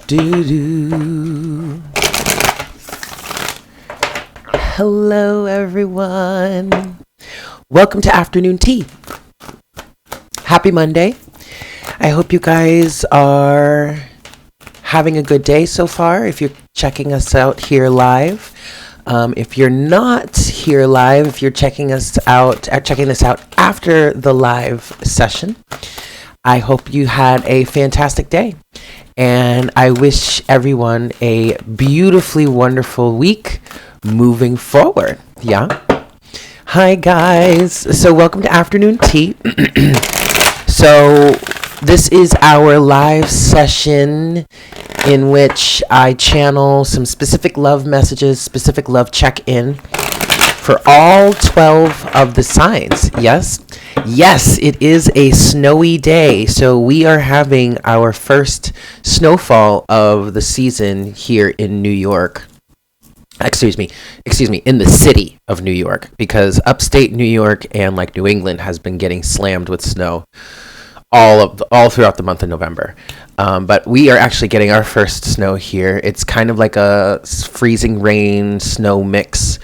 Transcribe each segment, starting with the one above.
do do. Hello, everyone. Welcome to Afternoon Tea. Happy Monday. I hope you guys are having a good day so far. If you're checking us out here live, if you're not here live, if you're checking this out after the live session, I hope you had a fantastic day. And I wish everyone a beautifully wonderful week moving forward. Yeah. Hi, guys. So welcome to Afternoon Tea. So this is our live session in which I channel some specific love messages, specific love check-in for all 12 of the signs. Yes, it is a snowy day. So we are having our first snowfall of the season here in New York. Excuse me, in the city of New York, because upstate New York and like New England has been getting slammed with snow all throughout the month of November. But we are actually getting our first snow here. It's kind of like a freezing rain snow mix.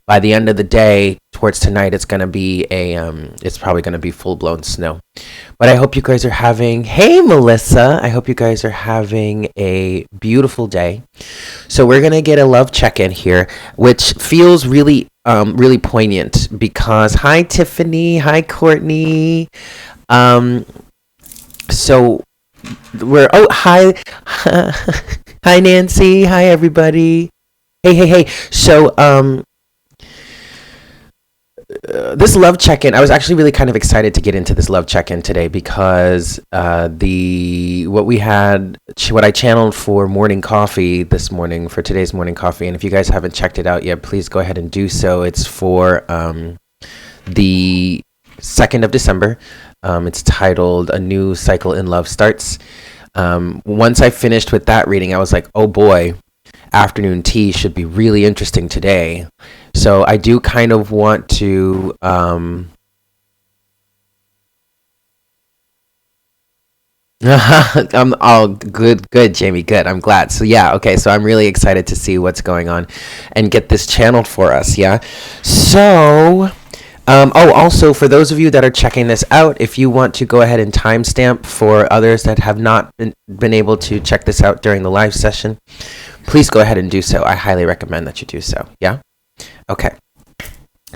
By the end of the day, towards tonight, it's probably going to be full-blown snow. But I hope you guys are hey, Melissa, I hope you guys are having a beautiful day. So we're going to get a love check-in here, which feels really, really poignant because, hi, Tiffany, hi, Courtney. So hi, hi, Nancy, hi, everybody. Hey. So, this love check-in, I was actually really kind of excited to get into this love check-in today because what I channeled for morning coffee this morning, for today's morning coffee, and if you guys haven't checked it out yet, please go ahead and do so. It's for the 2nd of December. It's titled A New Cycle in Love Starts. Once I finished with that reading, I was like, oh boy, Afternoon Tea should be really interesting today. So I do kind of want to I'm all good, Jamie, good. I'm glad. So yeah, okay, so I'm really excited to see what's going on and get this channeled for us, yeah? So also for those of you that are checking this out, if you want to go ahead and timestamp for others that have not been able to check this out during the live session, please go ahead and do so. I highly recommend that you do so. Yeah? Okay.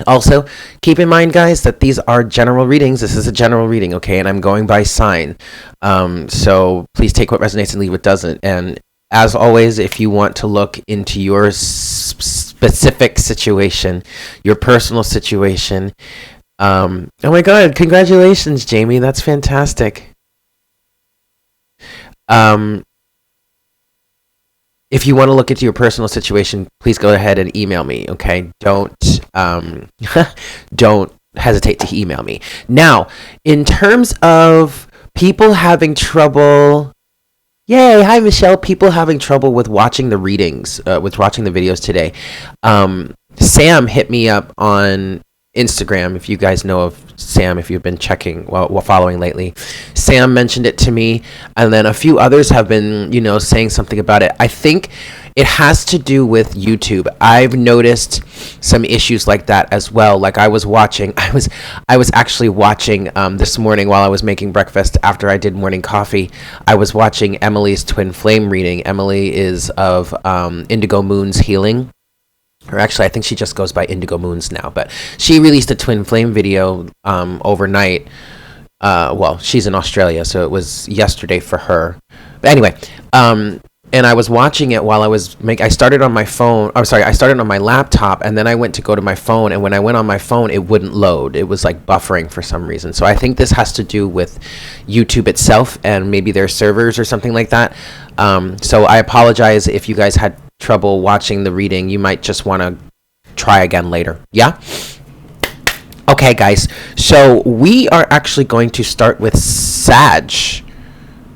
Also, keep in mind, guys, that these are general readings. This is a general reading, okay? And I'm going by sign. So please take what resonates and leave what doesn't. And as always, if you want to look into your specific situation, your personal situation. Oh my God, congratulations, Jamie. That's fantastic. If you want to look into your personal situation, please go ahead and email me, okay? Don't hesitate to email me. Now, in terms of people having trouble, yay, hi Michelle, people having trouble with watching the readings, with watching the videos today. Sam hit me up on Instagram, if you guys know of Sam, if you've been checking while following lately. Sam mentioned it to me, and then a few others have been, saying something about it. I think it has to do with YouTube. I've noticed some issues like that as well. Like I was actually watching this morning while I was making breakfast after I did morning coffee. I was watching Emily's Twin Flame reading. Emily is of Indigo Moon's Healing. Or actually, I think she just goes by Indigo Moons now. But she released a Twin Flame video overnight. Well, she's in Australia, so it was yesterday for her. But anyway, and I was watching it while I started on my phone. I started on my laptop, and then I went to go to my phone. And when I went on my phone, it wouldn't load. It was like buffering for some reason. So I think this has to do with YouTube itself and maybe their servers or something like that. So I apologize if you guys had trouble watching the reading. You might just want to try again later. Yeah? Okay, guys. So we are actually going to start with Sag.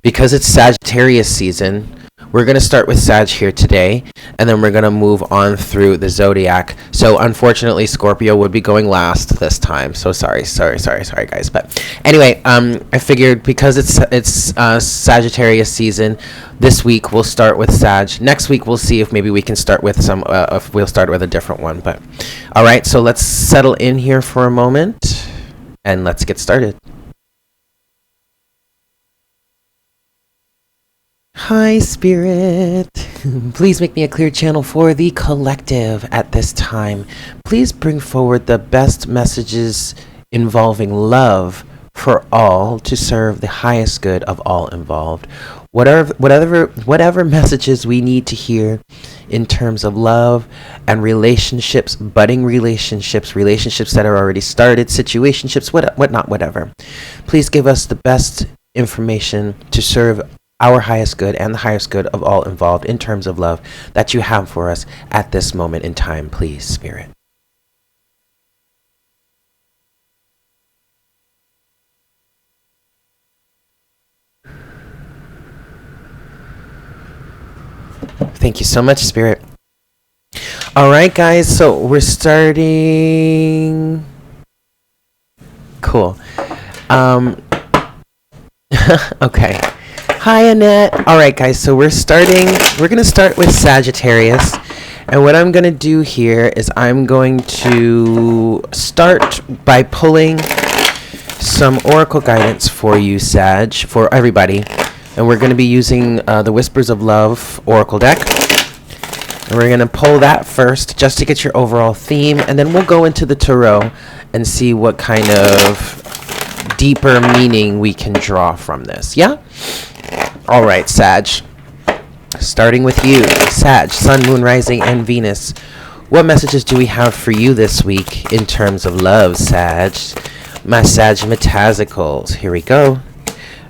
Because it's Sagittarius season, We're going to start with Sag here today, and then we're going to move on through the Zodiac. So unfortunately, Scorpio would be going last this time. So sorry, guys. But anyway, I figured because it's Sagittarius season, this week we'll start with Sag. Next week we'll see if maybe we can start with if we'll start with a different one. But all right, so let's settle in here for a moment, and let's get started. Hi, Spirit. Please make me a clear channel for the collective at this time. Please bring forward the best messages involving love for all to serve the highest good of all involved. Whatever messages we need to hear in terms of love and relationships, budding relationships that are already started, situationships, whatever. Please give us the best information to serve our highest good and the highest good of all involved in terms of love that you have for us at this moment in time, please, Spirit. Thank you so much, Spirit. All right, guys, so we're starting. Cool. Okay. Hi, Annette. All right, guys, so we're going to start with Sagittarius. And what I'm going to do here is I'm going to start by pulling some oracle guidance for you, Sag, for everybody. And we're going to be using the Whispers of Love oracle deck. And we're going to pull that first just to get your overall theme. And then we'll go into the tarot and see what kind of deeper meaning we can draw from this. Yeah? All right, Sag. Starting with you, Sag, Sun, Moon, Rising, and Venus. What messages do we have for you this week in terms of love, Sag? My Sagittariusicals. Here we go.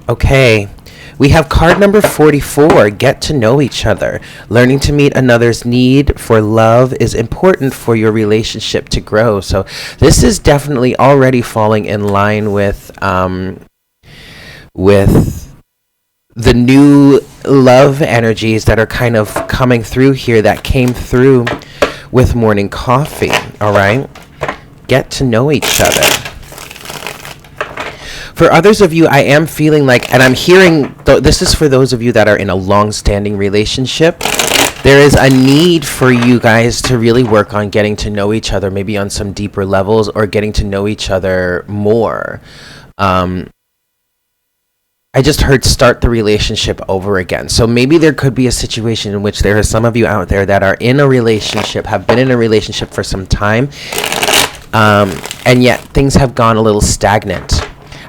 Okay. We have card number 44, get to know each other. Learning to meet another's need for love is important for your relationship to grow. So this is definitely already falling in line with the new love energies that are kind of coming through here that came through with morning coffee. All right. Get to know each other. For others of you, I am feeling like, and I'm hearing, this is for those of you that are in a long-standing relationship, there is a need for you guys to really work on getting to know each other, maybe on some deeper levels, or getting to know each other more. I just heard start the relationship over again. So maybe there could be a situation in which there are some of you out there that are in a relationship, have been in a relationship for some time, and yet things have gone a little stagnant.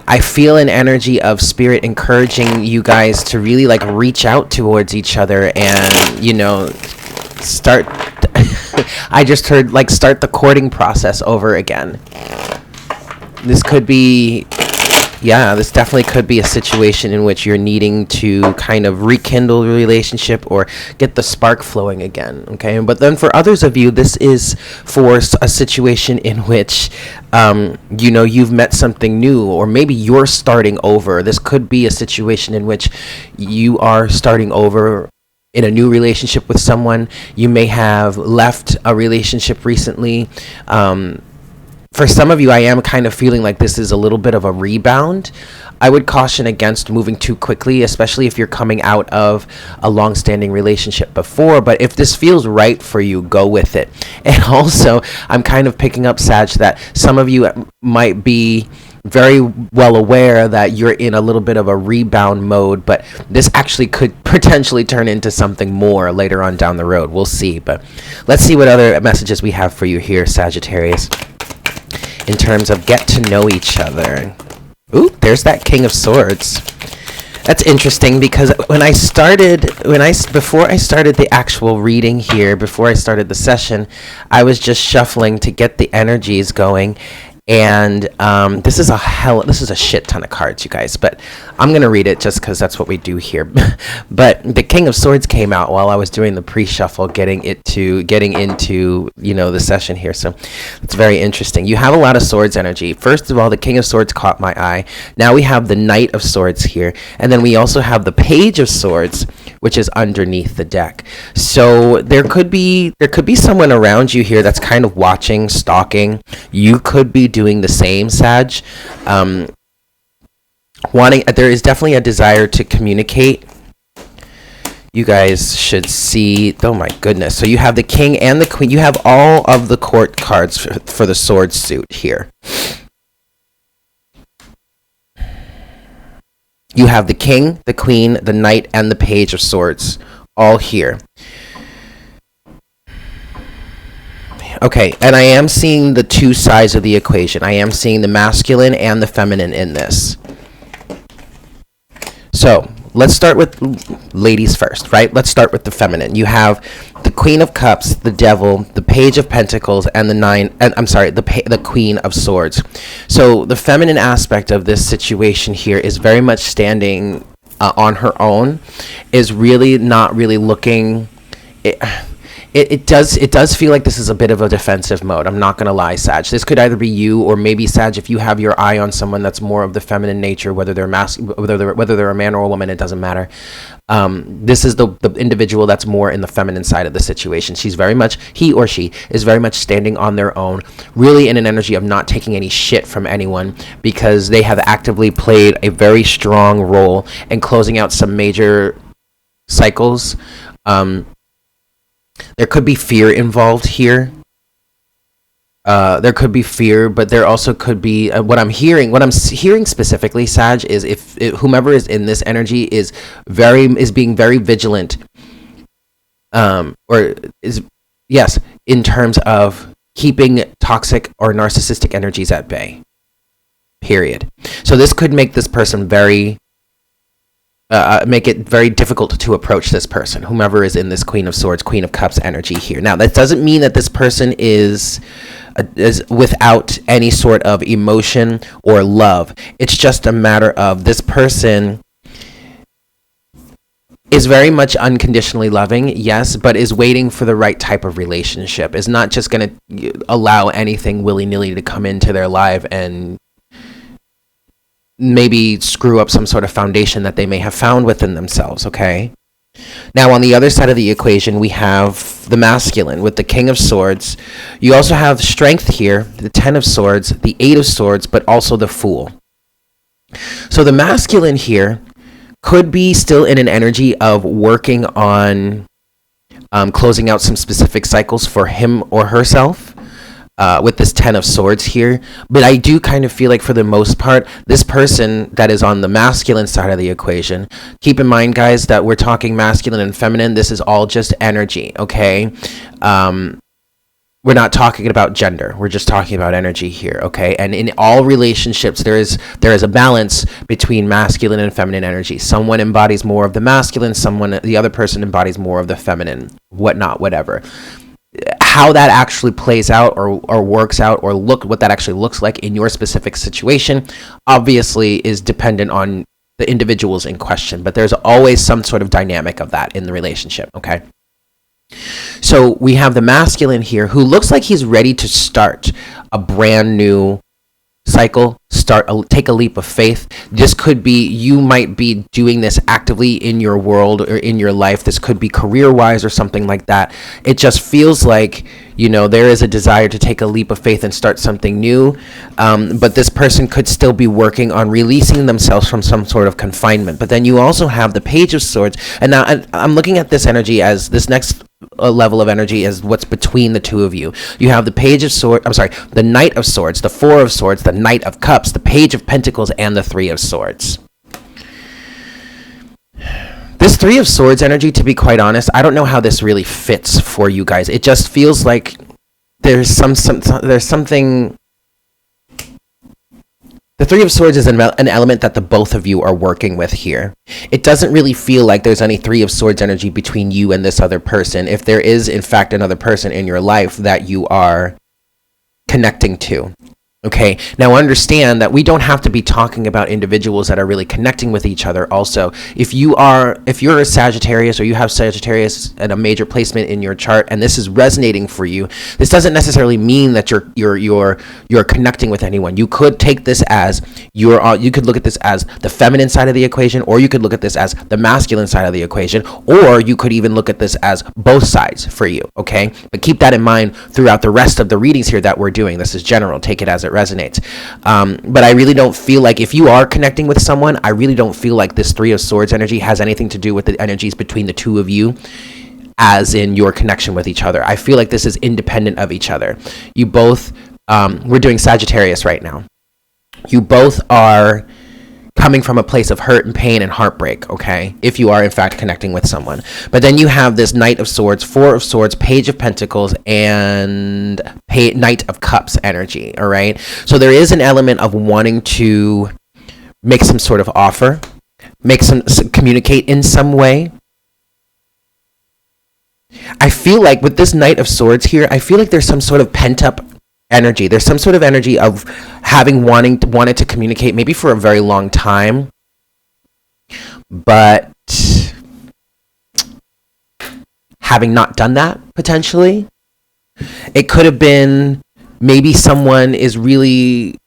I feel an energy of Spirit encouraging you guys to really like reach out towards each other and, you know, start. I just heard like start the courting process over again. This could be, this definitely could be a situation in which you're needing to kind of rekindle the relationship or get the spark flowing again. Okay. But then for others of you, this is for a situation in which, you know, you've met something new, or maybe you're starting over. This could be a situation in which you are starting over in a new relationship with someone. You may have left a relationship recently. For some of you, I am kind of feeling like this is a little bit of a rebound. I would caution against moving too quickly, especially if you're coming out of a long-standing relationship before. But if this feels right for you, go with it. And also, I'm kind of picking up, Sag, that some of you might be very well aware that you're in a little bit of a rebound mode, but this actually could potentially turn into something more later on down the road. We'll see. But let's see what other messages we have for you here, Sagittarius, in terms of get to know each other. Ooh, there's that King of Swords. That's interesting because before I started the actual reading here, before I started the session, I was just shuffling to get the energies going. And this is a shit ton of cards, you guys, but I'm gonna read it just because that's what we do here. But the King of Swords came out while I was doing the pre-shuffle, getting into the session here. So it's very interesting. You have a lot of swords energy. First of all, the King of Swords caught my eye. Now we have the Knight of Swords here, and then we also have the Page of Swords, which is underneath the deck. So there could be someone around you here that's kind of watching, stalking. You could be doing the same, Sag. There is definitely a desire to communicate. You guys should see. Oh my goodness! So you have the King and the Queen. You have all of the court cards for the sword suit here. You have the King, the Queen, the Knight, and the Page of Swords all here. Okay, and I am seeing the two sides of the equation. I am seeing the masculine and the feminine in this. So, let's start with ladies first, right? Let's start with the feminine. You have the Queen of Cups, the Devil, the Page of Pentacles, and the Queen of Swords. So, the feminine aspect of this situation here is very much standing on her own, is really not really looking... It does feel like this is a bit of a defensive mode. I'm not going to lie, Sag. This could either be you, or maybe, Sag, if you have your eye on someone that's more of the feminine nature, whether they're a man or a woman, it doesn't matter. This is the individual that's more in the feminine side of the situation. He or she is very much standing on their own, really in an energy of not taking any shit from anyone, because they have actively played a very strong role in closing out some major cycles. There could be fear involved here. There could be fear, but there also could be what I'm hearing specifically, Sag, is if whomever is in this energy is being very vigilant, in terms of keeping toxic or narcissistic energies at bay. Period. So this could make this person make it very difficult to approach this person, whomever is in this Queen of Swords, Queen of Cups energy here. Now, that doesn't mean that this person is without any sort of emotion or love. It's just a matter of this person is very much unconditionally loving, yes, but is waiting for the right type of relationship. Is not just going to allow anything willy-nilly to come into their life and maybe screw up some sort of foundation that they may have found within themselves, okay? Now, on the other side of the equation, we have the masculine with the King of Swords. You also have Strength here, the Ten of Swords, the Eight of Swords, but also the Fool. So the masculine here could be still in an energy of working on closing out some specific cycles for him or herself. With this Ten of Swords here, but I do kind of feel like for the most part, this person that is on the masculine side of the equation, keep in mind, guys, that we're talking masculine and feminine. This is all just energy, okay? We're not talking about gender. We're just talking about energy here, okay? And in all relationships, there is a balance between masculine and feminine energy. Someone embodies more of the masculine, the other person embodies more of the feminine, whatever. How that actually plays out or works out or what that actually looks like in your specific situation obviously is dependent on the individuals in question, but there's always some sort of dynamic of that in the relationship, okay? So we have the masculine here who looks like he's ready to start a brand new cycle, take a leap of faith. This could be, you might be doing this actively in your world or in your life. This could be career-wise or something like that. It just feels like, there is a desire to take a leap of faith and start something new. But this person could still be working on releasing themselves from some sort of confinement. But then you also have the Page of Swords. And now I'm looking at this energy as this next level of energy as what's between the two of you. You have the the Knight of Swords, the Four of Swords, the Knight of Cups, the Page of Pentacles, and the Three of Swords. This Three of Swords energy, to be quite honest, I don't know how this really fits for you guys. It just feels like there's something. The Three of Swords is an element that the both of you are working with here. It doesn't really feel like there's any Three of Swords energy between you and this other person. If there is, in fact, another person in your life that you are connecting to, Okay, now understand that we don't have to be talking about individuals that are really connecting with each other. Also, if you're a Sagittarius, or you have Sagittarius at a major placement in your chart, and this is resonating for you, this doesn't necessarily mean that you're connecting with anyone. You could take this as you could look at this as the feminine side of the equation, or you could look at this as the masculine side of the equation, or you could even look at this as both sides for you. Okay, but keep that in mind throughout the rest of the readings here that we're doing. This is general. Take it as it resonates. But I really don't feel like, if you are connecting with someone, I really don't feel like this Three of Swords energy has anything to do with the energies between the two of you, as in your connection with each other. I feel like this is independent of each other. You both, we're doing Sagittarius right now. You both are coming from a place of hurt and pain and heartbreak, okay? If you are in fact connecting with someone. But then you have this Knight of Swords, Four of Swords, Page of Pentacles, and Knight of Cups energy, all right? So there is an element of wanting to make some sort of offer, communicate in some way. I feel like with this Knight of Swords here, I feel like there's some sort of pent up energy. There's some sort of energy of having wanted to communicate maybe for a very long time, but having not done that potentially. It could have been maybe someone is really,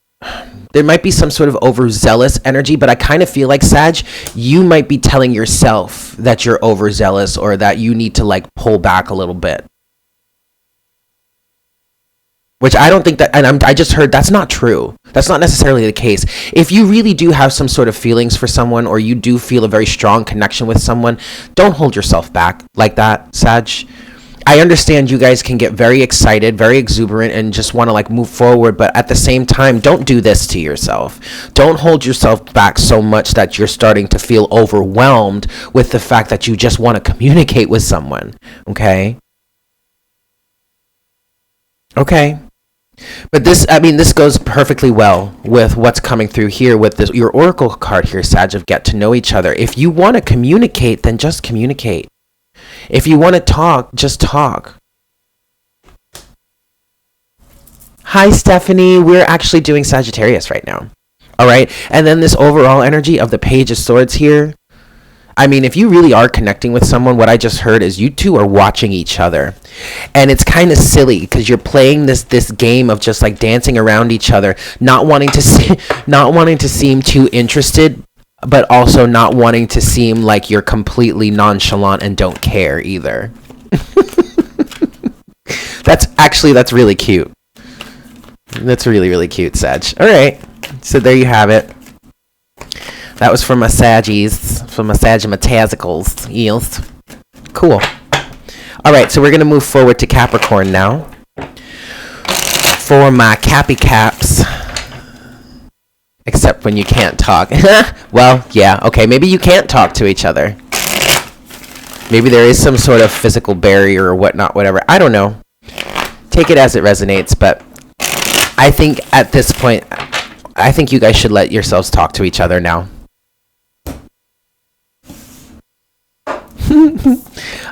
there might be some sort of overzealous energy, but I kind of feel like, Sag, you might be telling yourself that you're overzealous, or that you need to like pull back a little bit. Which I don't think that, and I just heard that's not true. That's not necessarily the case. If you really do have some sort of feelings for someone, or you do feel a very strong connection with someone, don't hold yourself back like that, Sag. I understand you guys can get very excited, very exuberant, and just want to like move forward, but at the same time, don't do this to yourself. Don't hold yourself back so much that you're starting to feel overwhelmed with the fact that you just want to communicate with someone, okay? Okay. But this goes perfectly well with what's coming through here with this, your Oracle card here, Sag, of get to know each other. If you want to communicate, then just communicate. If you want to talk, just talk. Hi, Stephanie. We're actually doing Sagittarius right now. All right. And then this overall energy of the Page of Swords here. I mean, if you really are connecting with someone, what I just heard is you two are watching each other. And it's kind of silly because you're playing this game of just like dancing around each other, not wanting to seem too interested, but also not wanting to seem like you're completely nonchalant and don't care either. That's really cute. That's really, really cute, Sag. All right. So there you have it. That was from my Saggies, from my Sagimatazicals. Yes. Cool. All right, so we're going to move forward to Capricorn now. For my Cappy Caps. Except when you can't talk. Well, yeah, okay, maybe you can't talk to each other. Maybe there is some sort of physical barrier or whatnot, whatever. I don't know. Take it as it resonates, but I think at this point, I think you guys should let yourselves talk to each other now.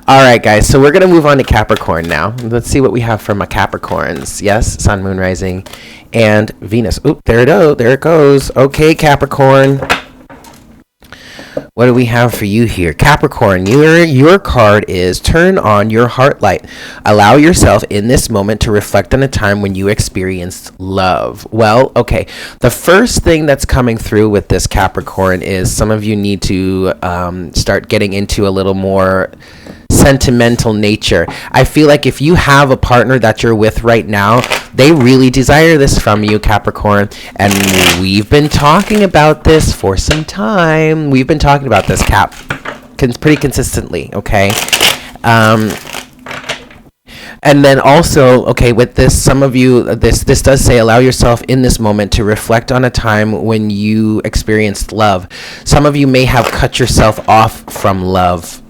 All right, guys, so we're going to move on to Capricorn now. Let's see what we have for my Capricorns. Yes, Sun, Moon, Rising, and Venus. Oop, there it goes. Okay, Capricorn. What do we have for you here? Capricorn, your card is turn on your heart light. Allow yourself in this moment to reflect on a time when you experienced love. Well, okay. The first thing that's coming through with this Capricorn is some of you need to start getting into a little more sentimental nature. I feel like if you have a partner that you're with right now, they really desire this from you, Capricorn. And we've been talking about this for some time. We've been talking about this, Cap, pretty consistently, okay? And then also, okay, with this, some of you, this does say, allow yourself in this moment to reflect on a time when you experienced love. Some of you may have cut yourself off from love.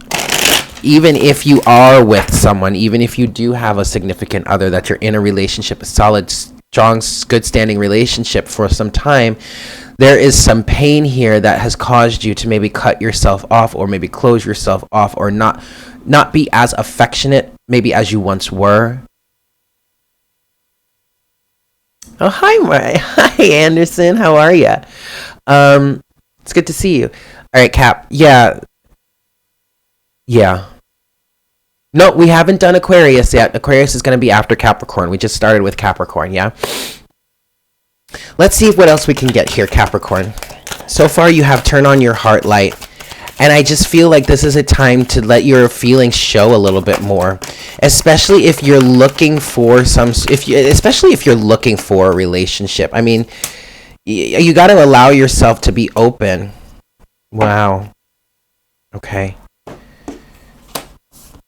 Even if you are with someone, even if you do have a significant other, that you're in a relationship, a solid, strong, good standing relationship for some time, there is some pain here that has caused you to maybe cut yourself off, or maybe close yourself off, or not be as affectionate maybe as you once were. Oh, hi, hi, Anderson. How are you? It's good to see you. All right, Cap. Yeah, yeah. No, we haven't done Aquarius yet. Aquarius is going to be after Capricorn. We just started with Capricorn, yeah? Let's see what else we can get here, Capricorn. So far, you have turn on your heart light. And I just feel like this is a time to let your feelings show a little bit more, especially if you're looking for especially if you're looking for a relationship. I mean, you got to allow yourself to be open. Wow. Okay.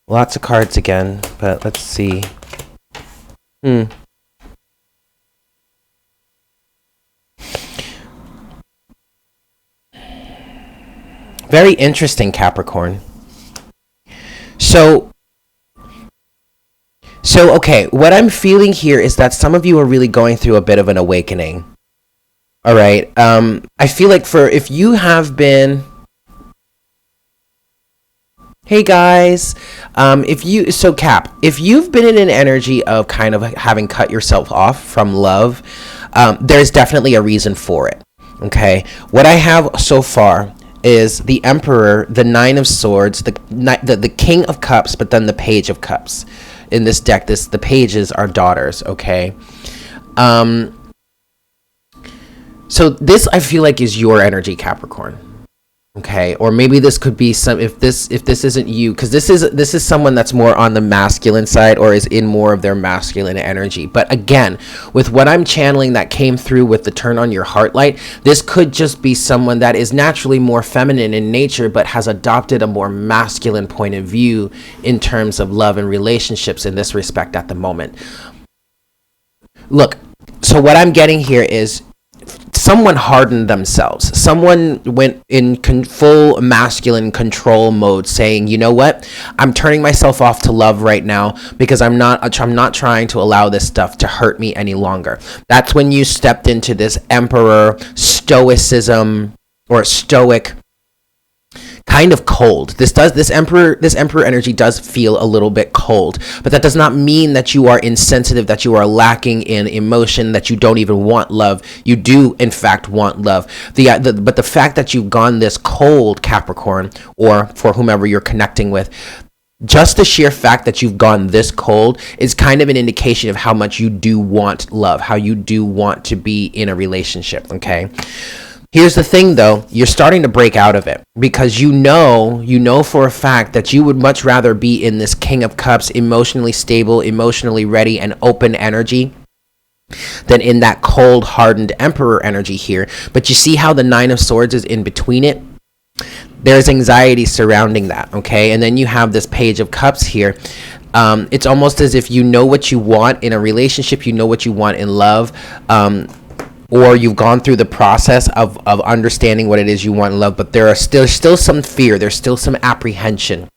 Lots of cards again, but let's see. Very interesting, Capricorn. So, okay, what I'm feeling here is that some of you are really going through a bit of an awakening. All right. I feel like if you have been, hey guys, Cap, if you've been in an energy of kind of having cut yourself off from love, there's definitely a reason for it. Okay. What I have so far is the Emperor, the Nine of Swords, the King of Cups, but then the Page of Cups. In this deck, the pages are daughters, okay? So this, I feel like, is your energy, Capricorn. Okay, or maybe this could be if this isn't you, because this is someone that's more on the masculine side or is in more of their masculine energy. But again, with what I'm channeling that came through with the turn on your heart light, this could just be someone that is naturally more feminine in nature but has adopted a more masculine point of view in terms of love and relationships in this respect at the moment. Look, so what I'm getting here is someone hardened themselves. Someone went in full masculine control mode, saying, "You know what? I'm turning myself off to love right now because I'm not trying to allow this stuff to hurt me any longer." That's when you stepped into this emperor stoicism or stoic kind of cold. This emperor energy does feel a little bit cold, but that does not mean that you are insensitive, that you are lacking in emotion, that you don't even want love. You do in fact want love. But the fact that you've gone this cold, Capricorn, or for whomever you're connecting with, just the sheer fact that you've gone this cold is kind of an indication of how much you do want love, how you do want to be in a relationship, okay? Here's the thing, though. You're starting to break out of it because you know for a fact that you would much rather be in this King of Cups, emotionally stable, emotionally ready, and open energy than in that cold, hardened Emperor energy here. But you see how the Nine of Swords is in between it? There's anxiety surrounding that, okay? And then you have this Page of Cups here. It's almost as if you know what you want in a relationship, you know what you want in love, or you've gone through the process of understanding what it is you want in love, but there's still some fear, there's still some apprehension,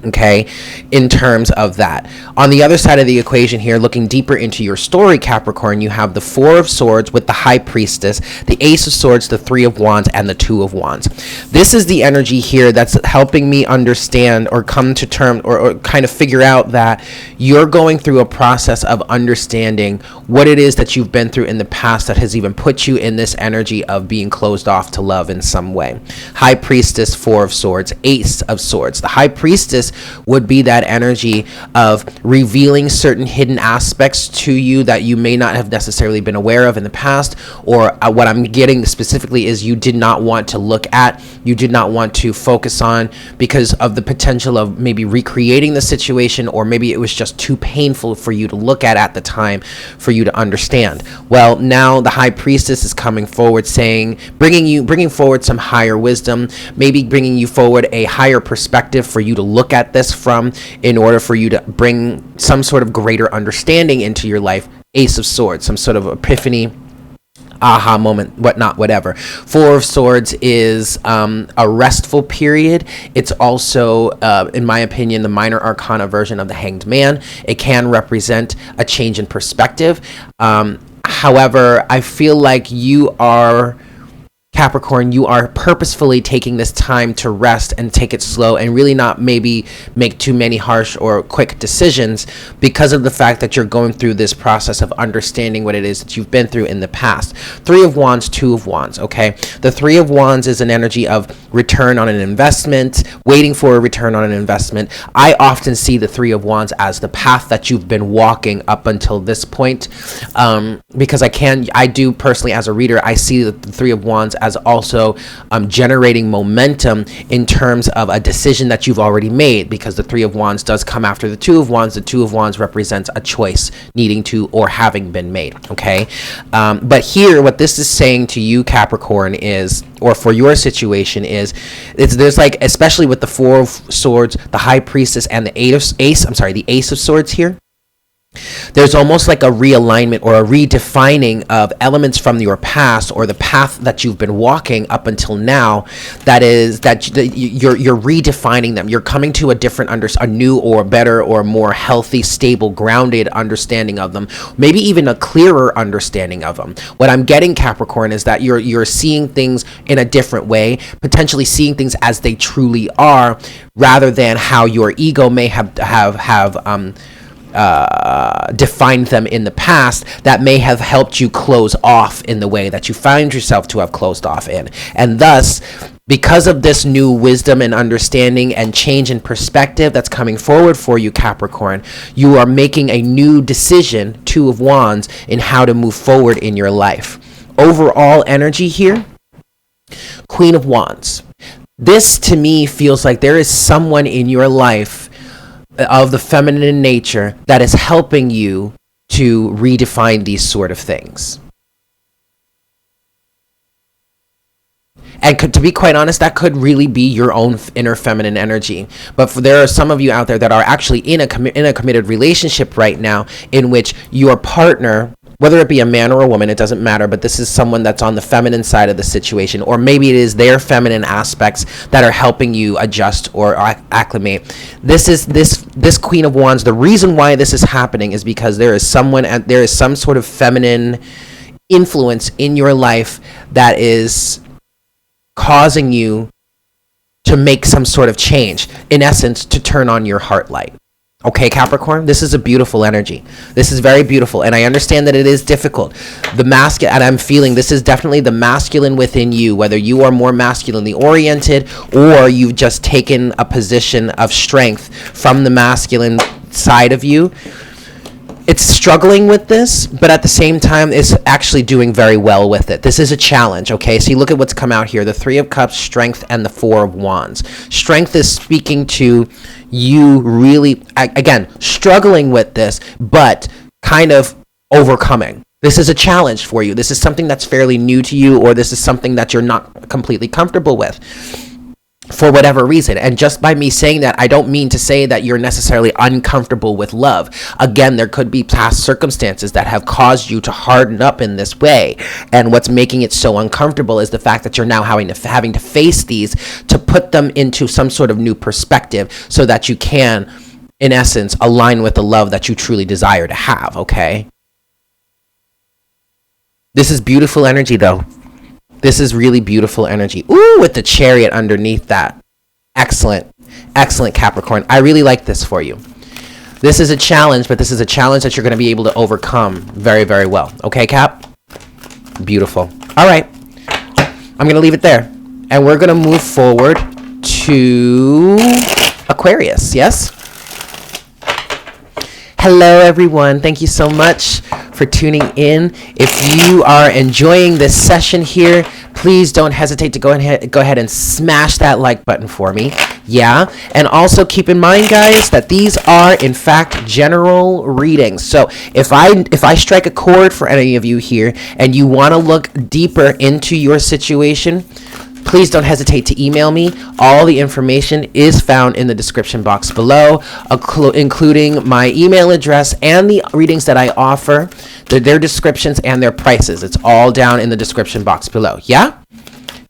okay, in terms of that. On the other side of the equation here, looking deeper into your story, Capricorn, you have the Four of Swords with the High Priestess, the Ace of Swords, the Three of Wands, and the Two of Wands. This is the energy here that's helping me understand or come to terms or kind of figure out that you're going through a process of understanding what it is that you've been through in the past that has even put you in this energy of being closed off to love in some way. High Priestess, Four of Swords, Ace of Swords. The High Priestess would be that energy of revealing certain hidden aspects to you that you may not have necessarily been aware of in the past, or what I'm getting specifically is you did not want to look at, you did not want to focus on because of the potential of maybe recreating the situation, or maybe it was just too painful for you to look at the time for you to understand. Well, now the High Priestess is coming forward saying, bringing forward some higher wisdom, maybe bringing you forward a higher perspective for you to look at this from, in order for you to bring some sort of greater understanding into your life. Ace of Swords, some sort of epiphany, aha moment, whatnot, whatever. Four of Swords is a restful period. It's also, in my opinion, the minor arcana version of the Hanged Man. It can represent a change in perspective. However, I feel like you are Capricorn, you are purposefully taking this time to rest and take it slow and really not maybe make too many harsh or quick decisions because of the fact that you're going through this process of understanding what it is that you've been through in the past. Three of Wands, Two of Wands, okay? The Three of Wands is an energy of return on an investment, waiting for a return on an investment. I often see the Three of Wands as the path that you've been walking up until this point, because I do personally as a reader, I see the Three of Wands as also generating momentum in terms of a decision that you've already made, because the Three of Wands does come after the Two of Wands. The Two of Wands represents a choice needing to or having been made, okay? But here, what this is saying to you, Capricorn, is, or for your situation is, there's like, especially with the Four of Swords, the High Priestess, and the the Ace of Swords here, there's almost like a realignment or a redefining of elements from your past or the path that you've been walking up until now. You're redefining them. You're coming to a new or better or more healthy, stable, grounded understanding of them. Maybe even a clearer understanding of them. What I'm getting, Capricorn, is that you're seeing things in a different way, potentially seeing things as they truly are, rather than how your ego may have defined them in the past, that may have helped you close off in the way that you find yourself to have closed off in. And thus, because of this new wisdom and understanding and change in perspective that's coming forward for you, Capricorn, you are making a new decision, Two of Wands, in how to move forward in your life. Overall energy here, Queen of Wands. This to me feels like there is someone in your life of the feminine nature that is helping you to redefine these sort of things. And to be quite honest, that could really be your own inner feminine energy. But there are some of you out there that are actually in a committed relationship right now, in which your partner, whether it be a man or a woman, it doesn't matter, but this is someone that's on the feminine side of the situation, or maybe it is their feminine aspects that are helping you adjust or acclimate. This Queen of Wands, the reason why this is happening is because there is some sort of feminine influence in your life that is causing you to make some sort of change, in essence, to turn on your heart light. Okay, Capricorn, this is a beautiful energy. This is very beautiful, and I understand that it is difficult. And I'm feeling this is definitely the masculine within you, whether you are more masculinely oriented or you've just taken a position of strength from the masculine side of you. It's struggling with this, but at the same time, it's actually doing very well with it. This is a challenge, okay? So you look at what's come out here, the Three of Cups, Strength, and the Four of Wands. Strength is speaking to you really, again, struggling with this, but kind of overcoming. This is a challenge for you. This is something that's fairly new to you, or this is something that you're not completely comfortable with, for whatever reason. And just by me saying that, I don't mean to say that you're necessarily uncomfortable with love. Again, there could be past circumstances that have caused you to harden up in this way. And what's making it so uncomfortable is the fact that you're now having to face these, to put them into some sort of new perspective, so that you can, in essence, align with the love that you truly desire to have, okay? This is beautiful energy, though. This is really beautiful energy. Ooh, with the Chariot underneath that. Excellent. Excellent, Capricorn. I really like this for you. This is a challenge, but this is a challenge that you're going to be able to overcome very, very well. Okay, Cap? Beautiful. All right. I'm going to leave it there. And we're going to move forward to Aquarius. Yes? Hello, everyone. Thank you so much for tuning in. If you are enjoying this session here, please don't hesitate to go ahead and smash that like button for me. Yeah. And also keep in mind, guys, that these are in fact general readings. So if I strike a chord for any of you here and you want to look deeper into your situation, please don't hesitate to email me. All the information is found in the description box below, including my email address and the readings that I offer, their descriptions and their prices. It's all down in the description box below. Yeah?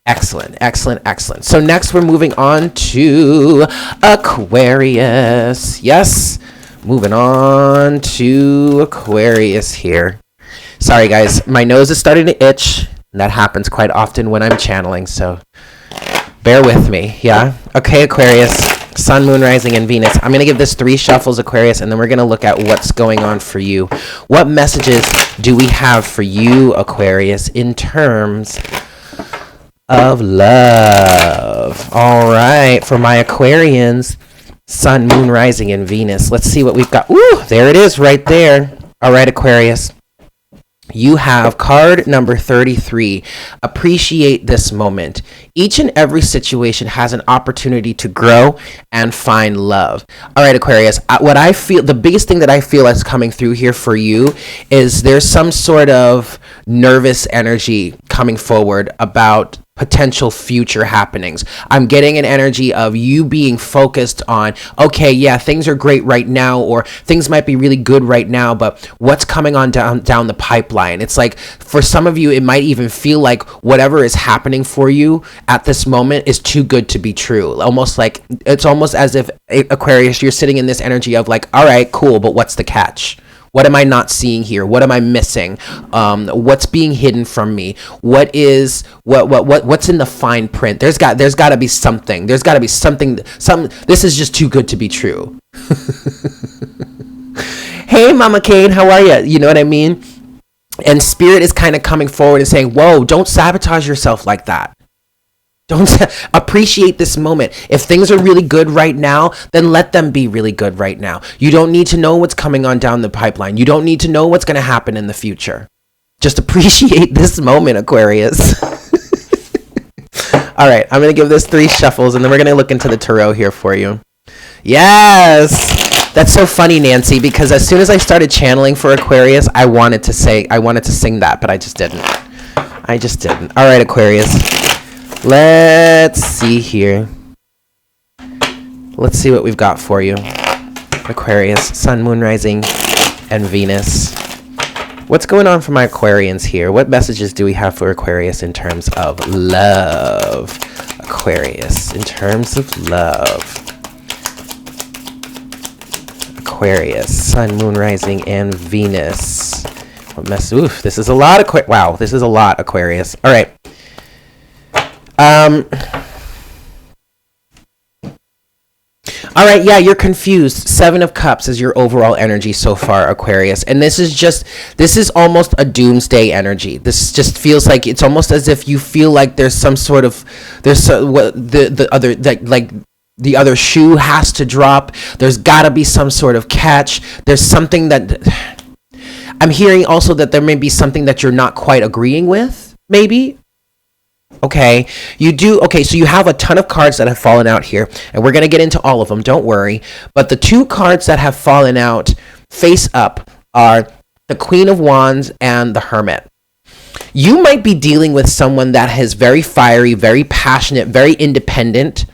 Excellent, excellent, excellent. So next we're moving on to Aquarius. Yes? Moving on to Aquarius here. Sorry, guys. My nose is starting to itch. And that happens quite often when I'm channeling, so bear with me, yeah? Okay, Aquarius, Sun, Moon, Rising, and Venus. I'm going to give this 3 shuffles, Aquarius, and then we're going to look at what's going on for you. What messages do we have for you, Aquarius, in terms of love? All right, for my Aquarians, Sun, Moon, Rising, and Venus. Let's see what we've got. Ooh, there it is right there. All right, Aquarius. You have card number 33. Appreciate this moment. Each and every situation has an opportunity to grow and find love. All right, Aquarius, what I feel, the biggest thing that I feel is coming through here for you is there's some sort of nervous energy coming forward about potential future happenings. I'm getting an energy of you being focused on, okay, yeah, things are great right now, or things might be really good right now, but what's coming on down the pipeline? It's like, for some of you, it might even feel like whatever is happening for you at this moment is too good to be true. It's almost as if, Aquarius, you're sitting in this energy of like, all right, cool, but what's the catch? What am I not seeing here? What am I missing? What's being hidden from me? What's in the fine print? There's got to be something. There's got to be something. This is just too good to be true. Hey, Mama Kane, how are you? You know what I mean? And Spirit is kind of coming forward and saying, whoa, don't sabotage yourself like that. Don't appreciate this moment. If things are really good right now, then let them be really good right now. You don't need to know what's coming on down the pipeline. You don't need to know what's going to happen in the future. Just appreciate this moment, Aquarius. All right, I'm going to give this 3 shuffles, and then we're going to look into the tarot here for you. Yes! That's so funny, Nancy, because as soon as I started channeling for Aquarius, I wanted to sing that, but I just didn't. All right, Aquarius. Let's see here. Let's see what we've got for you. Aquarius, Sun, Moon, Rising, and Venus. What's going on for my Aquarians here? What messages do we have for Aquarius in terms of love? Aquarius, in terms of love. Aquarius, Sun, Moon, Rising, and Venus. Oof, this is a lot, wow, this is a lot, Aquarius. All right. All right, yeah, you're confused. 7 of Cups is your overall energy so far, Aquarius. And this is almost a doomsday energy. This just feels like it's almost as if you feel like there's some sort of, the other shoe has to drop. There's got to be some sort of catch. There's something that I'm hearing also that there may be something that you're not quite agreeing with, maybe. Okay, so you have a ton of cards that have fallen out here, and we're going to get into all of them, don't worry. But the 2 cards that have fallen out face up are the Queen of Wands and the Hermit. You might be dealing with someone that is very fiery, very passionate, very independent,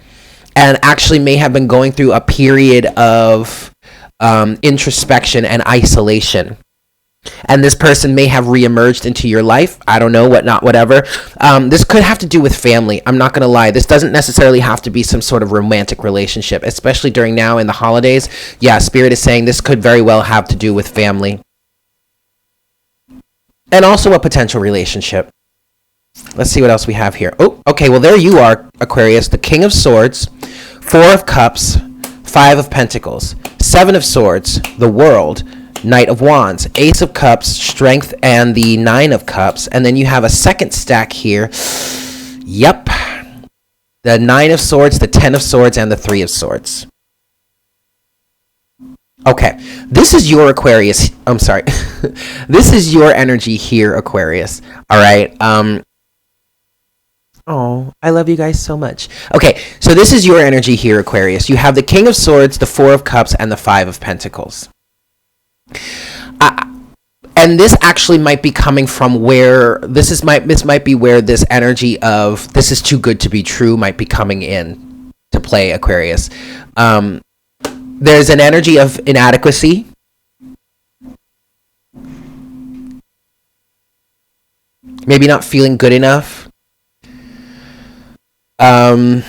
and actually may have been going through a period of introspection and isolation. And this person may have reemerged into your life. I don't know, whatever. This could have to do with family. I'm not going to lie. This doesn't necessarily have to be some sort of romantic relationship, especially during now in the holidays. Yeah, Spirit is saying this could very well have to do with family. And also a potential relationship. Let's see what else we have here. Oh, okay, well, there you are, Aquarius. The King of Swords, 4 of Cups, 5 of Pentacles, 7 of Swords, the World, Knight of Wands, Ace of Cups, Strength, and the 9 of Cups. And then you have a second stack here. Yep. The 9 of Swords, the 10 of Swords, and the 3 of Swords. Okay. This is your Aquarius. I'm sorry. This is your energy here, Aquarius. All right. Oh, I love you guys so much. Okay. So this is your energy here, Aquarius. You have the King of Swords, the 4 of Cups, and the 5 of Pentacles. And this actually might be coming from where this might be where this energy of this is too good to be true might be coming in to play, Aquarius. There's an energy of inadequacy. Maybe not feeling good enough. And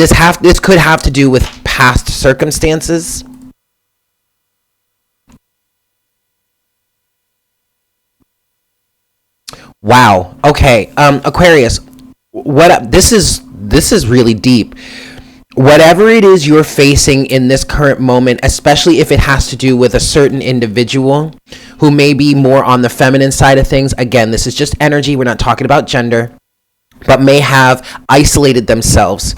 this could have to do with past circumstances. Wow. Okay. Aquarius, this is really deep. Whatever it is you're facing in this current moment, especially if it has to do with a certain individual who may be more on the feminine side of things. Again, this is just energy. We're not talking about gender, but may have isolated themselves.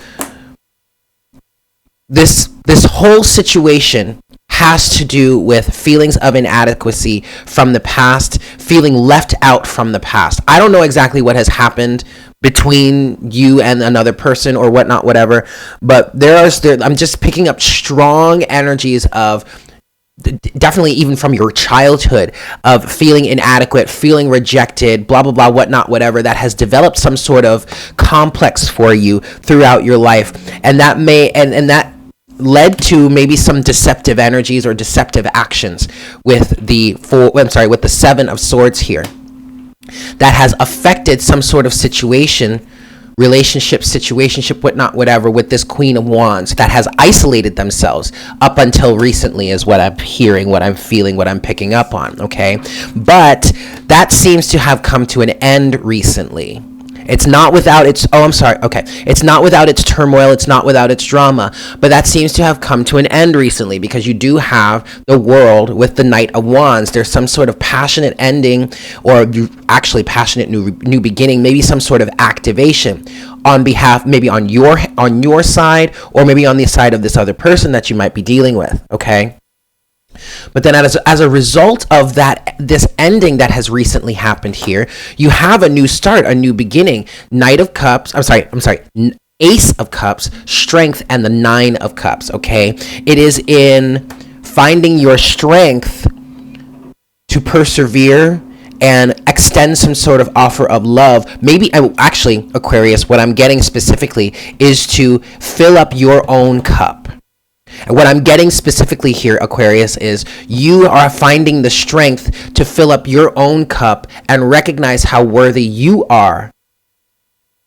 This whole situation has to do with feelings of inadequacy from the past, feeling left out from the past. I don't know exactly what has happened between you and another person or whatnot, whatever, but I'm just picking up strong energies of definitely even from your childhood of feeling inadequate, feeling rejected, blah, blah, blah, whatnot, whatever, that has developed some sort of complex for you throughout your life. And that and that led to maybe some deceptive energies or deceptive actions with with the Seven of Swords here. That has affected some sort of situationship, whatnot, whatever, with this Queen of Wands that has isolated themselves up until recently is what I'm hearing, what I'm feeling, what I'm picking up on, okay? But that seems to have come to an end recently. It's not without its, it's not without its turmoil, it's not without its drama, but that seems to have come to an end recently because you do have the World with the Knight of Wands. There's some sort of passionate ending or actually passionate new beginning, maybe some sort of activation on behalf, maybe on your side or maybe on the side of this other person that you might be dealing with, okay? But then as a result of this ending that has recently happened here, you have a new start, a new beginning. Ace of Cups, Strength, and the Nine of Cups, okay? It is in finding your strength to persevere and extend some sort of offer of love. Maybe, actually, Aquarius, what I'm getting specifically is to fill up your own cup. And what I'm getting specifically here, Aquarius, is you are finding the strength to fill up your own cup and recognize how worthy you are.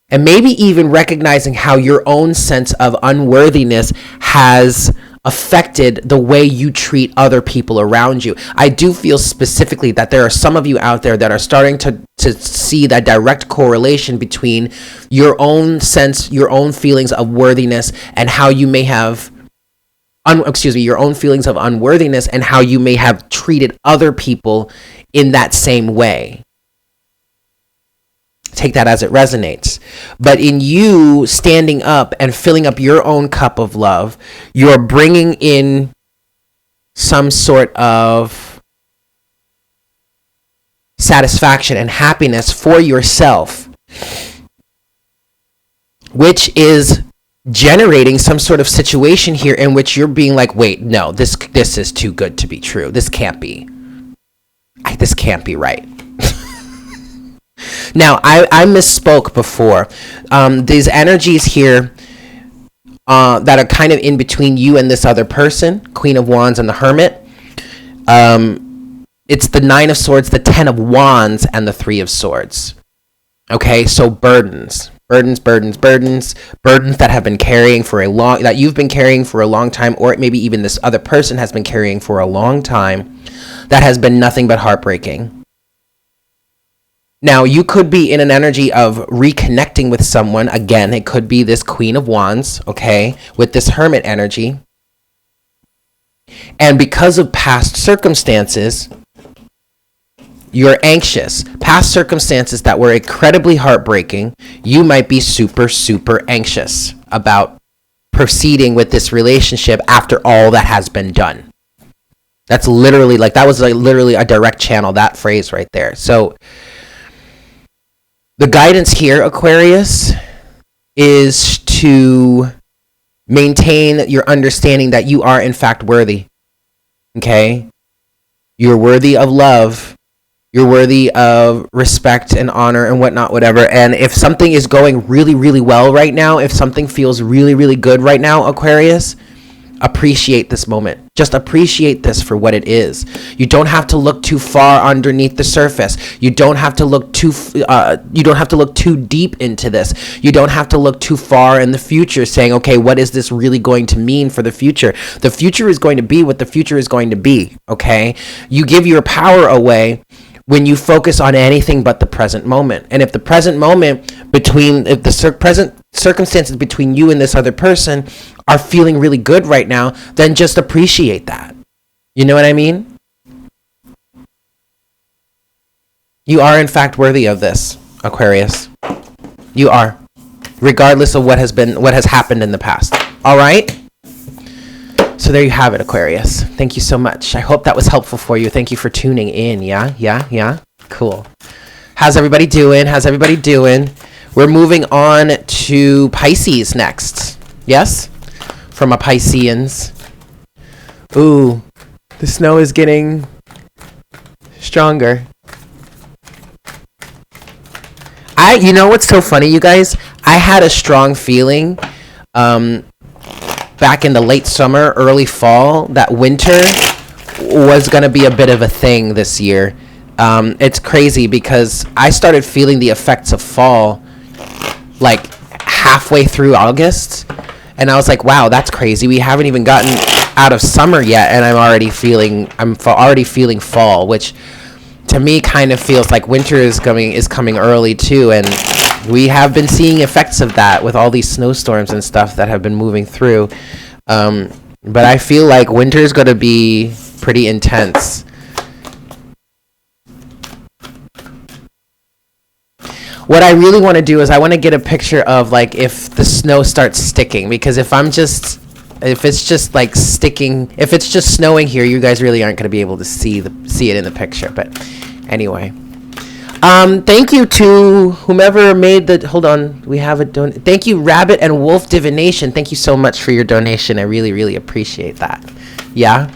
And maybe even recognizing how your own sense of unworthiness has affected the way you treat other people around you. I do feel specifically that there are some of you out there that are starting to see that direct correlation between your own sense, your own feelings of worthiness, and how you may have your own feelings of unworthiness and how you may have treated other people in that same way. Take that as it resonates. But in you standing up and filling up your own cup of love, you're bringing in some sort of satisfaction and happiness for yourself, which is generating some sort of situation here in which you're being like, wait, no, this is too good to be true. This can't be right. Now, I misspoke before. These energies here that are kind of in between you and this other person, Queen of Wands and the Hermit. It's the Nine of Swords, the Ten of Wands, and the Three of Swords. Okay, so burdens that have been carrying that you've been carrying for a long time, or maybe even this other person has been carrying for a long time, that has been nothing but heartbreaking. Now, you could be in an energy of reconnecting with someone. Again, it could be this Queen of Wands, okay, with this Hermit energy. And because of past circumstances, you're anxious. Past circumstances that were incredibly heartbreaking, you might be super, super anxious about proceeding with this relationship after all that has been done. That's literally, that was literally a direct channel, that phrase right there. So the guidance here, Aquarius, is to maintain your understanding that you are in fact worthy. Okay? You're worthy of love. You're worthy of respect and honor and whatnot, whatever. And if something is going really, really well right now, if something feels really, really good right now, Aquarius, appreciate this moment. Just appreciate this for what it is. You don't have to look too far underneath the surface. You don't have to look too deep into this. You don't have to look too far in the future saying, okay, what is this really going to mean for the future? The future is going to be what the future is going to be, okay? You give your power away when you focus on anything but the present moment. And if the present moment if the present circumstances between you and this other person are feeling really good right now, then just appreciate that. You know what I mean? You are in fact worthy of this, Aquarius. You are, regardless of what has happened in the past. All right? So there you have it, Aquarius. Thank you so much. I hope that was helpful for you. Thank you for tuning in. Yeah. Cool. How's everybody doing? We're moving on to Pisces next. Yes? From a Pisceans. Ooh, the snow is getting stronger. You know what's so funny, you guys? I had a strong feeling back in the late summer, early fall, that winter was going to be a bit of a thing this year. It's crazy because I started feeling the effects of fall like halfway through August, and I was like, wow, that's crazy. We haven't even gotten out of summer yet, and I'm already feeling fall, which to me kind of feels like winter is coming early too, and we have been seeing effects of that with all these snowstorms and stuff that have been moving through. But I feel like winter is going to be pretty intense. What I really want to do is I want to get a picture of like if the snow starts sticking, because if it's just like sticking, if it's just snowing here, you guys really aren't going to be able to see it in the picture. But anyway, thank you to whomever made the, hold on, we have a thank you, Rabbit and Wolf Divination. Thank you so much for your donation. I really, really appreciate that. Yeah.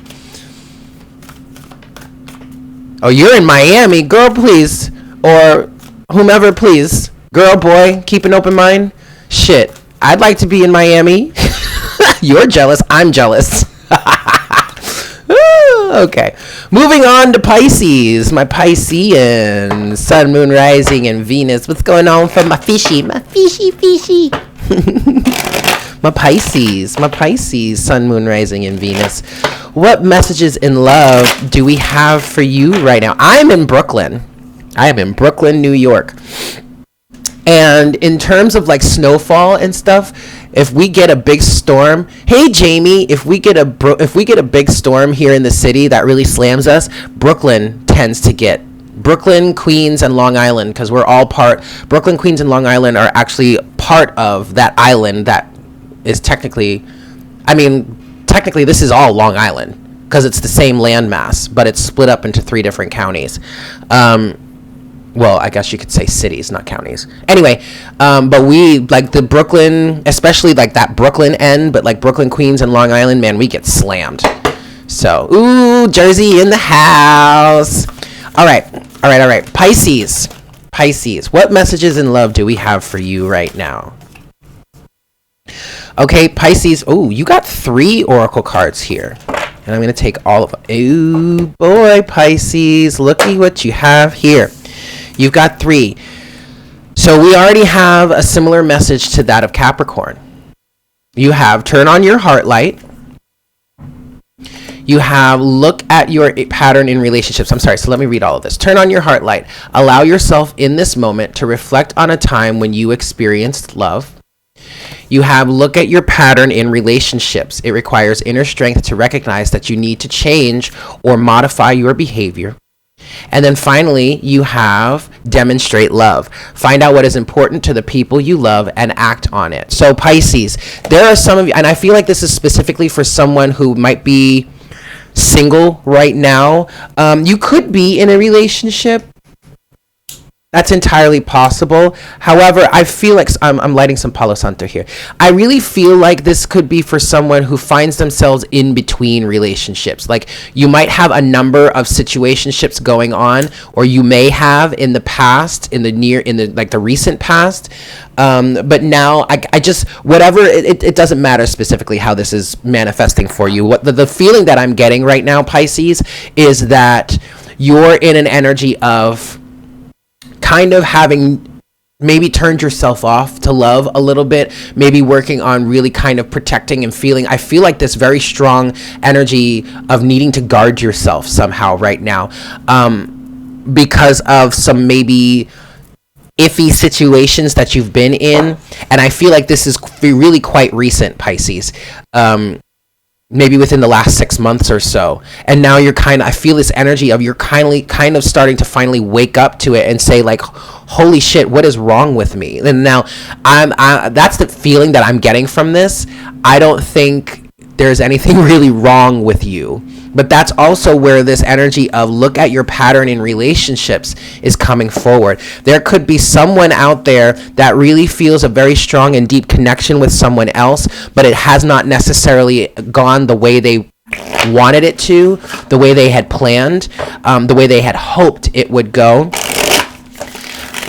Oh, you're in Miami, girl, please. Or whomever, please. Girl, boy, keep an open mind. Shit, I'd like to be in Miami. You're jealous, I'm jealous. Okay, moving on to Pisces. My Piscean, Sun, Moon, Rising, and Venus. What's going on for my fishy? My Pisces, Sun, Moon, Rising, and Venus. What messages in love do we have for you right now? I am in Brooklyn, New York. And in terms of like snowfall and stuff, if we get a big storm, hey Jamie, if we get a big storm here in the city that really slams us, Brooklyn tends to get Brooklyn, Queens, and Long Island, because Brooklyn, Queens, and Long Island are actually part of that island that is technically this is all Long Island because it's the same landmass, but it's split up into 3 different counties. Well, I guess you could say cities, not counties. Anyway, but we, like the Brooklyn, especially like that Brooklyn end, but like Brooklyn, Queens, and Long Island, man, we get slammed. So, ooh, Jersey in the house. All right. Pisces, what messages in love do we have for you right now? Okay, Pisces, oh, you got 3 oracle cards here. And I'm going to take all of them. Ooh, boy, Pisces, looky what you have here. You've got 3. So we already have a similar message to that of Capricorn. You have turn on your heart light. You have look at your pattern in relationships. I'm sorry, so let me read all of this. Turn on your heart light. Allow yourself in this moment to reflect on a time when you experienced love. You have look at your pattern in relationships. It requires inner strength to recognize that you need to change or modify your behavior. And then finally, you have demonstrate love. Find out what is important to the people you love and act on it. So Pisces, there are some of you, and I feel like this is specifically for someone who might be single right now. You could be in a relationship. That's entirely possible. However, I feel like I'm lighting some Palo Santo here. I really feel like this could be for someone who finds themselves in between relationships. Like you might have a number of situationships going on, or you may have in the past, in the recent past. But now I just, whatever, it doesn't matter specifically how this is manifesting for you. What the feeling that I'm getting right now, Pisces, is that you're in an energy of kind of having maybe turned yourself off to love a little bit, maybe working on really kind of protecting and feeling. I feel like this very strong energy of needing to guard yourself somehow right now. because of some maybe iffy situations that you've been in. And I feel like this is really quite recent, Pisces. Maybe within the last 6 months or so. And now I feel this energy of you're kind of starting to finally wake up to it and say like, holy shit, what is wrong with me? And now that's the feeling that I'm getting from this. I don't think there's anything really wrong with you. But that's also where this energy of look at your pattern in relationships is coming forward. There could be someone out there that really feels a very strong and deep connection with someone else, but it has not necessarily gone the way they wanted it to, the way they had planned, the way they had hoped it would go.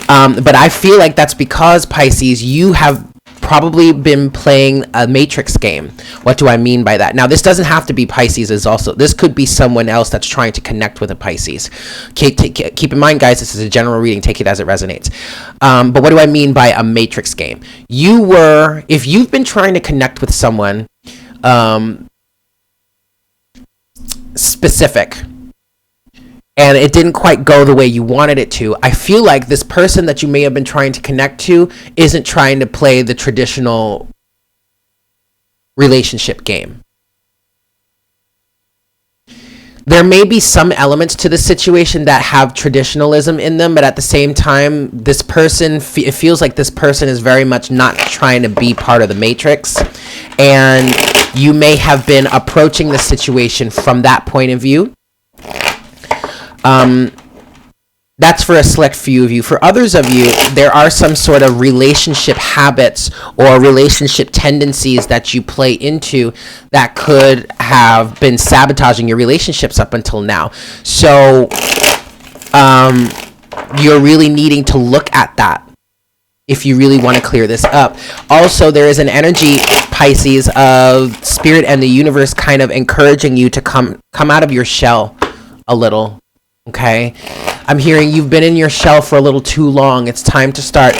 But I feel like that's because, Pisces, you have probably been playing a matrix game. What do I mean by that? Now, this doesn't have to be Pisces. This could be someone else that's trying to connect with a Pisces. Keep in mind, guys, this is a general reading. Take it as it resonates. But what do I mean by a matrix game? If you've been trying to connect with someone specific, and it didn't quite go the way you wanted it to, I feel like this person that you may have been trying to connect to isn't trying to play the traditional relationship game. There may be some elements to the situation that have traditionalism in them, but at the same time, this person, it feels like this person is very much not trying to be part of the matrix. And you may have been approaching the situation from that point of view. That's for a select few of you. For others of you, there are some sort of relationship habits or relationship tendencies that you play into that could have been sabotaging your relationships up until now. So you're really needing to look at that if you really want to clear this up. Also, there is an energy, Pisces, of spirit and the universe kind of encouraging you to come out of your shell a little. Okay, I'm hearing you've been in your shell for a little too long. It's time to start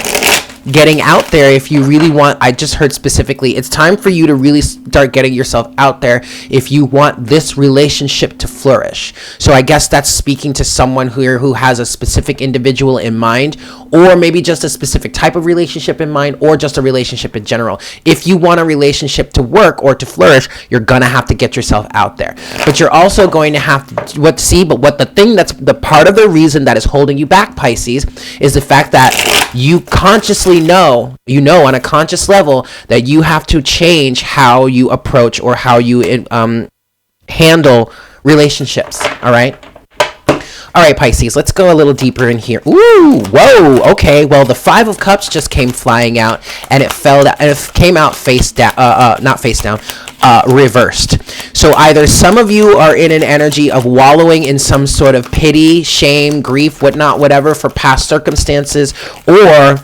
getting out there if you really want. I just heard specifically, it's time for you to really start getting yourself out there if you want this relationship to flourish. So I guess that's speaking to someone who has a specific individual in mind, or maybe just a specific type of relationship in mind, or just a relationship in general. If you want a relationship to work or to flourish, you're gonna have to get yourself out there. But you're also going to have to what the thing that's the part of the reason that is holding you back, Pisces, is the fact that you consciously know on a conscious level that you have to change how you approach or how you handle relationships. All right, Pisces, let's go a little deeper in here. Ooh, whoa, okay. Well, the Five of Cups just came flying out, and it came out face down, not face down, reversed. So either some of you are in an energy of wallowing in some sort of pity, shame, grief, whatnot, whatever, for past circumstances, or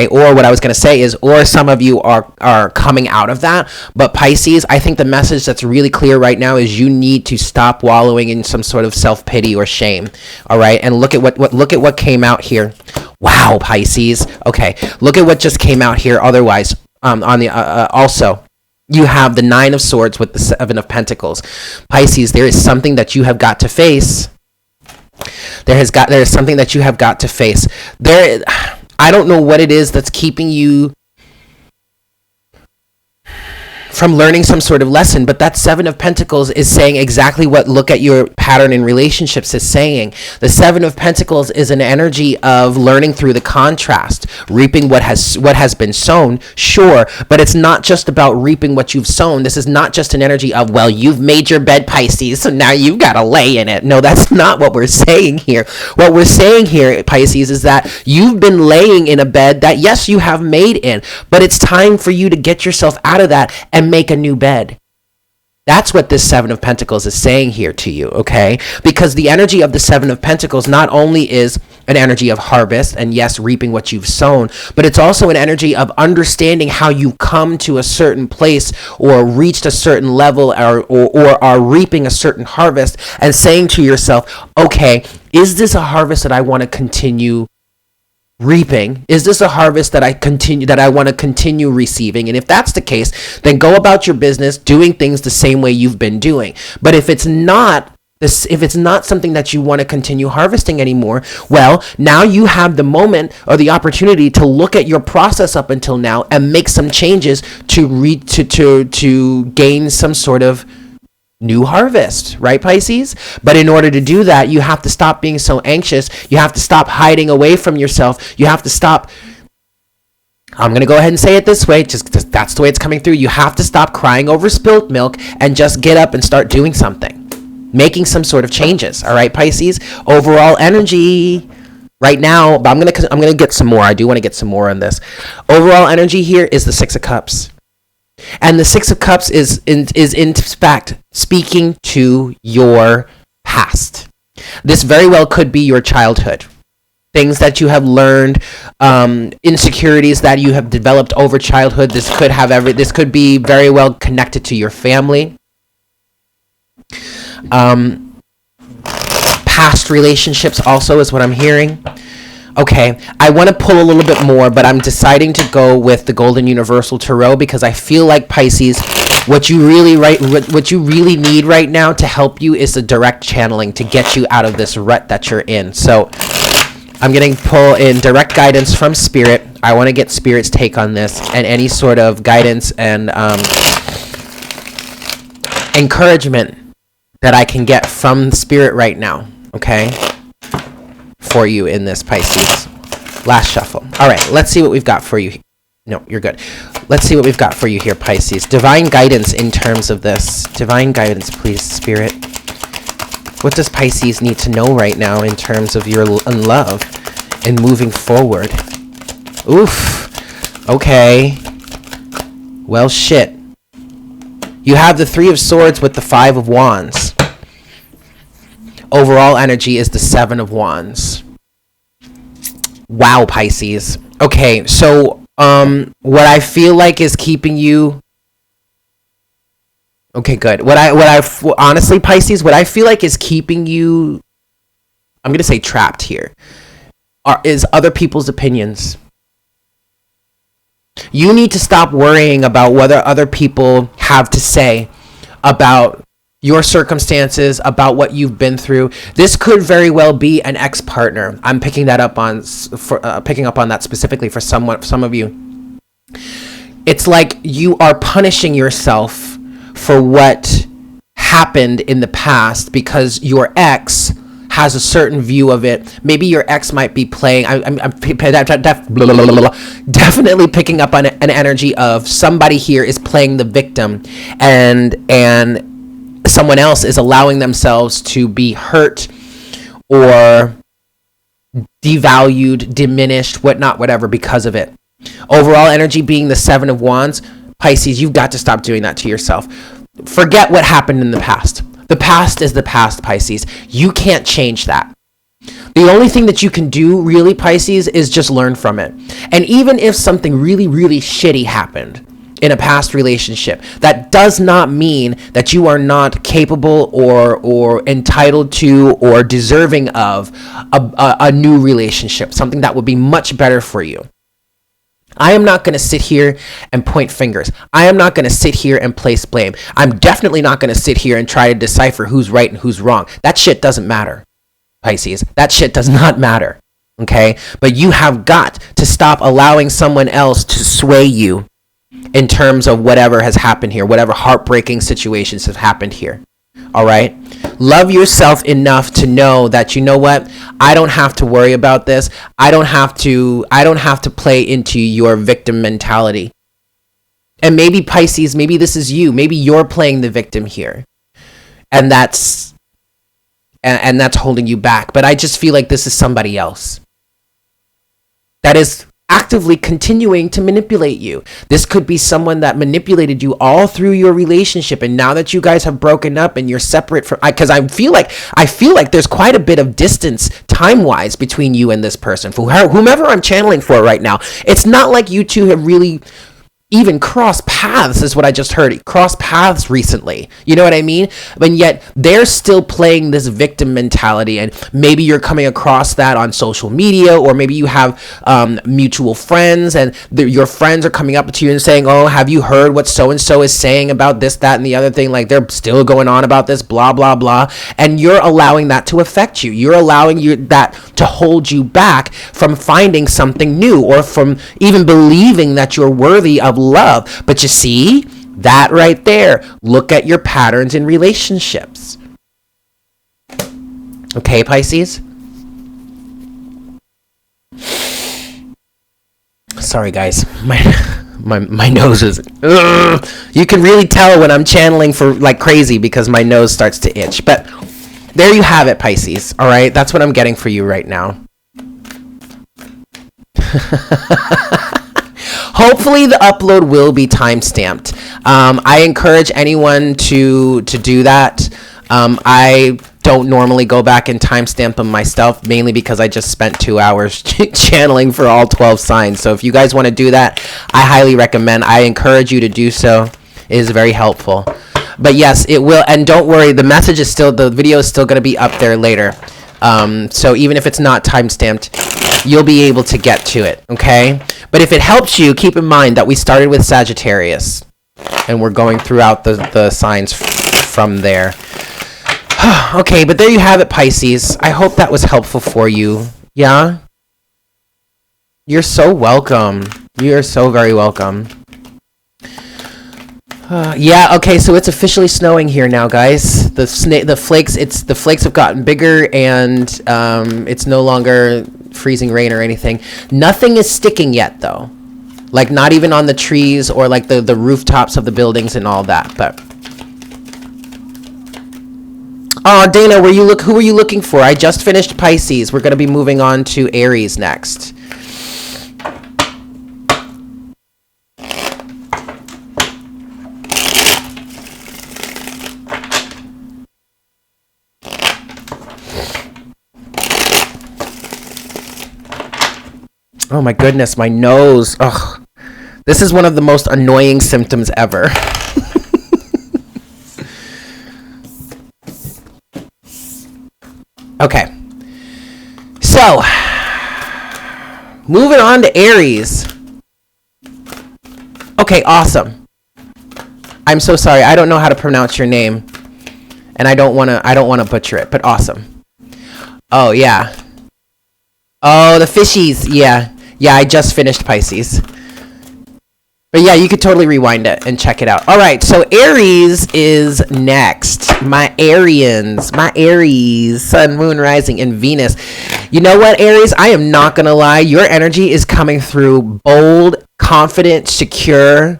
or what I was going to say is, or some of you are coming out of that. But Pisces, I think the message that's really clear right now is you need to stop wallowing in some sort of self-pity or shame. All right, and look at what came out here. Wow, Pisces. Okay, look at what just came out here. Otherwise, on the also, you have the Nine of Swords with the Seven of Pentacles. Pisces, there is something that you have got to face. There is something that you have got to face. I don't know what it is that's keeping you from learning some sort of lesson, but that Seven of Pentacles is saying exactly what look at your pattern in relationships is saying. The Seven of Pentacles is an energy of learning through the contrast, reaping what has been sown, sure, but it's not just about reaping what you've sown. This is not just an energy of, well, you've made your bed, Pisces, so now you've got to lay in it. No, that's not what we're saying here. What we're saying here, Pisces, is that you've been laying in a bed that, yes, you have made in, but it's time for you to get yourself out of that and make a new bed. That's what this Seven of Pentacles is saying here to you, okay? Because the energy of the Seven of Pentacles not only is an energy of harvest and, yes, reaping what you've sown, but it's also an energy of understanding how you come to a certain place or reached a certain level or are reaping a certain harvest and saying to yourself, okay, is this a harvest that I want to continue reaping? Is this a harvest that I want to continue receiving? And if that's the case, then go about your business doing things the same way you've been doing. But if it's not if it's not something that you want to continue harvesting anymore, well, now you have the moment or the opportunity to look at your process up until now and make some changes to gain some sort of new harvest, right, Pisces? But in order to do that, you have to stop being so anxious. You have to stop hiding away from yourself. You have to stop. I'm going to go ahead and say it this way, just that's the way it's coming through. You have to stop crying over spilt milk and just get up and start doing something. Making some sort of changes, all right, Pisces? Overall energy right now, but I'm gonna get some more. I do want to get some more on this. Overall energy here is the Six of Cups, and the Six of Cups is in fact speaking to your past. This very well could be your childhood, things that you have learned, insecurities that you have developed over childhood. This could be very well connected to your family. Past relationships also is what I'm hearing. Okay, I want to pull a little bit more, but I'm deciding to go with the Golden Universal Tarot because I feel like, Pisces, what you really need right now to help you is a direct channeling to get you out of this rut that you're in. So I'm going to pull in direct guidance from Spirit. I want to get Spirit's take on this and any sort of guidance and encouragement that I can get from Spirit right now, okay, for you in this, Pisces. Last shuffle. All right, let's see what we've got for you. No, you're good. Let's see what we've got for you here, Pisces. Divine guidance in terms of this. Divine guidance, please, Spirit. What does Pisces need to know right now in terms of your love and moving forward? Oof. Okay. Well, shit. You have the Three of Swords with the Five of Wands. Overall energy is the Seven of Wands. Wow, Pisces. Okay, so what I feel like is keeping you. Okay, good. Honestly, Pisces, what I feel like is keeping you, I'm gonna say trapped here, is other people's opinions. You need to stop worrying about what other people have to say about your circumstances, about what you've been through. This could very well be an ex-partner. I'm picking up on that specifically for some of you. It's like you are punishing yourself for what happened in the past because your ex has a certain view of it. Maybe your ex might be playing. I'm definitely picking up on an energy of somebody here is playing the victim, and someone else is allowing themselves to be hurt or devalued, diminished, whatever, because of it. Overall energy being the Seven of Wands. Pisces, you've got to stop doing that to yourself. Forget what happened in the past. The past is the past, Pisces. You can't change that. The only thing that you can do, really, Pisces, is just learn from it. And even if something really, really shitty happened in a past relationship, that does not mean that you are not capable or entitled to or deserving of a new relationship, something that would be much better for you. I am not going to sit here and point fingers. I am not going to sit here and place blame. I'm definitely not going to sit here and try to decipher who's right and who's wrong. That shit doesn't matter, Pisces. That shit does not matter, okay? But you have got to stop allowing someone else to sway you in terms of whatever has happened here, whatever heartbreaking situations have happened here, all right? Love yourself enough to know that, you know what, I don't have to worry about this. I don't have to play into your victim mentality. And maybe, Pisces, maybe this is you. Maybe you're playing the victim here. And that's holding you back. But I just feel like this is somebody else that is actively continuing to manipulate you. This could be someone that manipulated you all through your relationship, and now that you guys have broken up and you're separate from, because I feel like there's quite a bit of distance time-wise between you and this person, for whomever I'm channeling for right now. It's not like you two have really even cross paths is what I just heard. Cross paths recently. You know what I mean? But yet they're still playing this victim mentality. And maybe you're coming across that on social media, or maybe you have mutual friends, and your friends are coming up to you and saying, oh, have you heard what so-and-so is saying about this, that, and the other thing? Like, they're still going on about this, blah, blah, blah. And you're allowing that to affect you. You're allowing that to hold you back from finding something new, or from even believing that you're worthy of love. But you see that right there. Look at your patterns in relationships. Okay, Pisces? Sorry, guys. My nose is... Ugh. You can really tell when I'm channeling for like crazy because my nose starts to itch. But there you have it, Pisces. All right? That's what I'm getting for you right now. Hopefully the upload will be time-stamped. I encourage anyone to do that. I don't normally go back and timestamp them myself, mainly because I just spent 2 hours channeling for all 12 signs. So if you guys want to do that, I highly recommend. I encourage you to do so. It is very helpful. But yes, it will. And don't worry, the video is still going to be up there later. So even if it's not time-stamped, you'll be able to get to it, okay? But if it helps you, keep in mind that we started with Sagittarius, and we're going throughout the signs from there. Okay, but there you have it, Pisces. I hope that was helpful for you. Yeah? You're so welcome. You're so very welcome. Yeah, okay, so it's officially snowing here now, guys. The flakes have gotten bigger, and it's no longer freezing rain or anything. Nothing is sticking yet, though. Like, not even on the trees or like the rooftops of the buildings and all that. But oh, Dana, who were you looking for? I just finished Pisces. We're going to be moving on to Aries next. Oh my goodness, my nose. Ugh. This is one of the most annoying symptoms ever. Okay. So, moving on to Aries. Okay, awesome. I'm so sorry. I don't know how to pronounce your name. And I don't want to butcher it, but awesome. Oh, yeah. Oh, the fishies. Yeah. Yeah, I just finished Pisces. But yeah, you could totally rewind it and check it out. All right, so Aries is next. My Aries, Sun, Moon, Rising, and Venus. You know what, Aries? I am not going to lie. Your energy is coming through bold, confident, secure.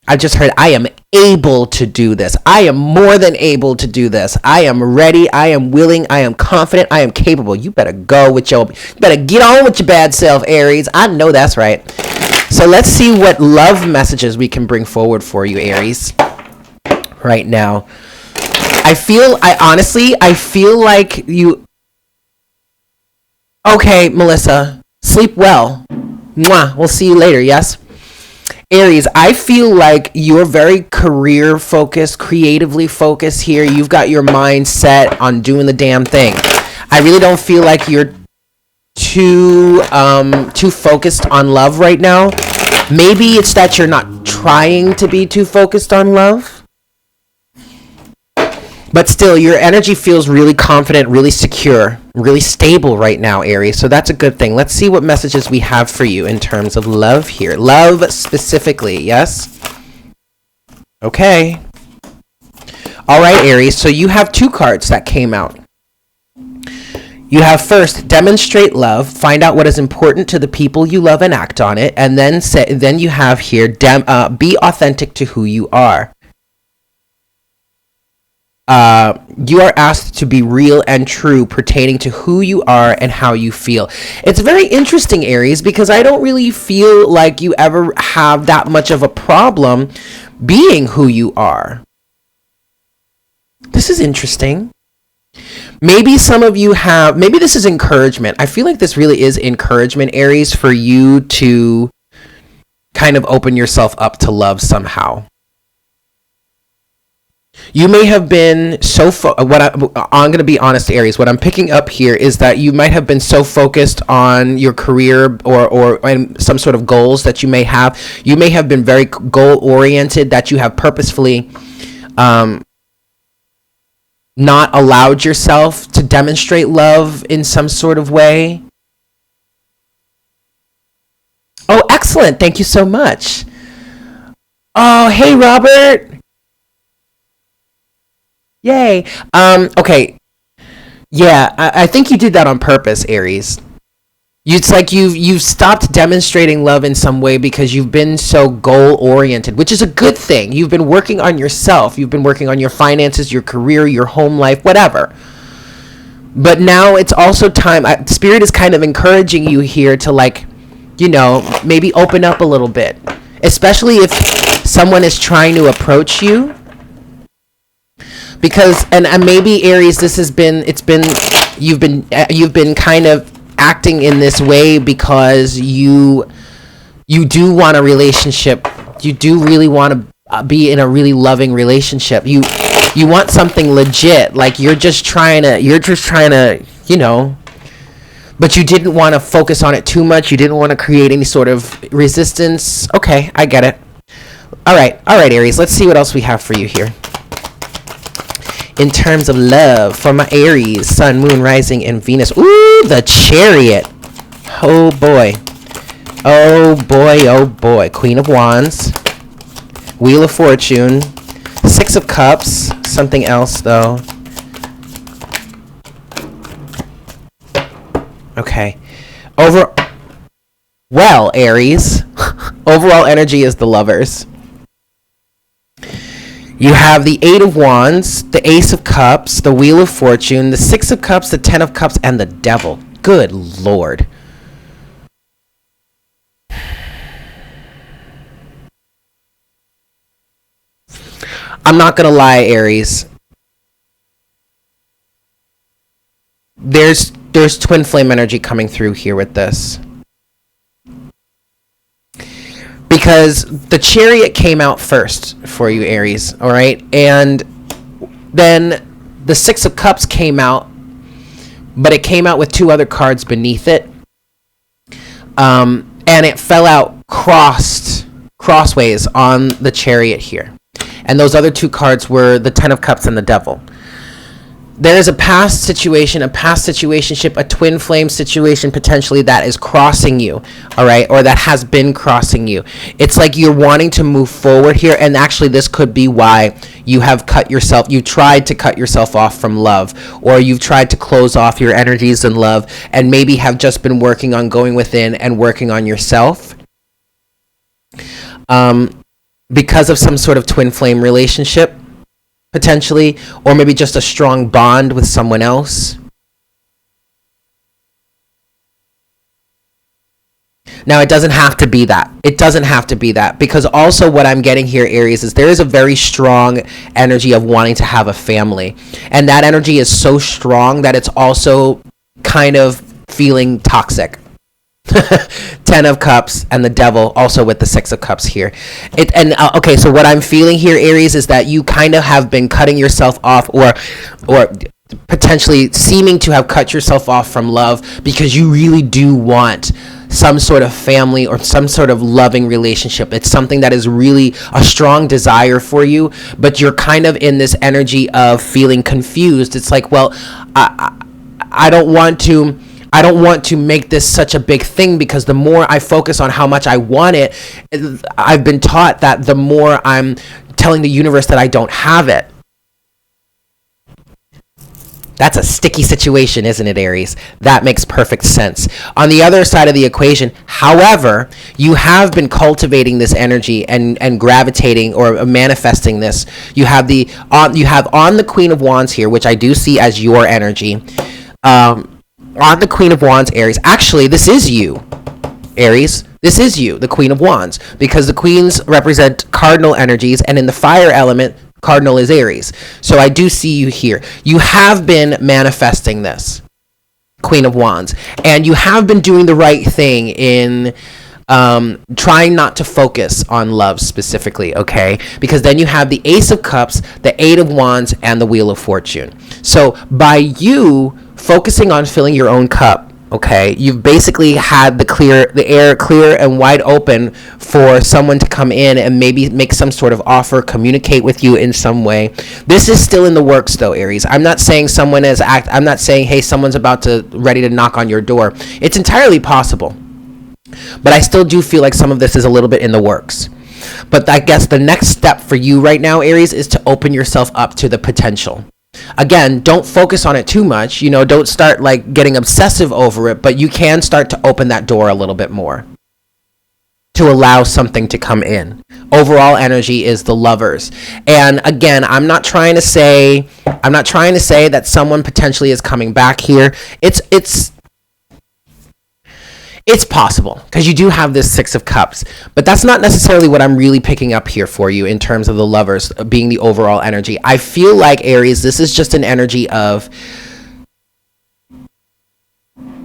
I just heard, I am able to do this. I am more than able to do this. I am ready. I am willing. I am confident. I am capable. You better get on with your bad self, Aries. I know that's right. So let's see what love messages we can bring forward for you, Aries, right now. I honestly feel like you... Okay, Melissa, sleep well. Mwah. We'll see you later, yes? Aries, I feel like you're very career focused, creatively focused here. You've got your mind set on doing the damn thing. I really don't feel like you're too focused on love right now. Maybe it's that you're not trying to be too focused on love. But still, your energy feels really confident, really secure, really stable right now, Aries. So that's a good thing. Let's see what messages we have for you in terms of love here. Love specifically, yes? Okay. All right, Aries. So you have 2 cards that came out. You have first, demonstrate love, find out what is important to the people you love and act on it. And then you have here, be authentic to who you are. You are asked to be real and true pertaining to who you are and how you feel. It's very interesting, Aries, because I don't really feel like you ever have that much of a problem being who you are. This is interesting. Maybe some of you have, maybe this is encouragement. I feel like this really is encouragement, Aries, for you to kind of open yourself up to love somehow. You may have been so I'm going to be honest, Aries. What I'm picking up here is that you might have been so focused on your career or some sort of goals that you may have. You may have been very goal oriented, that you have purposefully not allowed yourself to demonstrate love in some sort of way. Oh, excellent. Thank you so much. Oh, hey, Robert. Yay. Okay. Yeah, I think you did that on purpose, Aries. It's like you've stopped demonstrating love in some way because you've been so goal oriented, which is a good thing. You've been working on yourself. You've been working on your finances, your career, your home life, whatever. But now it's also time. Spirit is kind of encouraging you here to, like, maybe open up a little bit, especially if someone is trying to approach you. Because and maybe, Aries, you've been kind of acting in this way because you do want a relationship. You do really want to be in a really loving relationship. You want something legit. Like you're just trying to, but you didn't want to focus on it too much. You didn't want to create any sort of resistance. Okay, I get it. All right, Aries. Let's see what else we have for you here. In terms of love for my Aries, Sun, Moon, Rising, and Venus. Ooh, the Chariot. Oh boy. Oh boy, oh boy. Queen of Wands. Wheel of Fortune. Six of Cups. Something else, though. Okay. Well, Aries. Overall energy is the Lovers. You have the Eight of Wands, the Ace of Cups, the Wheel of Fortune, the Six of Cups, the Ten of Cups, and the Devil. Good Lord. I'm not going to lie, Aries. There's twin flame energy coming through here with this. Because the Chariot came out first for you, Aries, all right? And then the Six of Cups came out, but it came out with two other cards beneath it. And it fell out crossways on the Chariot here. And those other two cards were the Ten of Cups and the Devil. There is a past situationship, a twin flame situation potentially that is crossing you, all right, or that has been crossing you. It's like you're wanting to move forward here, and actually this could be why you tried to cut yourself off from love, or you've tried to close off your energies in love, and maybe have just been working on going within and working on yourself. Because of some sort of twin flame relationship, potentially, or maybe just a strong bond with someone else. Now, it doesn't have to be that. Because also what I'm getting here, Aries, is there is a very strong energy of wanting to have a family. And that energy is so strong that it's also kind of feeling toxic. Ten of Cups and the Devil, also with the Six of Cups here. Okay, so what I'm feeling here, Aries, is that you kind of have been cutting yourself off, or potentially seeming to have cut yourself off from love, because you really do want some sort of family or some sort of loving relationship. It's something that is really a strong desire for you, but you're kind of in this energy of feeling confused. It's like, well, I don't want to make this such a big thing, because the more I focus on how much I want it, I've been taught that the more I'm telling the universe that I don't have it. That's a sticky situation, isn't it, Aries? That makes perfect sense. On the other side of the equation, however, you have been cultivating this energy and gravitating or manifesting this. You have on the Queen of Wands here, which I do see as your energy. On the Queen of Wands, Aries. Actually, this is you, Aries. This is you, the Queen of Wands, because the Queens represent cardinal energies, and in the fire element, cardinal is Aries. So I do see you here. You have been manifesting this, Queen of Wands, and you have been doing the right thing in trying not to focus on love specifically, okay? Because then you have the Ace of Cups, the Eight of Wands, and the Wheel of Fortune. So by you focusing on filling your own cup, okay, you've basically had the air clear and wide open for someone to come in and maybe make some sort of offer, communicate with you in some way. This is still in the works though, Aries. I'm not saying I'm not saying, hey, someone's ready to knock on your door. It's entirely possible. But I still do feel like some of this is a little bit in the works. But I guess the next step for you right now, Aries, is to open yourself up to the potential. Again, don't focus on it too much. Don't start getting obsessive over it, but you can start to open that door a little bit more to allow something to come in. Overall energy is the Lovers. And again, I'm not trying to say that someone potentially is coming back here. It's possible because you do have this Six of Cups, but that's not necessarily what I'm really picking up here for you in terms of the Lovers being the overall energy. I feel like, Aries, this is just an energy of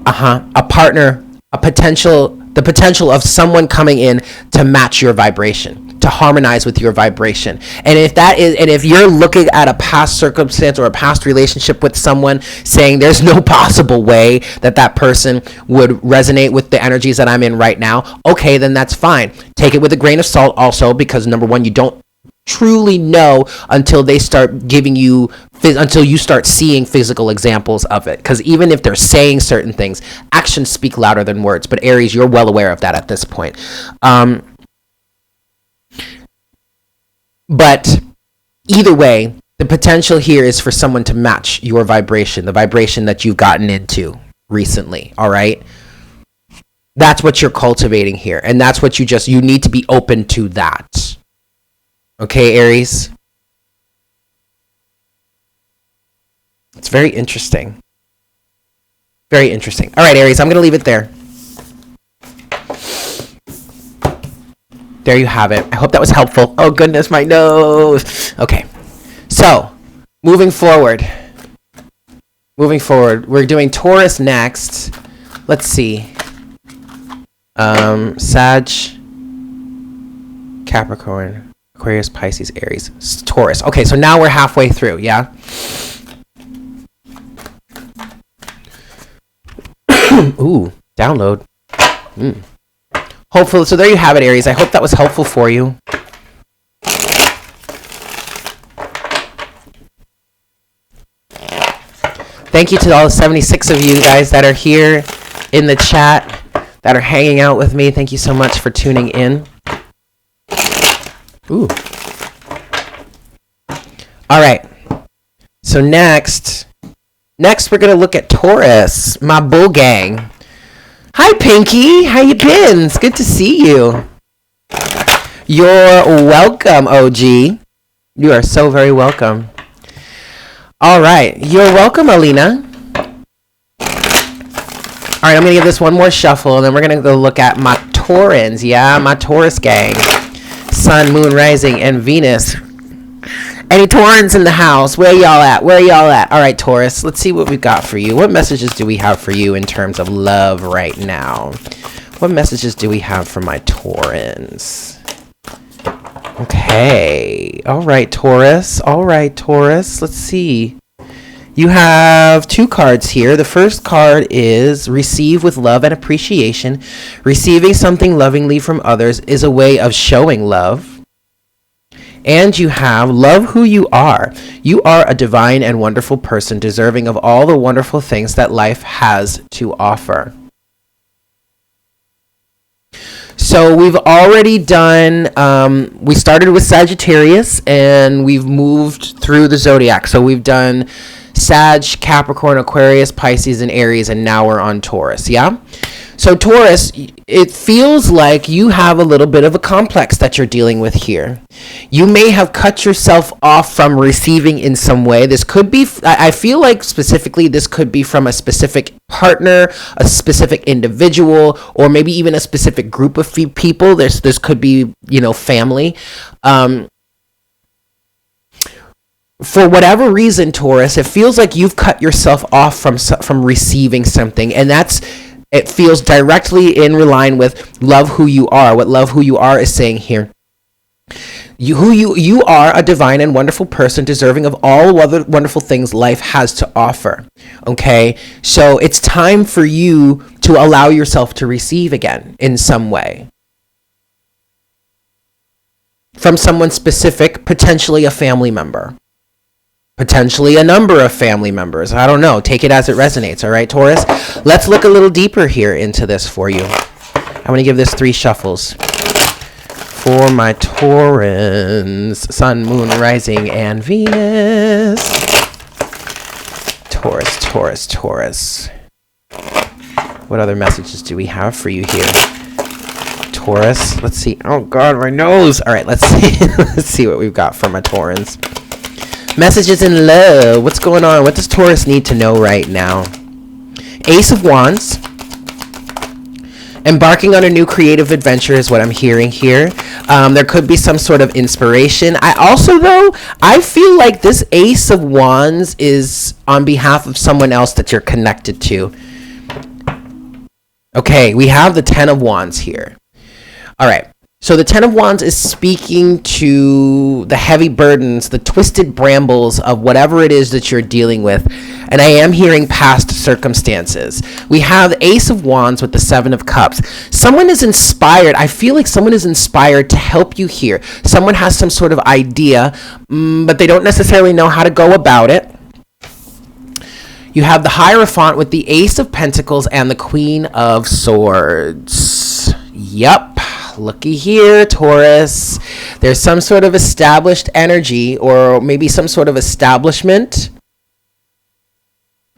a partner, the potential of someone coming in to match your vibration, to harmonize with your vibration. And if you're looking at a past circumstance or a past relationship with someone saying there's no possible way that person would resonate with the energies that I'm in right now, okay, then that's fine. Take it with a grain of salt also, because number one, you don't truly know until they start until you start seeing physical examples of it. Because even if they're saying certain things, actions speak louder than words. But Aries, you're well aware of that at this point. But either way, the potential here is for someone to match your vibration, the vibration that you've gotten into recently, all right? That's what you're cultivating here, and that's what you need to be open to that. Okay, Aries? It's very interesting. Very interesting. All right, Aries, I'm going to leave it there. There you have it. I hope that was helpful. Oh, goodness, my nose. Okay. So, moving forward, we're doing Taurus next. Let's see. Sag, Capricorn, Aquarius, Pisces, Aries, Taurus. Okay, so now we're halfway through, yeah? Ooh, download. Hopefully, so there you have it, Aries. I hope that was helpful for you. Thank you to all 76 of you guys that are here in the chat, that are hanging out with me. Thank you so much for tuning in. Ooh. All right. So next we're going to look at Taurus, my bull gang. Hi, Pinky. How you been? It's good to see you. You're welcome, OG. You are so very welcome. All right. You're welcome, Alina. All right, I'm going to give this one more shuffle, and then we're going to go look at my Taurans. Yeah, my Taurus gang. Sun, Moon, Rising, and Venus. Any Taurans in the house? Where y'all at? All right, Taurus, let's see what we've got for you. What messages do we have for you in terms of love right now? What messages do we have for my Taurans? Okay. All right, Taurus. Let's see. You have two cards here. The first card is receive with love and appreciation. Receiving something lovingly from others is a way of showing love. And you have love who you are. You are a divine and wonderful person, deserving of all the wonderful things that life has to offer. So we've already done, we started with Sagittarius and we've moved through the Zodiac. So we've done Sag, Capricorn, Aquarius, Pisces, and Aries, and now we're on Taurus, yeah? So Taurus, it feels like you have a little bit of a complex that you're dealing with here. You may have cut yourself off from receiving in some way. This could be, I feel like specifically this could be from a specific partner, a specific individual, or maybe even a specific group of people. This could be, family. For whatever reason, Taurus, it feels like you've cut yourself off from receiving something, and that's It feels directly in line with love who you are. What love who you are is saying here. You are a divine and wonderful person, deserving of all other wonderful things life has to offer. Okay, so it's time for you to allow yourself to receive again in some way from someone specific, potentially a family member, potentially a number of family members. I don't know. Take it as it resonates. All right, Taurus. Let's look a little deeper here into this for you. I'm going to give this 3 shuffles. For my Taurans, Sun, Moon, Rising, and Venus. Taurus. What other messages do we have for you here? Taurus. Let's see. Oh, God, my nose. All right, let's see. Let's see what we've got for my Taurans. Messages in love. What's going on? What does Taurus need to know right now? Ace of Wands. Embarking on a new creative adventure is what I'm hearing here. There could be some sort of inspiration. I feel like this Ace of Wands is on behalf of someone else that you're connected to. Okay, we have the 10 of Wands here. All right. So the 10 of Wands is speaking to the heavy burdens, the twisted brambles of whatever it is that you're dealing with. And I am hearing past circumstances. We have the Ace of Wands with the 7 of Cups. Someone is inspired. I feel like someone is inspired to help you here. Someone has some sort of idea, but they don't necessarily know how to go about it. You have the Hierophant with the Ace of Pentacles and the Queen of Swords. Yup. Looky here, Taurus. There's some sort of established energy, or maybe some sort of establishment,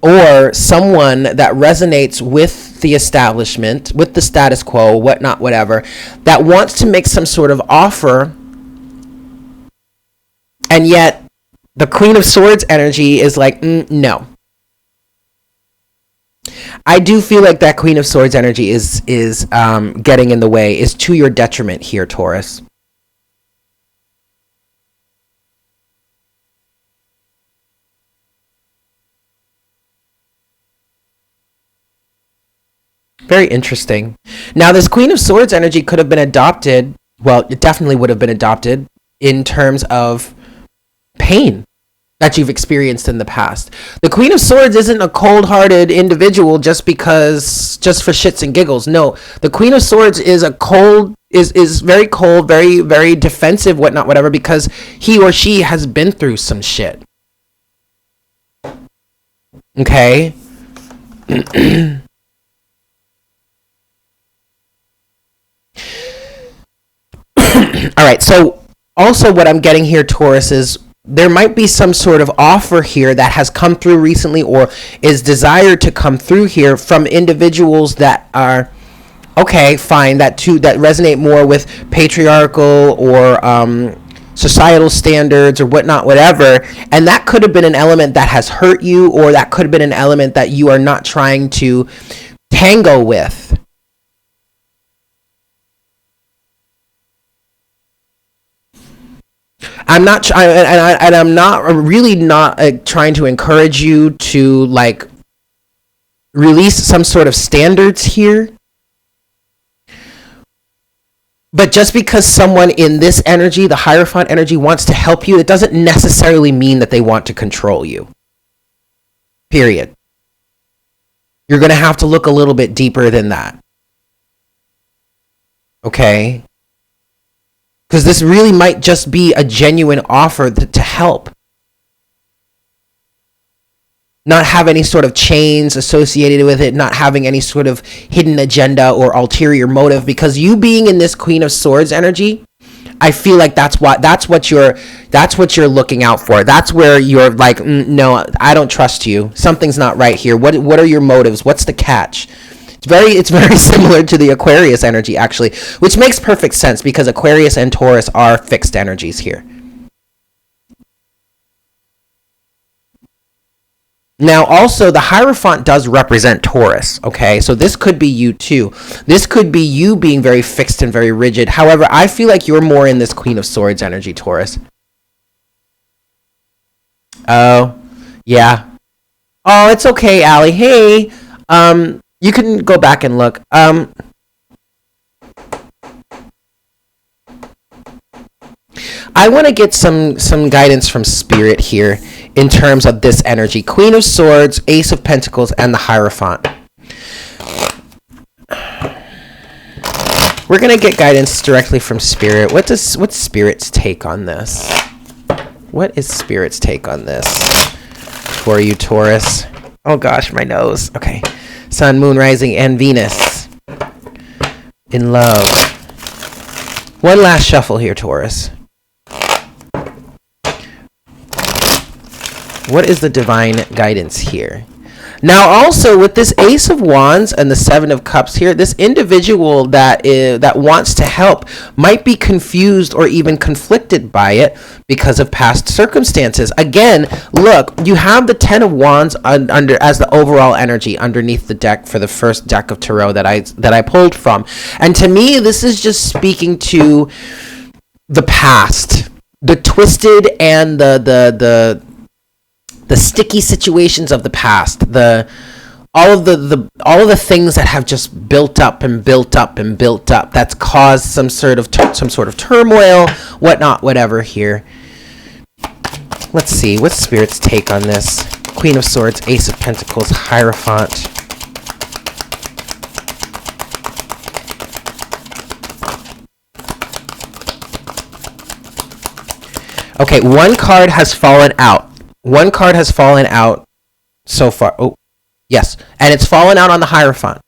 or someone that resonates with the establishment, with the status quo, whatnot, whatever, that wants to make some sort of offer. And yet the Queen of Swords energy is like, no. I do feel like that Queen of Swords energy is getting in the way, is to your detriment here, Taurus. Very interesting. Now, this Queen of Swords energy could have been adopted. Well, it definitely would have been adopted in terms of pain that you've experienced in the past. The Queen of Swords isn't a cold-hearted individual just for shits and giggles. No, the Queen of Swords is very cold, very, very defensive, whatnot, whatever, because he or she has been through some shit. Okay? All right, so also what I'm getting here, Taurus, is there might be some sort of offer here that has come through recently or is desired to come through here from individuals that are, okay, fine, that resonate more with patriarchal or societal standards or whatnot, whatever. And that could have been an element that has hurt you, or that could have been an element that you are not trying to tango with. I'm not trying to encourage you to like release some sort of standards here. But just because someone in this energy, the Hierophant energy, wants to help you, it doesn't necessarily mean that they want to control you. Period. You're going to have to look a little bit deeper than that. Okay? Because this really might just be a genuine offer to help. Not have any sort of chains associated with it, not having any sort of hidden agenda or ulterior motive, because you being in this Queen of Swords energy, I feel like that's what you're looking out for. That's where you're like, no, I don't trust you. Something's not right here. What are your motives? What's the catch? It's very similar to the Aquarius energy, actually, which makes perfect sense because Aquarius and Taurus are fixed energies here. Now, also, the Hierophant does represent Taurus, okay? So this could be you, too. This could be you being very fixed and very rigid. However, I feel like you're more in this Queen of Swords energy, Taurus. Oh, yeah. Oh, it's okay, Allie. Hey, You can go back and look. I want to get some guidance from Spirit here in terms of this energy. Queen of Swords, Ace of Pentacles, and the Hierophant. We're going to get guidance directly from Spirit. What's Spirit's take on this? What is Spirit's take on this for you, Taurus? Oh gosh, my nose. Okay. Sun, Moon, Rising, and Venus. In love. One last shuffle here, Taurus. What is the divine guidance here? Now, also with this Ace of Wands and the Seven of Cups here, this individual that wants to help might be confused or even conflicted by it because of past circumstances. Again, look, you have the Ten of Wands under as the overall energy underneath the deck for the first deck of tarot that I pulled from, and to me, this is just speaking to the past, the twisted and the sticky situations of the past, all of the things that have just built up that's caused some sort of turmoil, whatnot, whatever here. Let's see, what's Spirit's take on this? Queen of Swords, Ace of Pentacles, Hierophant. Okay, one card has fallen out. One card has fallen out so far. Oh, yes. And it's fallen out on the Hierophant.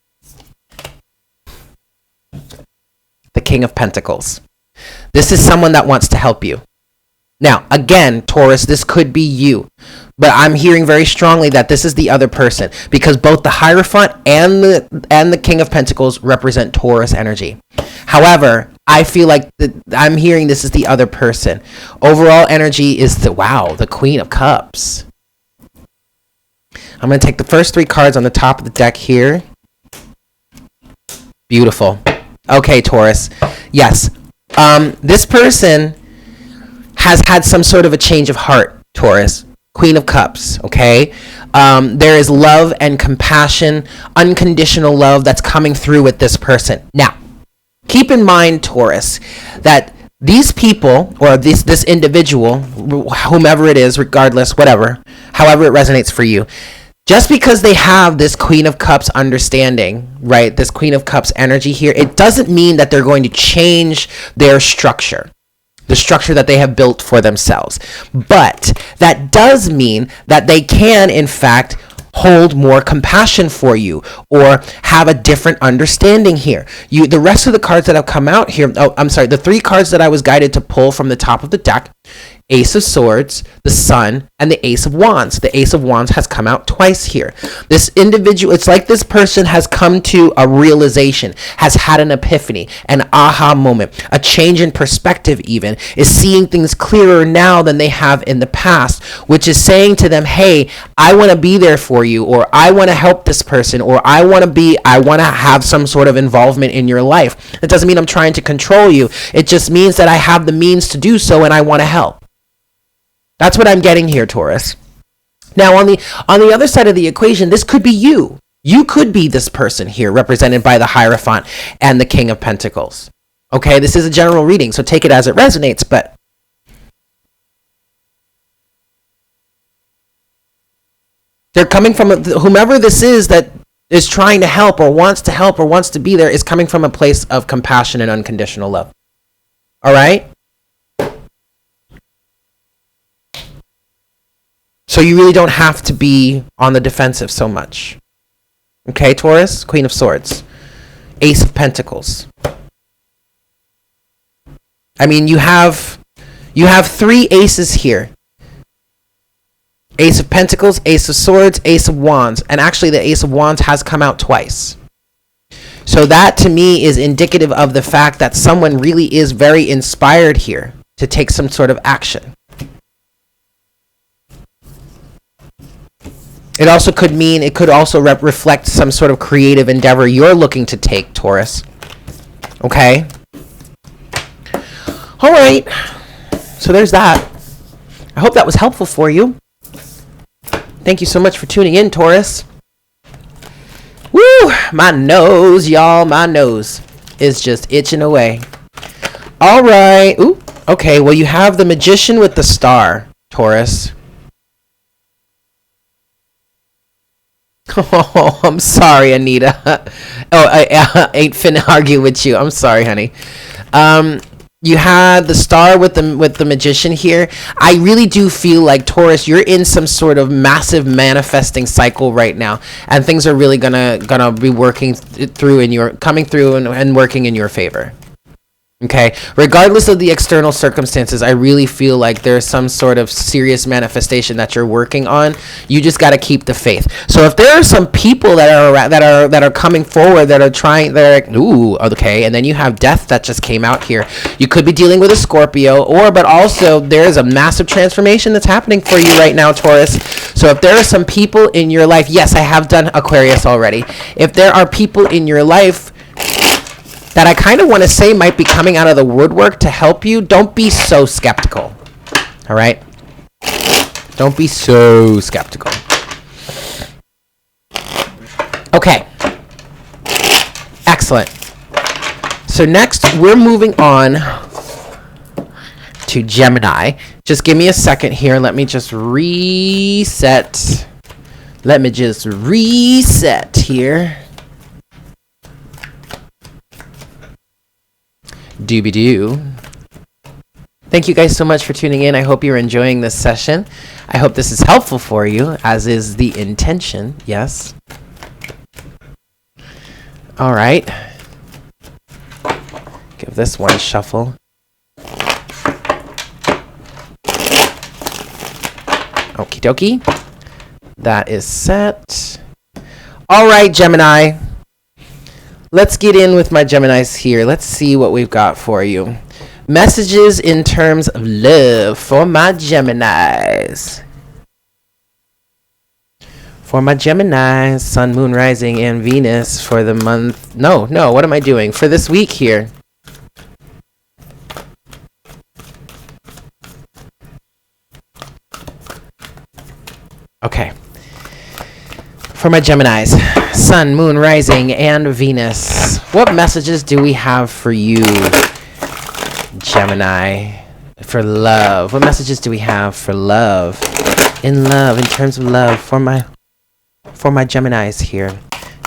The King of Pentacles. This is someone that wants to help you. Now, again, Taurus, this could be you. But I'm hearing very strongly that this is the other person, because both the Hierophant and the King of Pentacles represent Taurus energy. However, I feel like I'm hearing this is the other person. Overall energy is the Queen of Cups. I'm going to take the first three cards on the top of the deck here. Beautiful. Okay, Taurus. Yes. This person has had some sort of a change of heart, Taurus. Queen of Cups, okay? There is love and compassion, unconditional love that's coming through with this person. Now, keep in mind, Taurus, that these people, or this individual, whomever it is, regardless, whatever, however it resonates for you, just because they have this Queen of Cups understanding, right, this Queen of Cups energy here, it doesn't mean that they're going to change their structure. The structure that they have built for themselves. But that does mean that they can, in fact, hold more compassion for you or have a different understanding here. The rest of the cards that have come out here, the three cards that I was guided to pull from the top of the deck, Ace of Swords, the Sun, and the Ace of Wands. The Ace of Wands has come out twice here. This individual, it's like this person has come to a realization, has had an epiphany, an aha moment, a change in perspective even, is seeing things clearer now than they have in the past, which is saying to them, hey, I want to be there for you, or I want to help this person, or I want to have some sort of involvement in your life. It doesn't mean I'm trying to control you. It just means that I have the means to do so and I want to help. That's what I'm getting here, Taurus. Now, on the other side of the equation, this could be you. You could be this person here, represented by the Hierophant and the King of Pentacles. Okay, this is a general reading, so take it as it resonates, but they're coming from whomever this is that is trying to help or wants to be there is coming from a place of compassion and unconditional love. All right? So you really don't have to be on the defensive so much. Okay, Taurus? Queen of Swords. Ace of Pentacles. I mean, you have three aces here. Ace of Pentacles, Ace of Swords, Ace of Wands. And actually, the Ace of Wands has come out twice. So that, to me, is indicative of the fact that someone really is very inspired here to take some sort of action. It also could mean, it could also reflect some sort of creative endeavor you're looking to take, Taurus. Okay? All right. So there's that. I hope that was helpful for you. Thank you so much for tuning in, Taurus. Woo! My nose, y'all. My nose is just itching away. All right. Ooh. Okay. Well, you have the Magician with the star, Taurus. Oh, I'm sorry, Anita. Oh, I ain't finna argue with you. I'm sorry, honey. You had the star with the Magician here. I really do feel like, Taurus, you're in some sort of massive manifesting cycle right now, and things are really gonna be working through coming through and working in your favor. Okay, regardless of the external circumstances, I really feel like there's some sort of serious manifestation that you're working on. You just got to keep the faith. So if there are some people that are coming forward that are trying, they're like, ooh, okay, and then you have death that just came out here. You could be dealing with a Scorpio, but also there's a massive transformation that's happening for you right now, Taurus. So if there are some people in your life, yes, I have done Aquarius already. If there are people in your life that I kind of want to say might be coming out of the woodwork to help you, don't be so skeptical. All right? Don't be so skeptical. Okay. Excellent. So next, we're moving on to Gemini. Just give me a second here. Let me just reset. Here. Doobie-doo. Thank you guys so much for tuning in. I hope you're enjoying this session. I hope this is helpful for you, as is the intention. Yes. All right. Give this one a shuffle. Okie dokie. That is set. All right, Gemini. Let's get in with my Geminis here. Let's see what we've got for you. Messages in terms of love for my Geminis. For my Geminis, Sun, Moon, Rising, and Venus for the month. No, what am I doing? For this week here. Okay. For my Geminis, Sun, Moon, Rising, and Venus. What messages do we have for you, Gemini, for love? What messages do we have for love? In terms of love, for my Geminis here.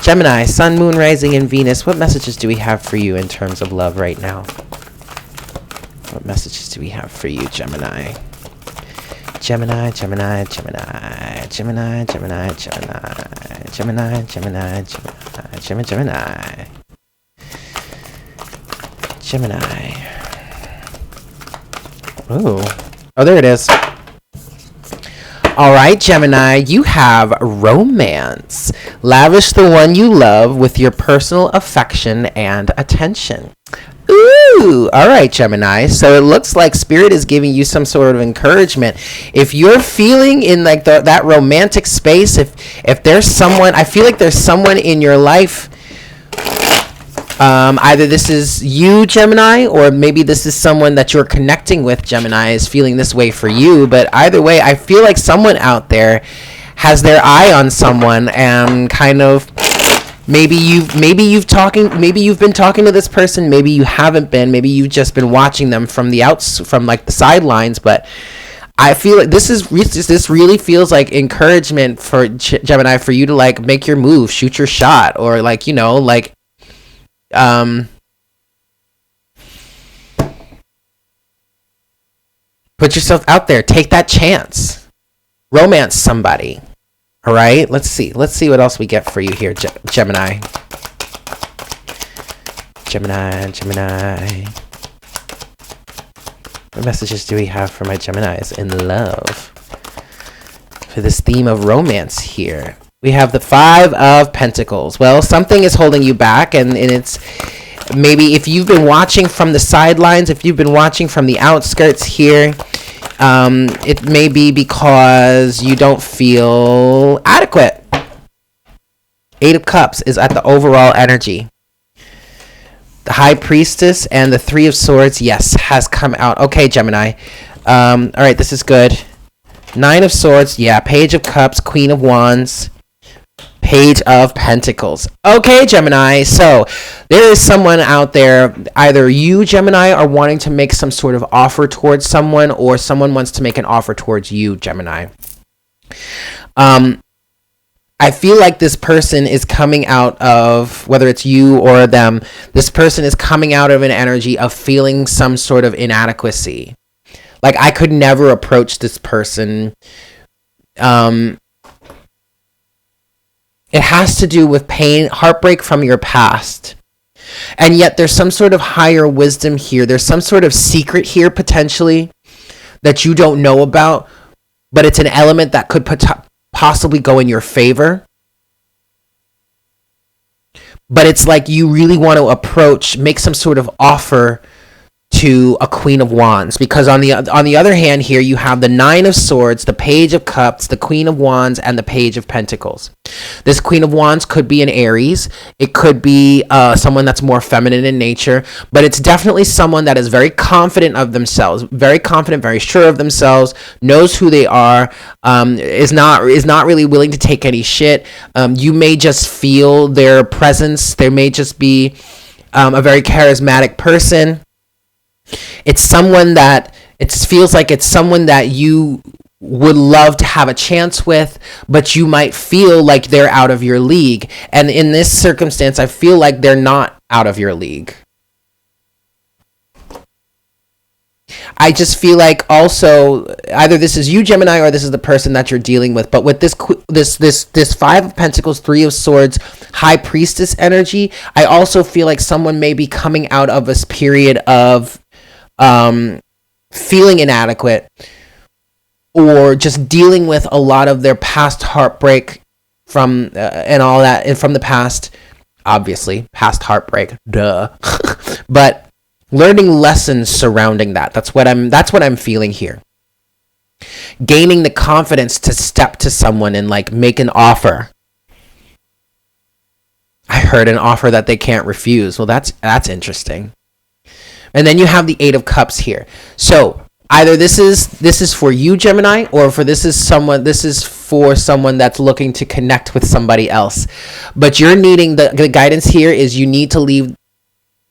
Gemini, Sun, Moon, Rising, and Venus. What messages do we have for you in terms of love right now? What messages do we have for you, Gemini? Gemini. Gemini. Ooh. Oh, there it is. All right, Gemini, you have romance. Lavish the one you love with your personal affection and attention. Ooh, all right, Gemini. So it looks like Spirit is giving you some sort of encouragement. If you're feeling in like that romantic space, if there's someone, I feel like there's someone in your life. Either this is you, Gemini, or maybe this is someone that you're connecting with, Gemini, is feeling this way for you. But either way, I feel like someone out there has their eye on someone and kind of. Maybe you've been talking to this person. Maybe you haven't been. Maybe you've just been watching them from like the sidelines. But I feel like this really feels like encouragement for Gemini, for you to like make your move, shoot your shot, or like put yourself out there, take that chance, romance somebody. All right, let's see what else we get for you here, Gemini. What messages do we have for my Geminis in love? For this theme of romance here, we have the 5 of Pentacles. Well, something is holding you back, and it's maybe if you've been watching from the sidelines, if you've been watching from the outskirts here. It may be because you don't feel adequate. 8 of Cups is at the overall energy. The High Priestess and the 3 of Swords, yes, has come out. Okay, Gemini. All right, this is good. 9 of Swords, yeah. Page of Cups, Queen of Wands. Page of Pentacles. Okay, Gemini. So there is someone out there, either you, Gemini, are wanting to make some sort of offer towards someone, or someone wants to make an offer towards you, Gemini. I feel like this person is coming out of, whether it's you or them, this person is coming out of an energy of feeling some sort of inadequacy. Like, I could never approach this person. It has to do with pain, heartbreak from your past. And yet there's some sort of higher wisdom here. There's some sort of secret here, potentially, that you don't know about, but it's an element that could possibly go in your favor. But it's like you really want to make some sort of offer to a Queen of Wands, because on the other hand here you have the Nine of Swords, the Page of Cups, the Queen of Wands, and the Page of Pentacles. This Queen of Wands could be an Aries. It could be someone that's more feminine in nature, but it's definitely someone that is very confident of themselves, very confident, very sure of themselves, knows who they are, is not really willing to take any shit. You may just feel their presence. They may just be a very charismatic person. It feels like it's someone that you would love to have a chance with, but you might feel like they're out of your league. And in this circumstance, I feel like they're not out of your league. I just feel like also either this is you, Gemini, or this is the person that you're dealing with. But with this Five of Pentacles, Three of Swords, High Priestess energy, I also feel like someone may be coming out of this period of feeling inadequate, or just dealing with a lot of their past heartbreak from and all that, and from the past, obviously past heartbreak, duh. But learning lessons surrounding that. That's what I'm feeling here. Gaining the confidence to step to someone and like make an offer. I heard an offer that they can't refuse. Well, that's interesting. And then you have the Eight of Cups here. So either this is for you, Gemini, or this is for someone that's looking to connect with somebody else. But you're needing the guidance here is you need to leave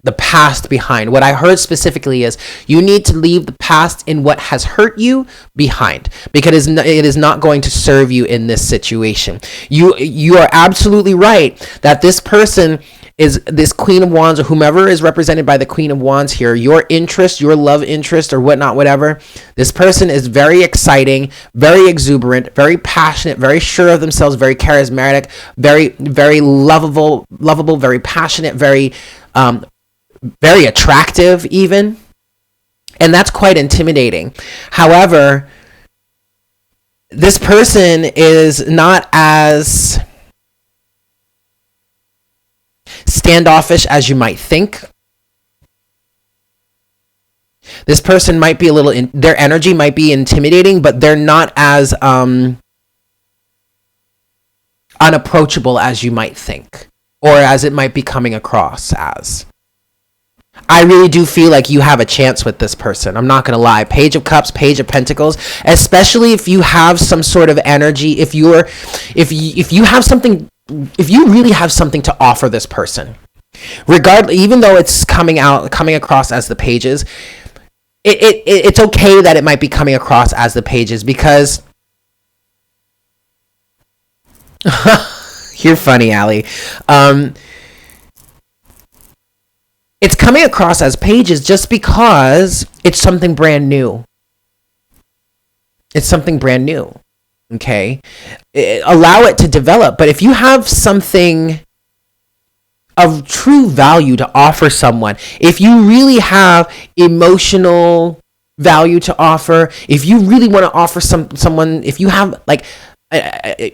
the past behind. What I heard specifically is you need to leave the past in what has hurt you behind, because it is not going to serve you in this situation. You are absolutely right that this person is this Queen of Wands, or whomever is represented by the Queen of Wands here, your interest, your love interest, or whatnot, whatever. This person is very exciting, very exuberant, very passionate, very sure of themselves, very charismatic, very, very lovable, very passionate, very attractive even. And that's quite intimidating. However, this person is not as standoffish as you might think. This person might be their energy might be intimidating, but they're not as unapproachable as you might think, or as it might be coming across as. I really do feel like you have a chance with this person. I'm not going to lie. Page of Cups, Page of Pentacles, especially if you have some sort of energy, if you have something, if you really have something to offer this person, regardless, even though it's coming across as the Pages, it's okay that it might be coming across as the Pages, because you're funny, Allie. It's coming across as Pages just because it's something brand new. It's something brand new. Okay? Allow it to develop. But if you have something of true value to offer someone, if you really have emotional value to offer, if you really want to offer someone, if you have like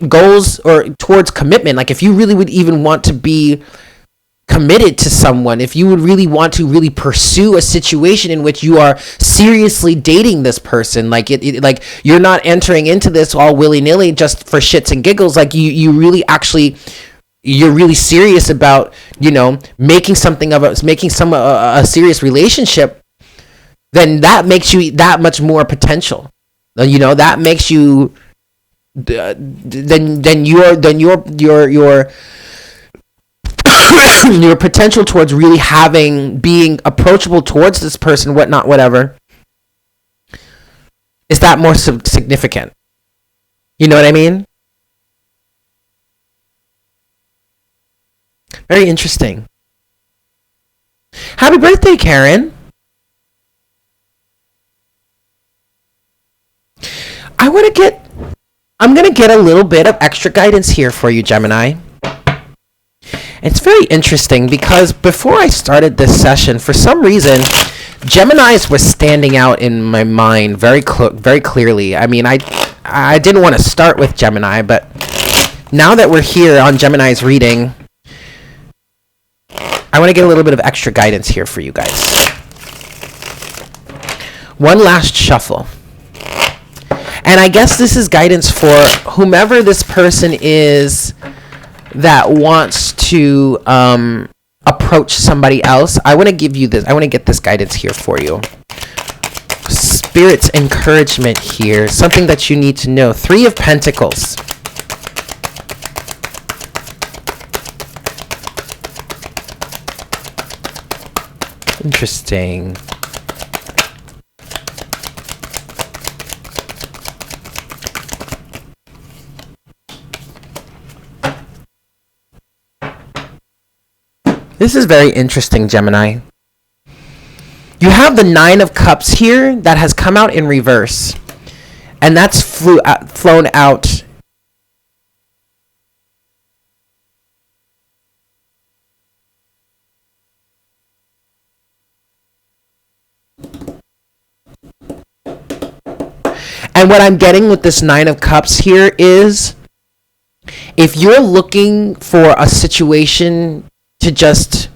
goals or towards commitment, like if you really would even want to be committed to someone, if you would really want to really pursue a situation in which you are seriously dating this person, like like you're not entering into this all willy-nilly just for shits and giggles, like you really actually, you're really serious about, making a serious relationship, then that makes you that much more potential. That makes you then your your potential towards really being approachable towards this person, whatnot, whatever, is that more significant. You know what I mean? Very interesting. Happy birthday, Karen. I'm going to get a little bit of extra guidance here for you, Gemini. It's very interesting because before I started this session, for some reason, Geminis was standing out in my mind very clearly. I mean, I didn't want to start with Gemini, but now that we're here on Gemini's reading, I want to get a little bit of extra guidance here for you guys. One last shuffle. And I guess this is guidance for whomever this person is that wants to approach somebody else. I want to give you this. I want to get this guidance here for you. Spirit's encouragement here. Something that you need to know. 3 of Pentacles. Interesting. This is very interesting, Gemini. You have the 9 of Cups here that has come out in reverse. And that's flown out. And what I'm getting with this 9 of Cups here is, if you're looking for a situation to just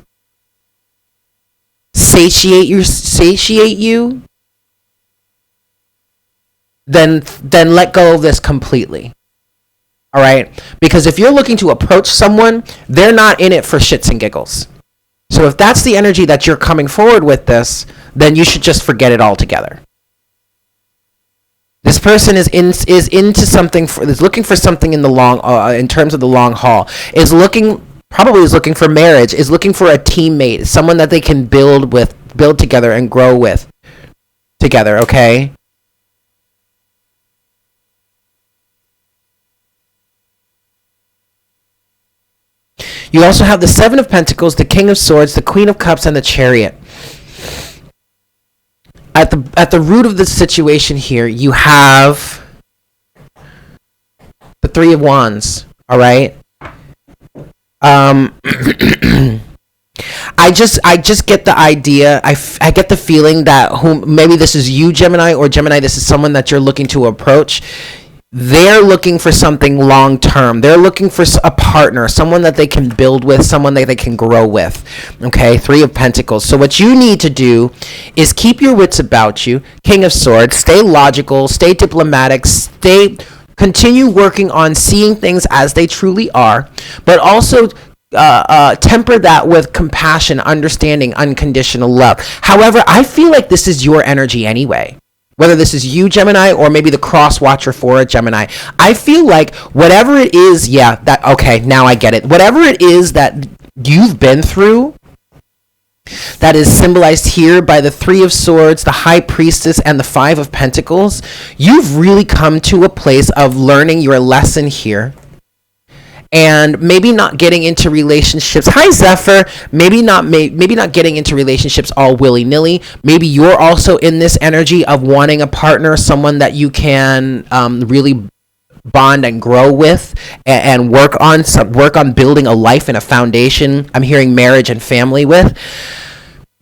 satiate you, then let go of this completely. All right? Because if you're looking to approach someone, they're not in it for shits and giggles. So if that's the energy that you're coming forward with this, then you should just forget it altogether. This person is into something, is looking for something in the in terms of the long haul. Probably is looking for marriage, is looking for a teammate, someone that they can build together and grow with together, okay? You also have the 7 of Pentacles, the King of Swords, the Queen of Cups, and the Chariot. At the root of the situation here, you have the 3 of Wands, all right? I just get the idea. I get the feeling that maybe this is you, Gemini, or Gemini, this is someone that you're looking to approach. They're looking for something long term. They're looking for a partner, someone that they can build with, someone that they can grow with. Okay, 3 of Pentacles. So what you need to do is keep your wits about you. King of Swords. Stay logical. Stay diplomatic. Continue working on seeing things as they truly are, but also temper that with compassion, understanding, unconditional love. However, I feel like this is your energy anyway. Whether this is you, Gemini, or maybe the cross watcher for a Gemini. I feel like whatever it is, okay, now I get it. Whatever it is that you've been through, that is symbolized here by the 3 of Swords, the High Priestess, and the 5 of Pentacles, you've really come to a place of learning your lesson here. And maybe not getting into relationships. Hi, Zephyr. Maybe not getting into relationships all willy-nilly. Maybe you're also in this energy of wanting a partner, someone that you can really bond and grow with, and work on building a life and a foundation. I'm hearing marriage and family with.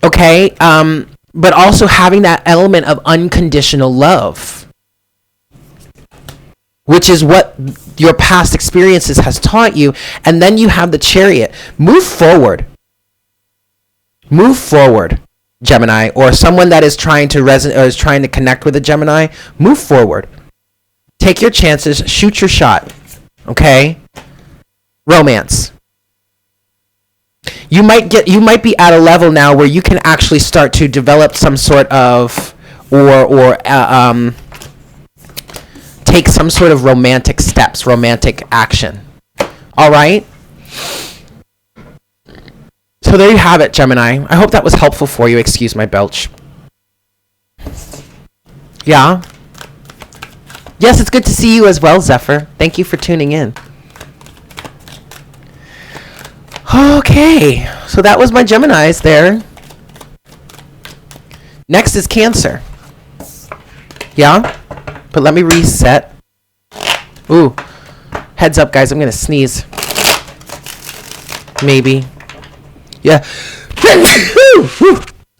Okay, but also having that element of unconditional love, which is what your past experiences has taught you. And then you have the Chariot. Move forward, Gemini, or someone that is trying to is trying to connect with a Gemini. Move forward. Take your chances. Shoot your shot. Okay? Romance. You might be at a level now where you can actually start to develop some sort of take some sort of romantic steps, romantic action. All right? So there you have it, Gemini. I hope that was helpful for you. Excuse my belch. Yeah? Yes, it's good to see you as well, Zephyr. Thank you for tuning in. Okay, so that was my Geminis there. Next is Cancer. Yeah? But let me reset. Ooh. Heads up, guys. I'm going to sneeze. Maybe. Yeah.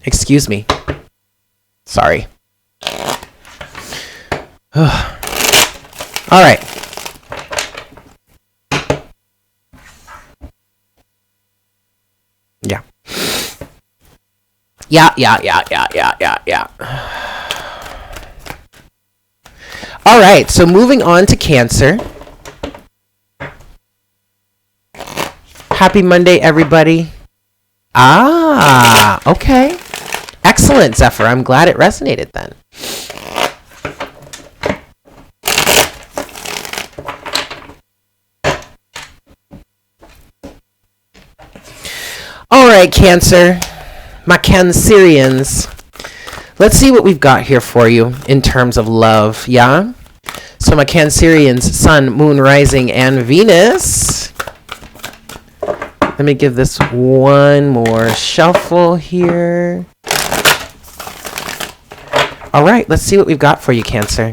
Excuse me. Sorry. All right. Yeah. Yeah. All right, so moving on to Cancer. Happy Monday, everybody. Ah, okay. Excellent, Zephyr. I'm glad it resonated then. All right, Cancer. My Cancerians. Let's see what we've got here for you in terms of love, yeah? So my Cancerians, Sun, Moon, Rising, and Venus. Let me give this one more shuffle here. All right, let's see what we've got for you, Cancer.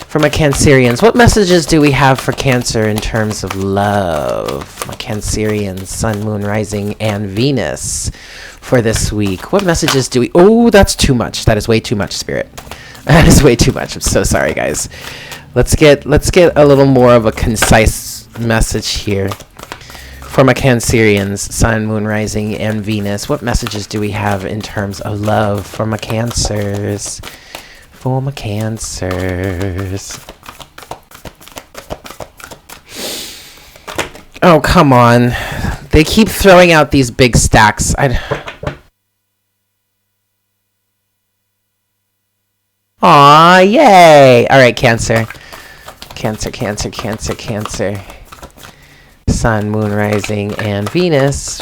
For my Cancerians, what messages do we have for Cancer in terms of love? My Cancerians, Sun, Moon, Rising, and Venus for this week. What messages do we... Oh, that's too much. That is way too much, Spirit. That is way too much. I'm so sorry, guys. Let's get a little more of a concise message here. For my Cancerians, Sun, Moon, Rising, and Venus, what messages do we have in terms of love for my Cancers? For my Cancers. Oh, come on. They keep throwing out these big stacks. Aw, yay. All right, Cancer. Cancer. Sun, Moon, Rising, and Venus.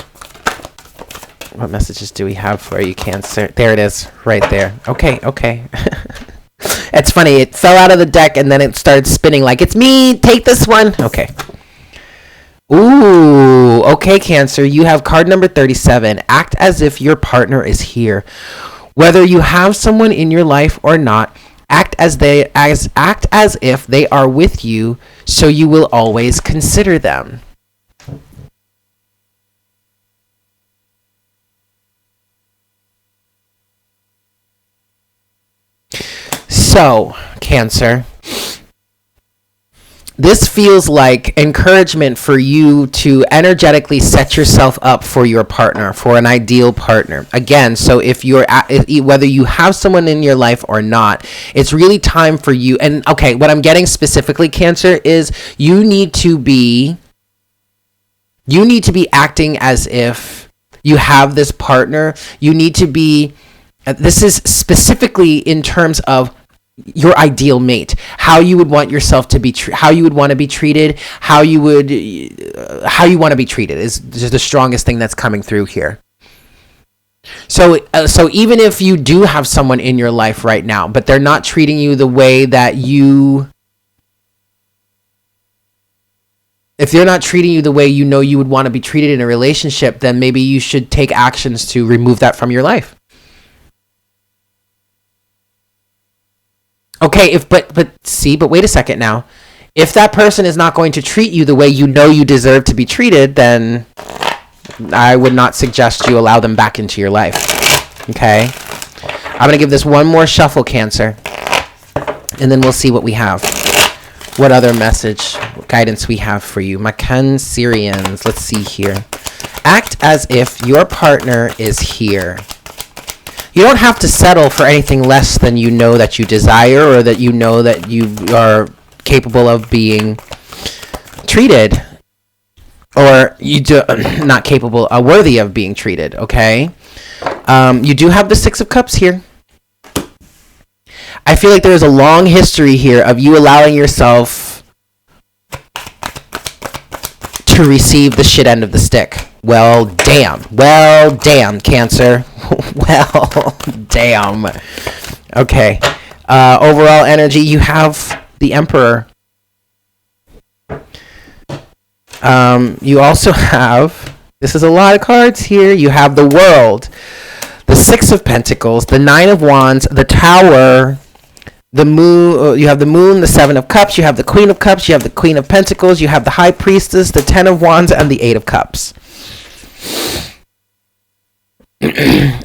What messages do we have for you, Cancer? There it is, right there. Okay. It's funny, it fell out of the deck and then it started spinning like, it's me, take this one. Okay. Ooh, okay, Cancer. You have card number 37. Act as if your partner is here. Whether you have someone in your life or not, act as if they are with you, so you will always consider them. So, Cancer, this feels like encouragement for you to energetically set yourself up for your partner, for an ideal partner. Again, so whether you have someone in your life or not, it's really time for you. And okay, what I'm getting specifically, Cancer, is you need to be acting as if you have this partner. You need to be, this is specifically in terms of your ideal mate, how you would want yourself to be, how you would want to be treated, how you want to be treated is just the strongest thing that's coming through here. So even if you do have someone in your life right now, but they're not treating you the way that if they're not treating you the way you know you would want to be treated in a relationship, then maybe you should take actions to remove that from your life. Okay, but wait a second now. If that person is not going to treat you the way you know you deserve to be treated, then I would not suggest you allow them back into your life. Okay? I'm going to give this one more shuffle, Cancer, and then we'll see what we have. What other message, guidance we have for you. My Cancerians, let's see here. Act as if your partner is here. You don't have to settle for anything less than you know that you desire, or that you know that you are capable of being treated, or not capable, worthy of being treated, okay? You do have the Six of Cups here. I feel like there's a long history here of you allowing yourself to receive the shit end of the stick. Well, damn. Well, damn, Cancer. Well, damn. Okay. Overall energy, you have the Emperor. You also have, this is a lot of cards here. You have the World, the Six of Pentacles, the Nine of Wands, the Tower, the Moon. You have the Moon, the Seven of Cups. You have the Queen of Cups. You have the Queen of Pentacles. You have the High Priestess, the Ten of Wands, and the Eight of Cups. All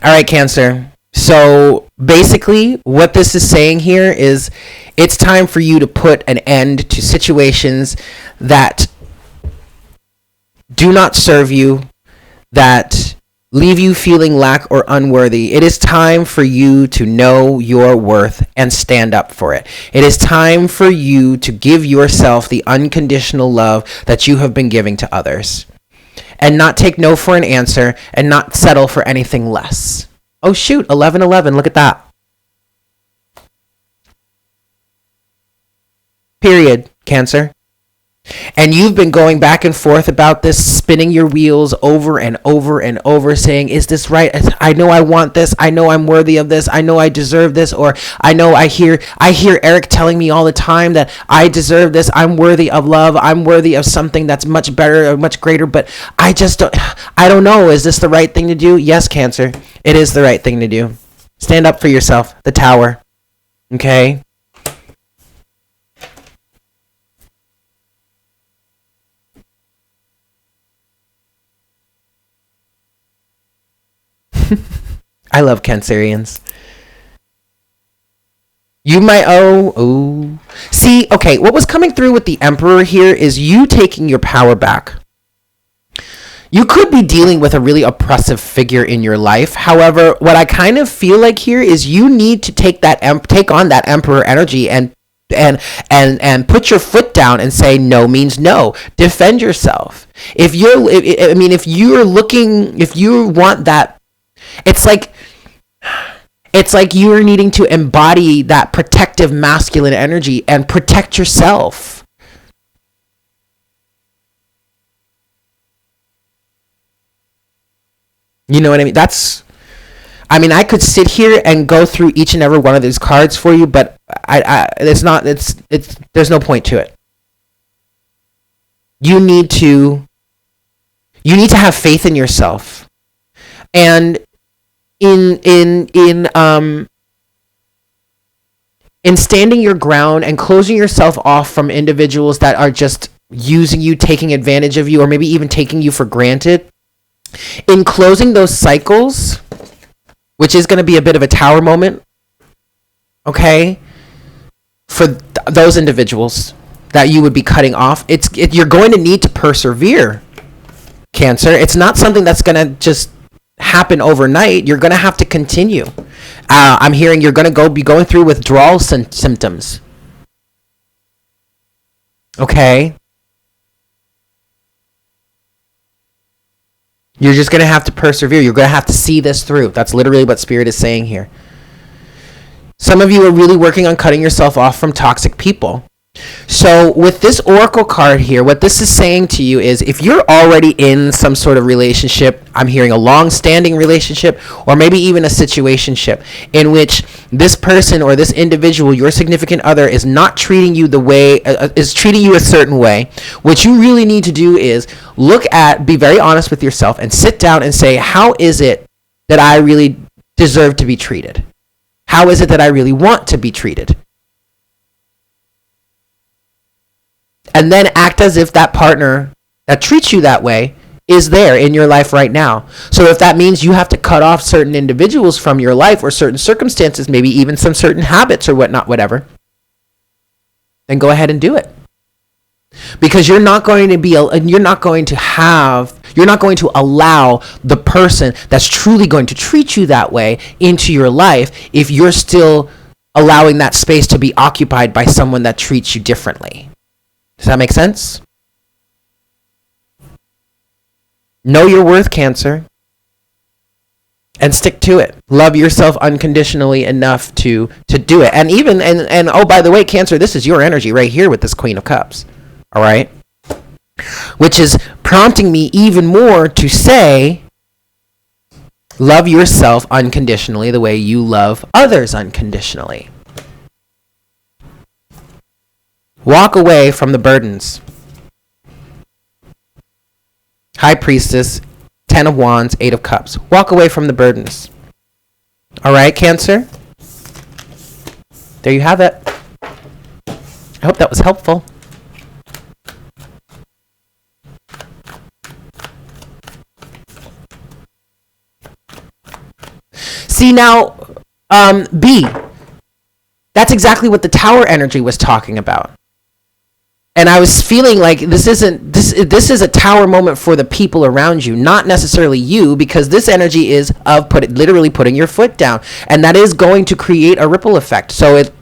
right, Cancer. So basically what this is saying here is it's time for you to put an end to situations that do not serve you, that leave you feeling lack or unworthy. It is time for you to know your worth and stand up for it. It is time for you to give yourself the unconditional love that you have been giving to others, and not take no for an answer, and not settle for anything less. Oh shoot, 1111, look at that. Period, Cancer. And you've been going back and forth about this, spinning your wheels over and over and over, saying, is this right? I know I want this. I know I'm worthy of this. I know I deserve this. Or I know I hear Eric telling me all the time that I deserve this. I'm worthy of love. I'm worthy of something that's much better or much greater. But I don't know. Is this the right thing to do? Yes, Cancer. It is the right thing to do. Stand up for yourself. The Tower. Okay? I love Cancerians. You might see, okay, what was coming through with the Emperor here is you taking your power back. You could be dealing with a really oppressive figure in your life. However, what I kind of feel like here is you need to take on that Emperor energy and put your foot down and say no means no. Defend yourself. If you want that, it's like you're needing to embody that protective masculine energy and protect yourself. You know what I mean? I could sit here and go through each and every one of these cards for you, but there's no point to it. You need to have faith in yourself. And in standing your ground and closing yourself off from individuals that are just using you, taking advantage of you, or maybe even taking you for granted, in closing those cycles, which is going to be a bit of a Tower moment, okay, for those individuals that you would be cutting off, you're going to need to persevere, Cancer. It's not something that's going to just happen overnight. You're going to have to continue. I'm hearing you're going to be going through withdrawal symptoms. Okay? You're just going to have to persevere. You're going to have to see this through. That's literally what Spirit is saying here. Some of you are really working on cutting yourself off from toxic people. So with this Oracle card here, what this is saying to you is if you're already in some sort of relationship, I'm hearing a long-standing relationship, or maybe even a situationship in which this person or this individual, your significant other, is not treating you is treating you a certain way, what you really need to do is be very honest with yourself and sit down and say, how is it that I really deserve to be treated? How is it that I really want to be treated? And then act as if that partner that treats you that way is there in your life right now. So if that means you have to cut off certain individuals from your life or certain circumstances, maybe even some certain habits or whatnot, whatever, then go ahead and do it. Because you're not going to allow the person that's truly going to treat you that way into your life if you're still allowing that space to be occupied by someone that treats you differently. Does that make sense? Know your worth, Cancer. and stick to it. Love yourself unconditionally enough to do it. And even, and oh, by the way, Cancer, this is your energy right here with this Queen of Cups. All right. Which is prompting me even more to say, love yourself unconditionally the way you love others unconditionally. Walk away from the burdens. High Priestess, 10 of Wands, 8 of Cups. Walk away from the burdens. All right, Cancer? There you have it. I hope that was helpful. See now, B, that's exactly what the Tower energy was talking about. And I was feeling like this is a Tower moment for the people around you, not necessarily you, because this energy is of literally putting your foot down, and that is going to create a ripple effect. So that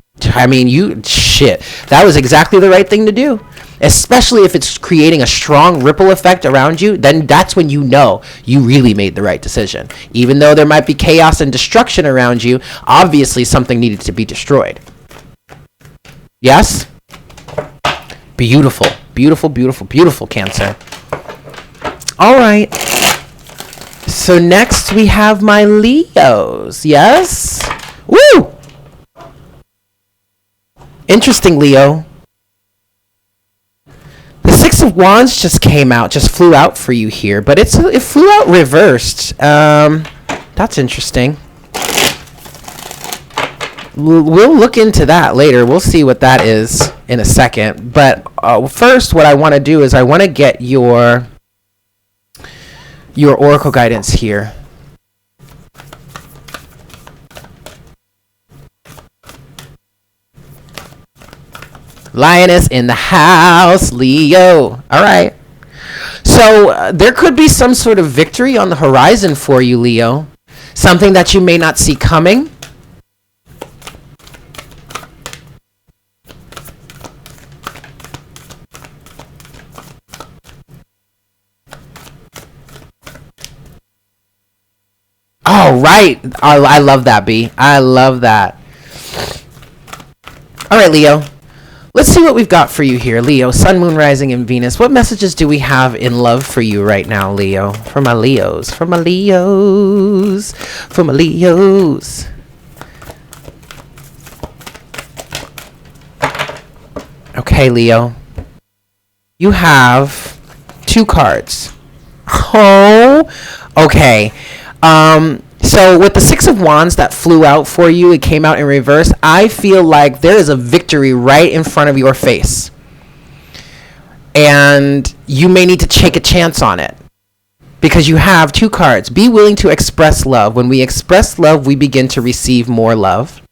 was exactly the right thing to do. Especially if it's creating a strong ripple effect around you, then that's when you know you really made the right decision. Even though there might be chaos and destruction around you, obviously something needed to be destroyed. Yes? Beautiful, beautiful, beautiful, beautiful, Cancer. All right. So next we have my Leos. Yes? Woo! Interesting, Leo. The Six of Wands just flew out for you here, but it flew out reversed. That's interesting. We'll look into that later. We'll see what that is in a second. But first, what I want to do is I want to get your oracle guidance here. Lioness in the house, Leo. All right. So there could be some sort of victory on the horizon for you, Leo. Something that you may not see coming. Oh, right. I love that, B. I love that. All right, Leo. Let's see what we've got for you here, Leo. Sun, Moon, Rising, and Venus. What messages do we have in love for you right now, Leo? For my Leos. For my Leos. For my Leos. Okay, Leo. You have 2 cards. Oh, okay. So with the Six of Wands that flew out for you, it came out in reverse. I feel like there is a victory right in front of your face. And you may need to take a chance on it. Because you have 2 cards. Be willing to express love. When we express love, we begin to receive more love.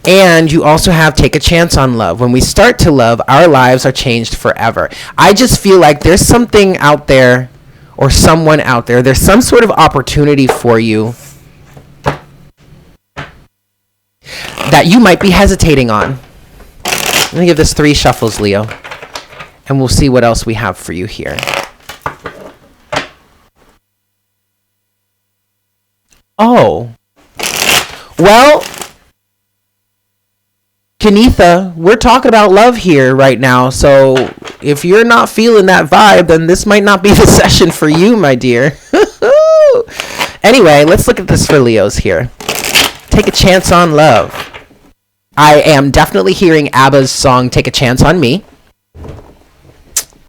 And you also have take a chance on love. When we start to love, our lives are changed forever. I just feel like there's something out there, or someone out there, there's some sort of opportunity for you that you might be hesitating on. Let me give this 3 shuffles, Leo, and we'll see what else we have for you here. Oh. Well, Kenitha, we're talking about love here right now, so if you're not feeling that vibe, then this might not be the session for you, my dear. Anyway, let's look at this for Leos here. Take a chance on love. I am definitely hearing ABBA's song "Take a Chance on Me."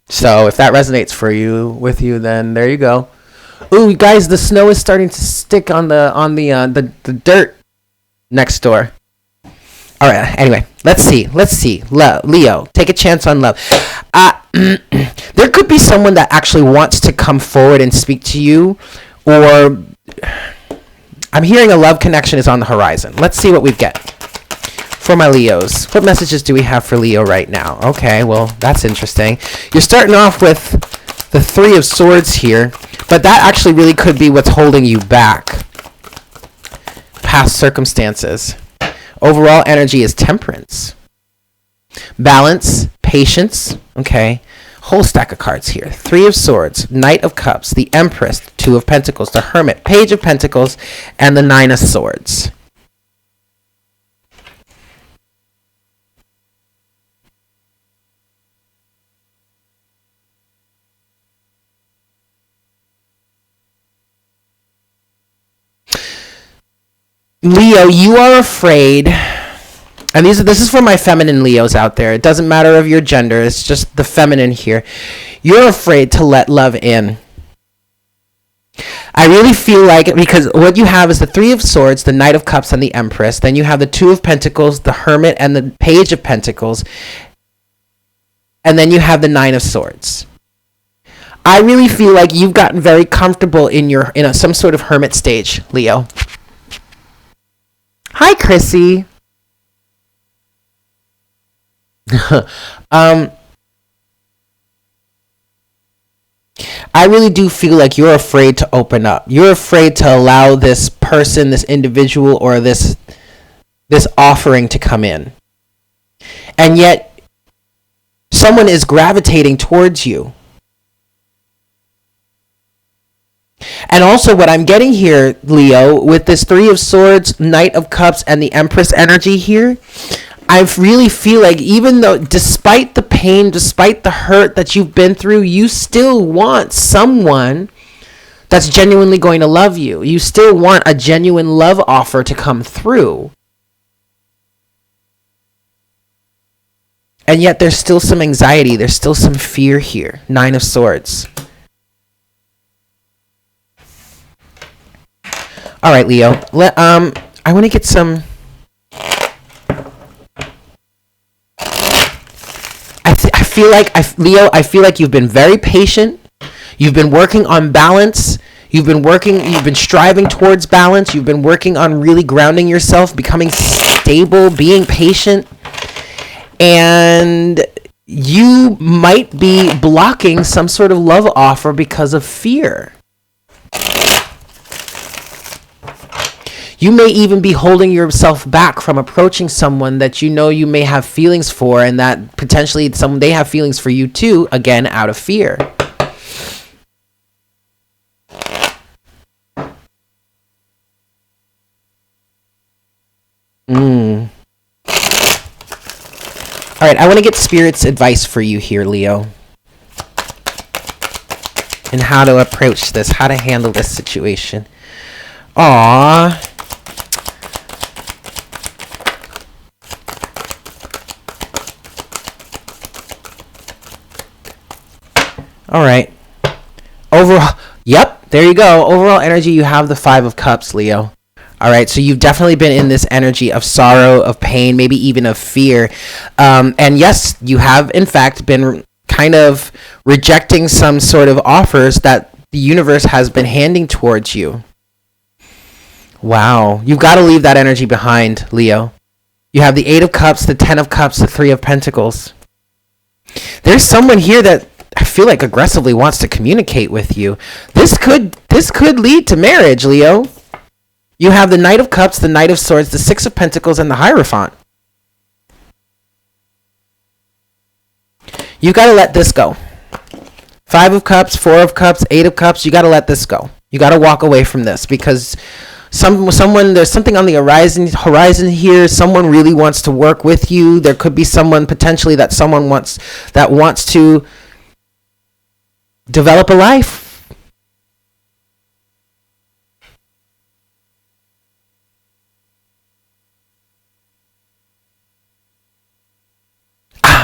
So if that resonates with you, then there you go. Ooh, guys, the snow is starting to stick on the dirt next door. All right. Anyway, let's see. Leo, take a chance on love. There could be someone that actually wants to come forward and speak to you, or I'm hearing a love connection is on the horizon. Let's see what we get for my Leos. What messages do we have for Leo right now? Okay, well, that's interesting. You're starting off with the 3 of Swords here, but that actually really could be what's holding you back. Past circumstances. Overall energy is Temperance. Balance, patience, okay. Whole stack of cards here. 3 of Swords, Knight of Cups, the Empress, Two of Pentacles, the Hermit, Page of Pentacles, and the Nine of Swords. Leo, you are afraid, and this is for my feminine Leos out there. It doesn't matter of your gender. It's just the feminine here. You're afraid to let love in. I really feel like, because what you have is the Three of Swords, the Knight of Cups, and the Empress. Then you have the Two of Pentacles, the Hermit, and the Page of Pentacles. And then you have the Nine of Swords. I really feel like you've gotten very comfortable in some sort of hermit stage, Leo. Hi, Chrissy. I really do feel like you're afraid to open up. You're afraid to allow this person, this individual, or this offering to come in. And yet, someone is gravitating towards you. And also what I'm getting here, Leo, with this Three of Swords, Knight of Cups, and the Empress energy here, I really feel like even though, despite the pain, despite the hurt that you've been through, you still want someone that's genuinely going to love you. You still want a genuine love offer to come through. And yet there's still some anxiety. There's still some fear here. Nine of Swords. All right, Leo. I want to get some... I feel like you've been very patient. You've been working on balance. You've been striving towards balance. You've been working on really grounding yourself, becoming stable, being patient. And you might be blocking some sort of love offer because of fear. You may even be holding yourself back from approaching someone that you know you may have feelings for, and that potentially they have feelings for you too, again, out of fear. All right, I want to get Spirit's advice for you here, Leo. And how to approach this, how to handle this situation. Aww. All right. Overall, yep, there you go. Overall energy, you have the Five of Cups, Leo. All right, so you've definitely been in this energy of sorrow, of pain, maybe even of fear. And yes, you have, in fact, been kind of rejecting some sort of offers that the universe has been handing towards you. Wow. You've got to leave that energy behind, Leo. You have the Eight of Cups, the Ten of Cups, the Three of Pentacles. There's someone here that I feel like aggressively wants to communicate with you. This could lead to marriage, Leo. You have the Knight of Cups, the Knight of Swords, the Six of Pentacles, and the Hierophant. You got to let this go. Five of Cups, Four of Cups, Eight of Cups. You got to let this go. You got to walk away from this because someone there's something on the horizon here. Someone really wants to work with you. There could be someone potentially that wants to develop a life.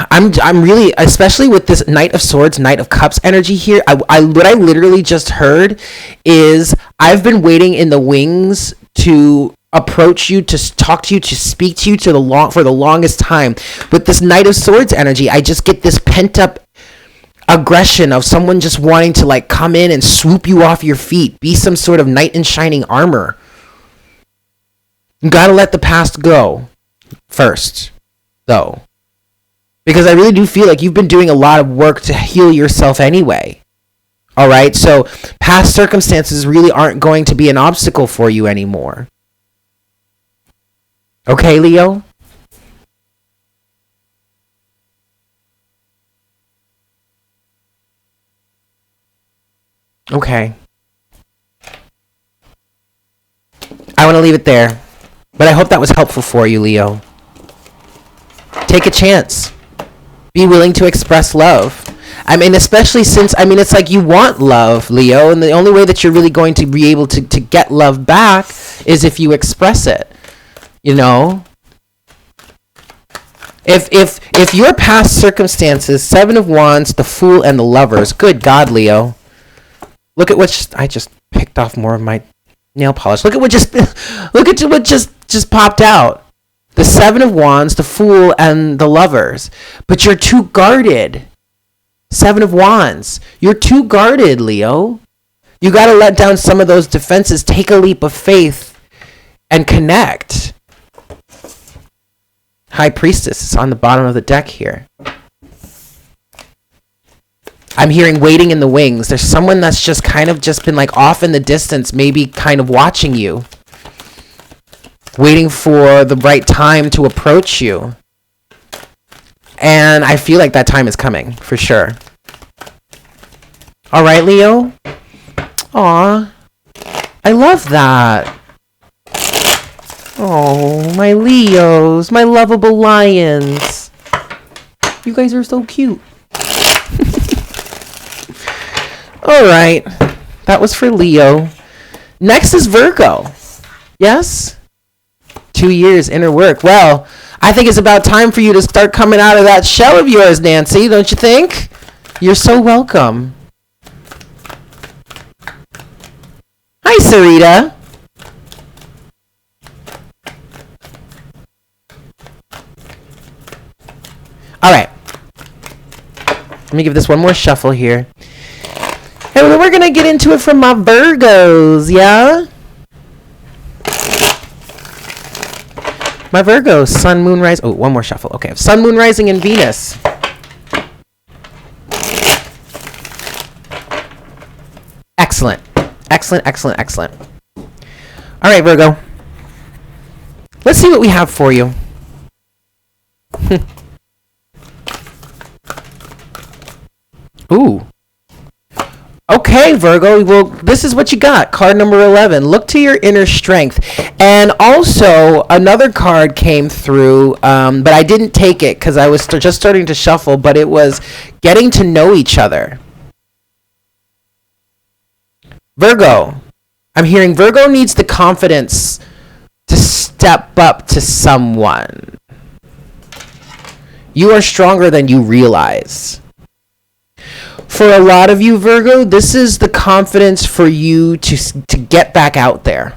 I'm really, especially with this Knight of Swords, Knight of Cups energy here, what I literally just heard is I've been waiting in the wings to approach you, to talk to you, to speak to you for the longest time. With this Knight of Swords energy, I just get this pent up aggression of someone just wanting to like come in and swoop you off your feet, be some sort of knight in shining armor. You gotta let the past go first, though. Because I really do feel like you've been doing a lot of work to heal yourself anyway. All right? So past circumstances really aren't going to be an obstacle for you anymore. Okay, Leo? Okay. to leave it there. But I hope that was helpful for you, Leo. Take a chance. Be willing to express love. I mean, especially since, I mean, it's like you want love, Leo, and the only way that you're really going to be able to get love back is if you express it, you know? If your past circumstances, Seven of Wands, the Fool, and the Lovers, good God, Leo, look at what I just picked off more of my nail polish. Look at what just popped out. The Seven of Wands, the Fool, and the Lovers. But you're too guarded. Seven of Wands. You're too guarded, Leo. You got to let down some of those defenses. Take a leap of faith and connect. High Priestess is on the bottom of the deck here. I'm hearing waiting in the wings. There's someone that's just kind of just been like off in the distance, maybe kind of watching you. Waiting for the right time to approach you. And I feel like that time is coming, for sure. All right, Leo? Aw. I love that. Oh, my Leos. My lovable lions. You guys are so cute. All right. That was for Leo. Next is Virgo. Yes? 2 years inner work. Well, I think it's about time for you to start coming out of that shell of yours, Nancy, don't you think? You're so welcome. Hi, Sarita. All right. Let me give this one more shuffle here. Hey, well, we're going to get into it from my Virgos, yeah? My Virgo, Sun, Moon, Rise. Oh, one more shuffle. Okay, Sun, Moon, Rising, and Venus. Excellent. Excellent, excellent, excellent. All right, Virgo. Let's see what we have for you. Ooh. Okay, Virgo, well, this is what you got. Card number 11. Look to your inner strength. And also, another card came through, but I didn't take it because I was just starting to shuffle, but it was getting to know each other. Virgo. I'm hearing Virgo needs the confidence to step up to someone. You are stronger than you realize. For a lot of you, Virgo, this is the confidence for you to get back out there.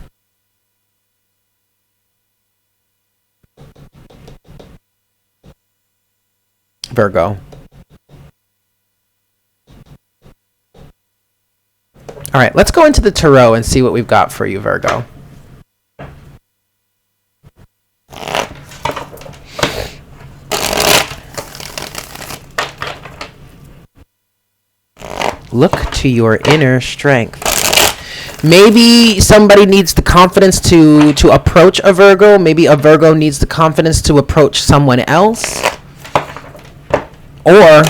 Virgo. All right, let's go into the tarot and see what we've got for you, Virgo. Look to your inner strength. Maybe somebody needs the confidence to approach a Virgo. Maybe a Virgo needs the confidence to approach someone else. Or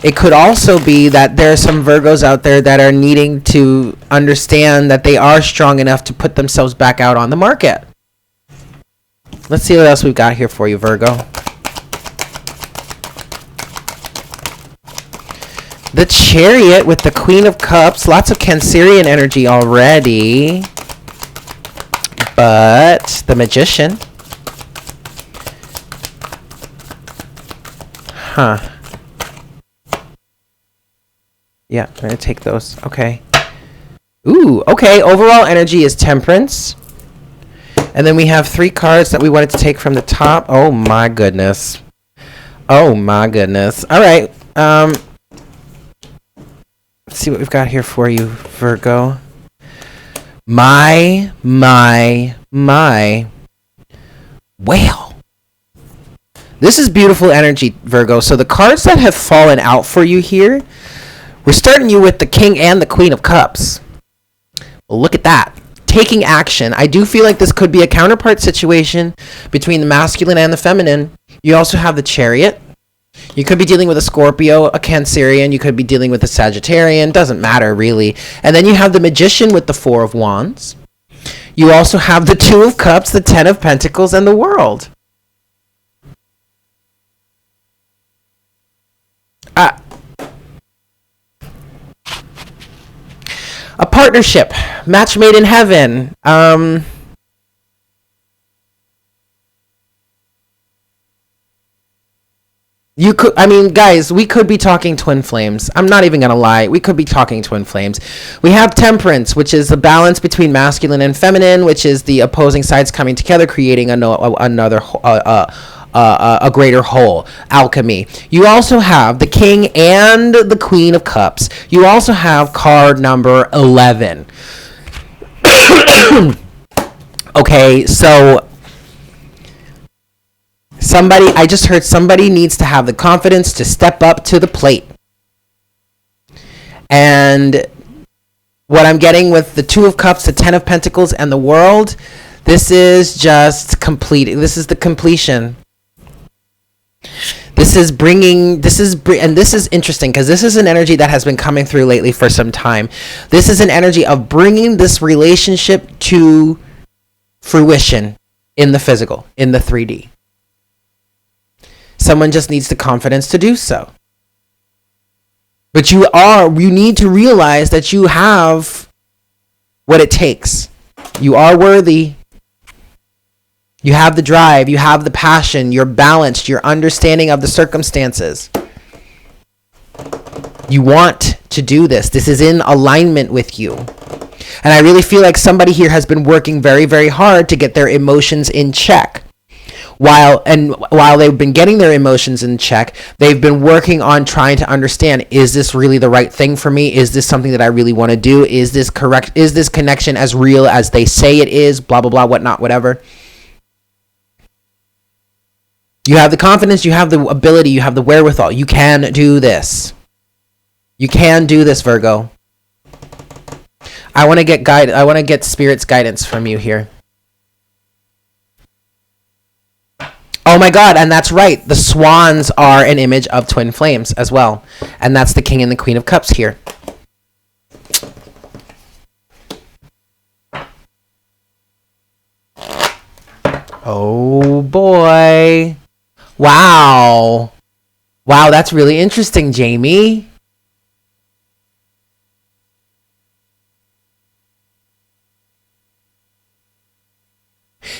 it could also be that there are some Virgos out there that are needing to understand that they are strong enough to put themselves back out on the market. Let's see what else we've got here for you, Virgo. The Chariot with the Queen of Cups. Lots of Cancerian energy already. But the Magician. Huh. Yeah, I'm going to take those. Okay. Ooh, okay. Overall energy is Temperance. And then we have 3 cards that we wanted to take from the top. Oh, my goodness. Oh, my goodness. All right. Let's see what we've got here for you, Virgo. My. Whale. This is beautiful energy, Virgo. So the cards that have fallen out for you here, we're starting you with the King and the Queen of Cups. Well, look at that. Taking action. I do feel like this could be a counterpart situation between the masculine and the feminine. You also have the Chariot. You could be dealing with a Scorpio, a Cancerian. You could be dealing with a Sagittarian. Doesn't matter, really. And then you have the Magician with the 4 of Wands. You also have the Two of Cups, the Ten of Pentacles, and the World. A partnership, match made in heaven. You could, I mean, guys, we could be talking twin flames. I'm not even going to lie. We could be talking twin flames. We have temperance, which is the balance between masculine and feminine, which is the opposing sides coming together, creating another, a greater whole. Alchemy. You also have the King and the Queen of Cups. You also have card number 11. Okay, so I just heard somebody needs to have the confidence to step up to the plate. And what I'm getting with the Two of Cups, the Ten of Pentacles, and the World, this is just completing. This is the completion. This is interesting because this is an energy that has been coming through lately for some time. This is an energy of bringing this relationship to fruition in the physical, in the 3D. Someone just needs the confidence to do so. But you need to realize that you have what it takes. You are worthy. You have the drive. You have the passion. You're balanced. Your understanding of the circumstances. You want to do this. This is in alignment with you. And I really feel like somebody here has been working very, very hard to get their emotions in check. While they've been getting their emotions in check, they've been working on trying to understand, is this really the right thing for me? Is this something that I really want to do? Is this correct? Is this connection as real as they say it is? Blah, blah, blah, whatnot, whatever. You have the confidence, you have the ability, you have the wherewithal. You can do this. You can do this, Virgo. I want to get Spirit's guidance from you here. Oh my God, and that's right. The swans are an image of twin flames as well. And that's the King and the Queen of Cups here. Oh boy. Wow. Wow, that's really interesting, Jamie.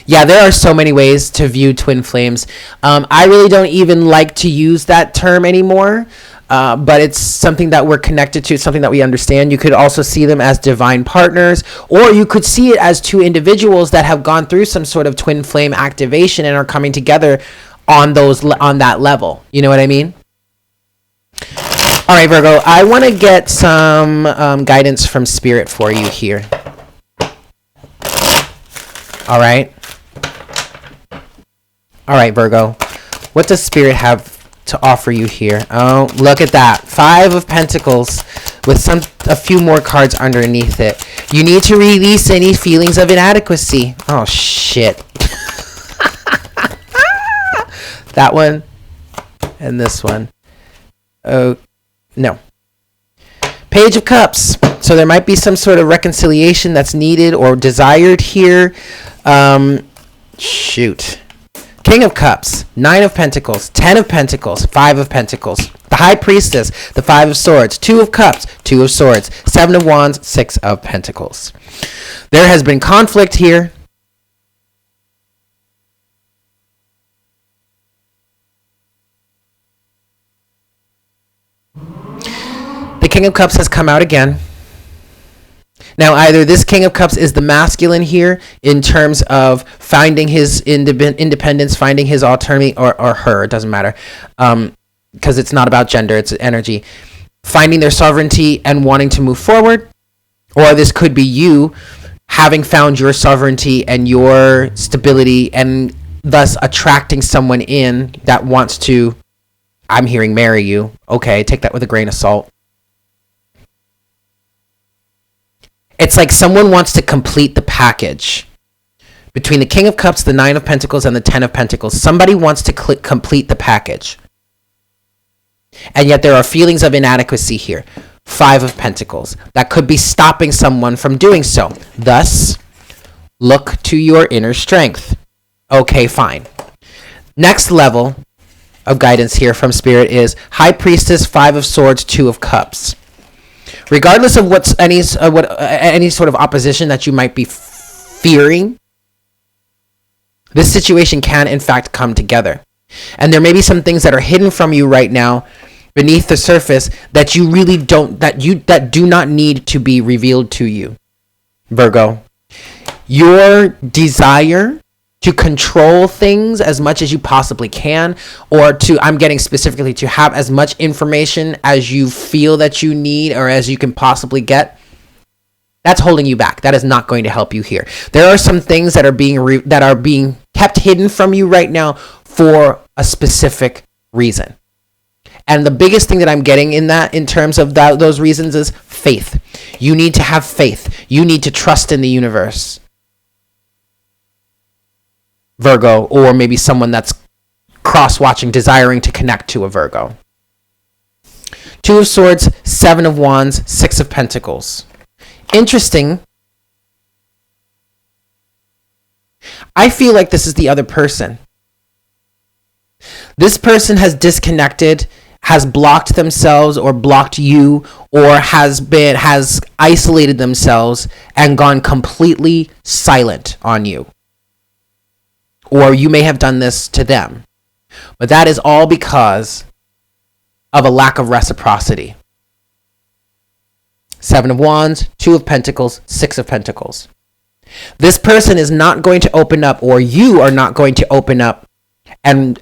Yeah, there are so many ways to view twin flames. I really don't even like to use that term anymore, but it's something that we're connected to, something that we understand. You could also see them as divine partners, or you could see it as two individuals that have gone through some sort of twin flame activation and are coming together on that level. You know what I mean? All right, Virgo, I want to get some guidance from Spirit for you here. All right. All right, Virgo. What does Spirit have to offer you here? Oh, look at that. 5 of Pentacles with a few more cards underneath it. You need to release any feelings of inadequacy. Oh, shit. That one and this one. Oh, no. Page of Cups. So there might be some sort of reconciliation that's needed or desired here. Shoot. King of Cups, 9 of Pentacles, 10 of Pentacles, 5 of Pentacles, the High Priestess, the 5 of Swords, 2 of Cups, 2 of Swords, 7 of Wands, 6 of Pentacles. There has been conflict here. The King of Cups has come out again. Now, either this King of Cups is the masculine here in terms of finding his independence, finding his autonomy, or her, it doesn't matter, because it's not about gender, it's energy, finding their sovereignty and wanting to move forward, or this could be you having found your sovereignty and your stability and thus attracting someone in that wants to, I'm hearing, marry you. Okay, take that with a grain of salt. It's like someone wants to complete the package. Between the King of Cups, the 9 of Pentacles, and the 10 of Pentacles, somebody wants to complete the package. And yet there are feelings of inadequacy here. 5 of Pentacles. That could be stopping someone from doing so. Thus, Look to your inner strength. Okay, fine. Next level of guidance here from Spirit is High Priestess, 5 of Swords, 2 of Cups. Regardless of what's any sort of opposition that you might be fearing, this situation can in fact come together. And there may be some things that are hidden from you right now beneath the surface that you really that do not need to be revealed to you. Virgo, your desire to control things as much as you possibly can, or I'm getting specifically to have as much information as you feel that you need or as you can possibly get, that's holding you back. That is not going to help you here. There are some things that are being kept hidden from you right now for a specific reason. And the biggest thing that I'm getting in terms of those reasons is faith. You need to have faith. You need to trust in the universe, Virgo, or maybe someone that's cross-watching, desiring to connect to a Virgo. 2 of Swords, 7 of Wands, 6 of Pentacles. Interesting. I feel like this is the other person. This person has disconnected, has blocked themselves or blocked you, or has isolated themselves and gone completely silent on you. Or you may have done this to them. But that is all because of a lack of reciprocity. 7 of Wands, 2 of Pentacles, 6 of Pentacles. This person is not going to open up, or you are not going to open up and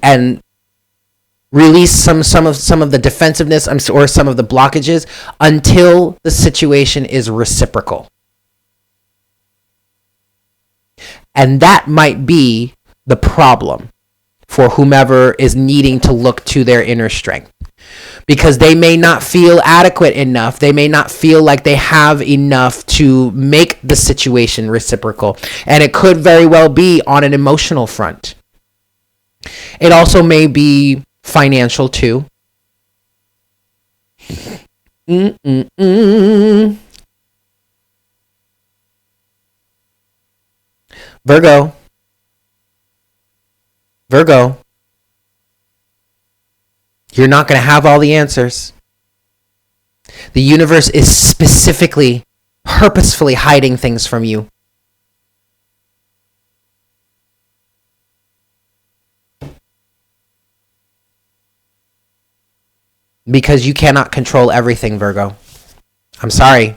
release some of the defensiveness or some of the blockages until the situation is reciprocal. And that might be the problem for whomever is needing to look to their inner strength. Because they may not feel adequate enough. They may not feel like they have enough to make the situation reciprocal. And it could very well be on an emotional front. It also may be financial too. Virgo, you're not going to have all the answers. The universe is specifically, purposefully hiding things from you. Because you cannot control everything, Virgo. I'm sorry.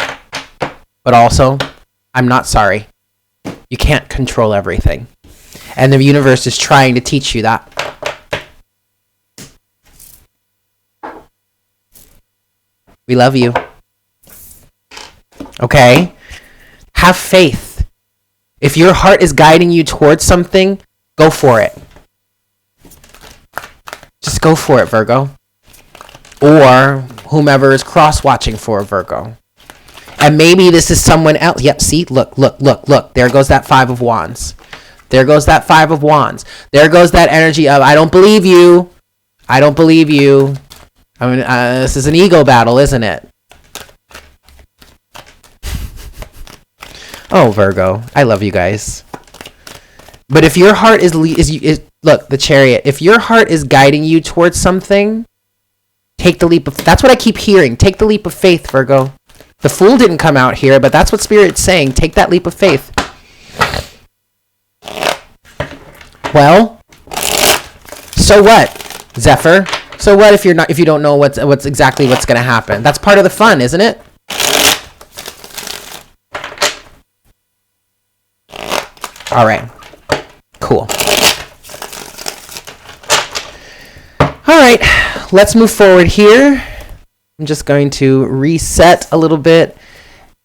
But also, I'm not sorry. You can't control everything. And the universe is trying to teach you that. We love you. Okay? Have faith. If your heart is guiding you towards something, go for it. Just go for it, Virgo. Or whomever is cross-watching for a Virgo. And maybe this is someone else. Yep, see? Look. There goes that 5 of Wands. There goes that 5 of Wands. There goes that energy of, I don't believe you. I don't believe you. I mean, this is an ego battle, isn't it? Oh, Virgo. I love you guys. But if your heart is look, the Chariot. If your heart is guiding you towards something, take the leap of... That's what I keep hearing. Take the leap of faith, Virgo. The Fool didn't come out here, but that's what Spirit's saying. Take that leap of faith. Well, so what, Zephyr? So what if you don't know what's exactly what's going to happen? That's part of the fun, isn't it? All right. Cool. All right. Let's move forward here. I'm just going to reset a little bit,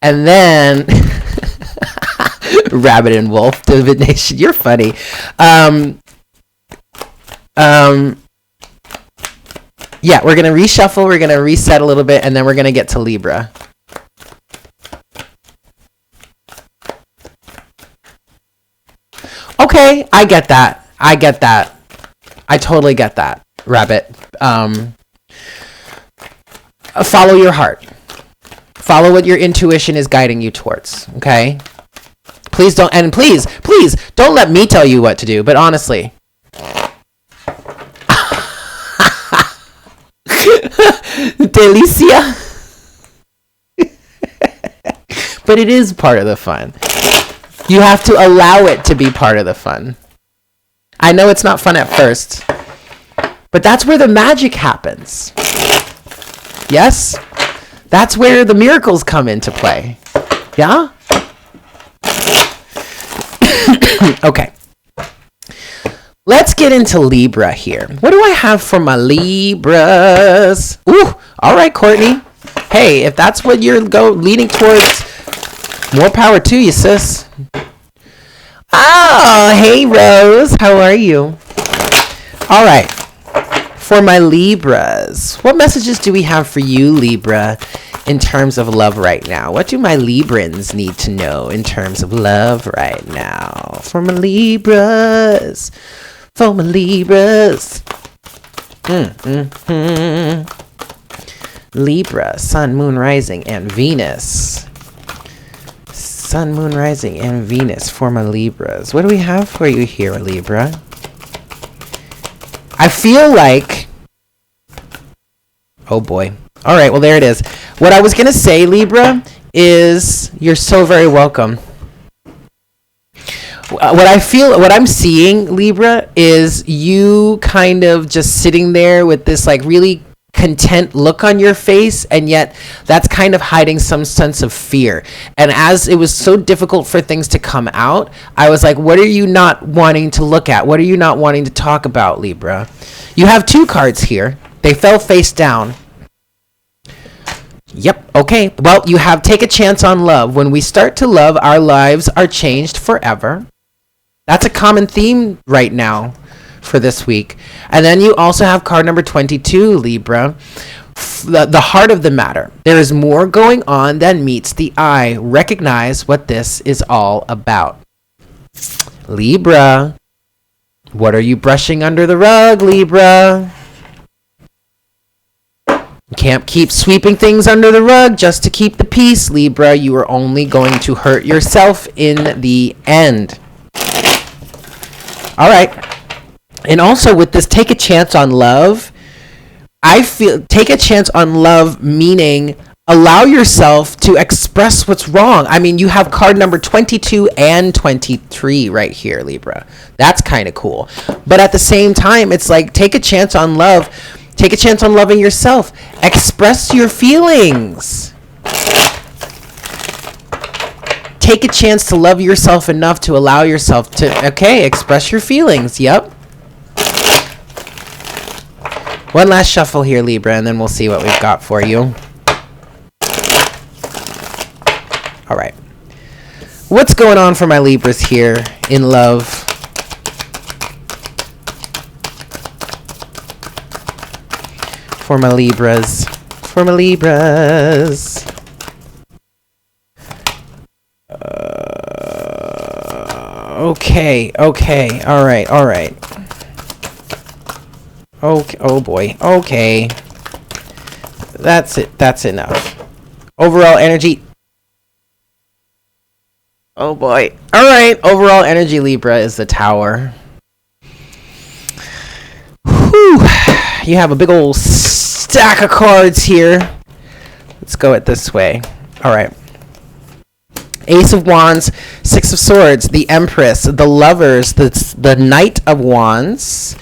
and then Rabbit and Wolf, Divination. You're funny. Yeah, we're going to reshuffle, we're going to reset a little bit, and then we're going to get to Libra. Okay, I get that. I totally get that, Rabbit. Follow your heart. Follow what your intuition is guiding you towards, okay? Please don't, and please don't let me tell you what to do, but honestly. Delicia. But it is part of the fun. You have to allow it to be part of the fun. I know it's not fun at first, but that's where the magic happens. Yes? That's where the miracles come into play. Yeah? Okay. Let's get into Libra here. What do I have for my Libras? Ooh, all right, Courtney. Hey, if that's what you're leaning towards, more power to you, sis. Oh, hey, Rose. How are you? All right. For my Libras, what messages do we have for you, Libra, in terms of love right now? What do my Librans need to know in terms of love right now? For my Libras. For my Libras. Libra, Sun, Moon, Rising, and Venus. Sun, Moon, Rising, and Venus for my Libras. What do we have for you here, Libra? I feel like... Oh, boy. All right, well, there it is. What I was going to say, Libra, is you're so very welcome. What I'm seeing, Libra, is you kind of just sitting there with this, like, really content look on your face, and yet that's kind of hiding some sense of fear. And as it was so difficult for things to come out, I was like, what are you not wanting to look at? What are you not wanting to talk about, Libra? You have two cards here. They fell face down. Yep. Okay. Well, you have take a chance on love. When we start to love, our lives are changed forever. That's a common theme right now for this week. And then you also have card number 22, Libra, the heart of the matter. There is more going on than meets the eye. Recognize what this is all about. Libra, what are you brushing under the rug, Libra? You can't keep sweeping things under the rug just to keep the peace, Libra. You are only going to hurt yourself in the end. All right. And also with this take a chance on love, I feel take a chance on love meaning allow yourself to express what's wrong. I mean, you have card number 22 and 23 right here, Libra. That's kind of cool. But at the same time, it's like take a chance on love. Take a chance on loving yourself. Express your feelings. Take a chance to love yourself enough to allow yourself to, okay, express your feelings. Yep. One last shuffle here, Libra, and then we'll see what we've got for you. All right. What's going on for my Libras here in love? For my Libras. For my Libras. Okay. All right. Okay, oh boy. Okay. That's it. That's enough. Overall energy. Oh boy. All right. Overall energy, Libra, is the Tower. Whew. You have a big old stack of cards here. Let's go it this way. All right. Ace of Wands, Six of Swords, the Empress, the Lovers, the Knight of Wands.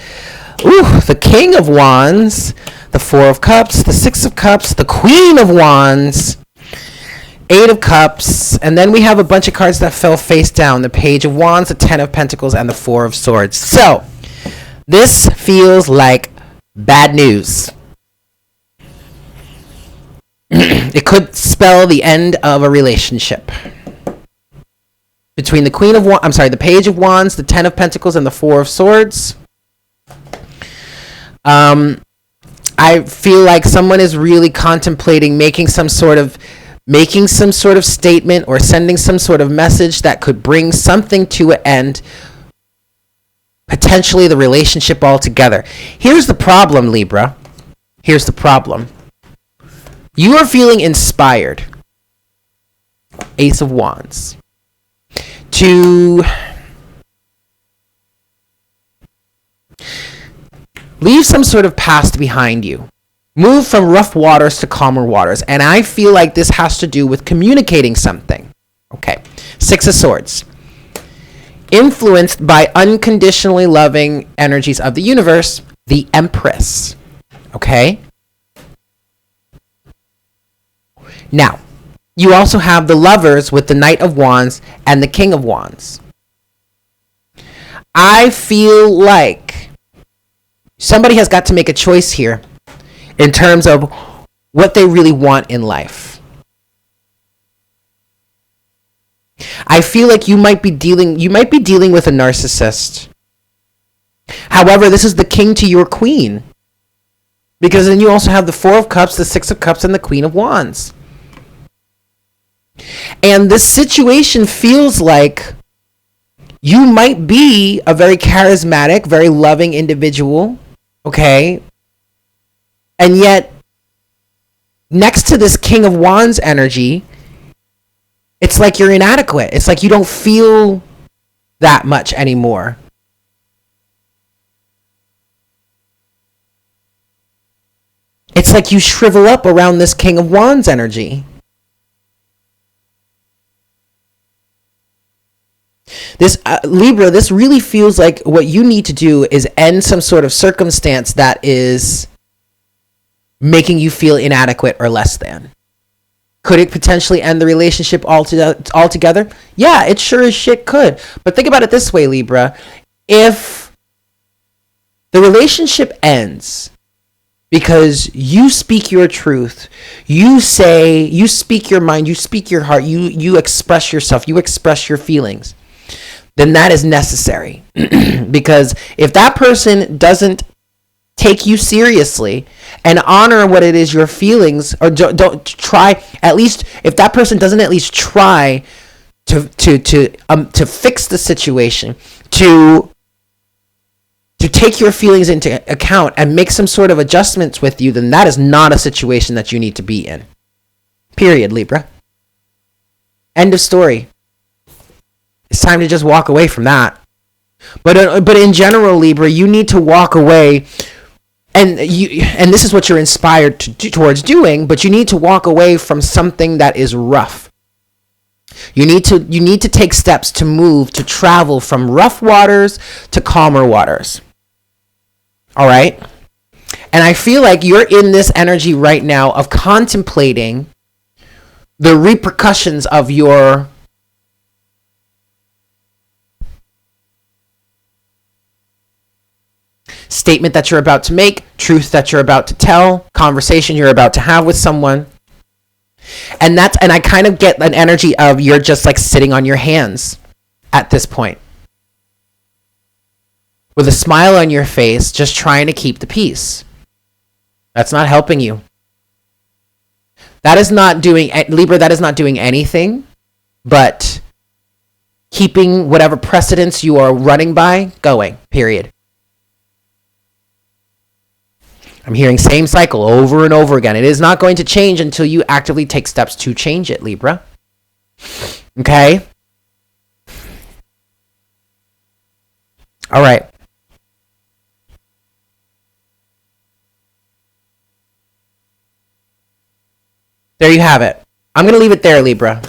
Ooh, the King of Wands, the Four of Cups, the Six of Cups, the Queen of Wands, Eight of Cups, and then we have a bunch of cards that fell face down. The Page of Wands, the Ten of Pentacles, and the Four of Swords. So, this feels like bad news. It could spell the end of a relationship. Between the the Page of Wands, the Ten of Pentacles, and the Four of Swords. I feel like someone is really contemplating making some sort of statement or sending some sort of message that could bring something to an end, potentially the relationship altogether. Here's the problem, Libra. Here's the problem. You are feeling inspired. Ace of Wands. to leave some sort of past behind you. Move from rough waters to calmer waters. And I feel like this has to do with communicating something. Okay. 6 of Swords. Influenced by unconditionally loving energies of the universe, the Empress. Okay? Now, you also have the Lovers with the Knight of Wands and the King of Wands. I feel like somebody has got to make a choice here in terms of what they really want in life. I feel like you might be dealing with a narcissist. However, this is the king to your queen. Because then you also have the 4 of Cups, the 6 of Cups, and the Queen of Wands. And this situation feels like you might be a very charismatic, very loving individual, okay? And yet, next to this King of Wands energy, it's like you're inadequate. It's like you don't feel that much anymore. It's like you shrivel up around this King of Wands energy. This Libra, this really feels like what you need to do is end some sort of circumstance that is making you feel inadequate or less than. Could it potentially end the relationship altogether? Yeah, it sure as shit could. But think about it this way, Libra. If the relationship ends because you speak your truth, you speak your mind, you speak your heart, you express yourself, you express your feelings, then that is necessary. Because if that person doesn't take you seriously and honor what it is your feelings, or don't try, at least if that person doesn't at least try to fix the situation, to take your feelings into account and make some sort of adjustments with you, then that is not a situation that you need to be in. Period, Libra. End of story. It's time to just walk away from that. But in general, Libra, you need to walk away, and this is what you're inspired towards doing, but you need to walk away from something that is rough. You need to take steps to move, to travel from rough waters to calmer waters. All right? And I feel like you're in this energy right now of contemplating the repercussions of your statement that you're about to make, truth that you're about to tell, conversation you're about to have with someone. And I kind of get an energy of you're just like sitting on your hands at this point, with a smile on your face, just trying to keep the peace. That's not helping you. That is not doing, Libra, that is not doing anything but keeping whatever precedents you are running by going, period. I'm hearing same cycle over and over again. It is not going to change until you actively take steps to change it, Libra. Okay? All right. There you have it. I'm going to leave it there, Libra.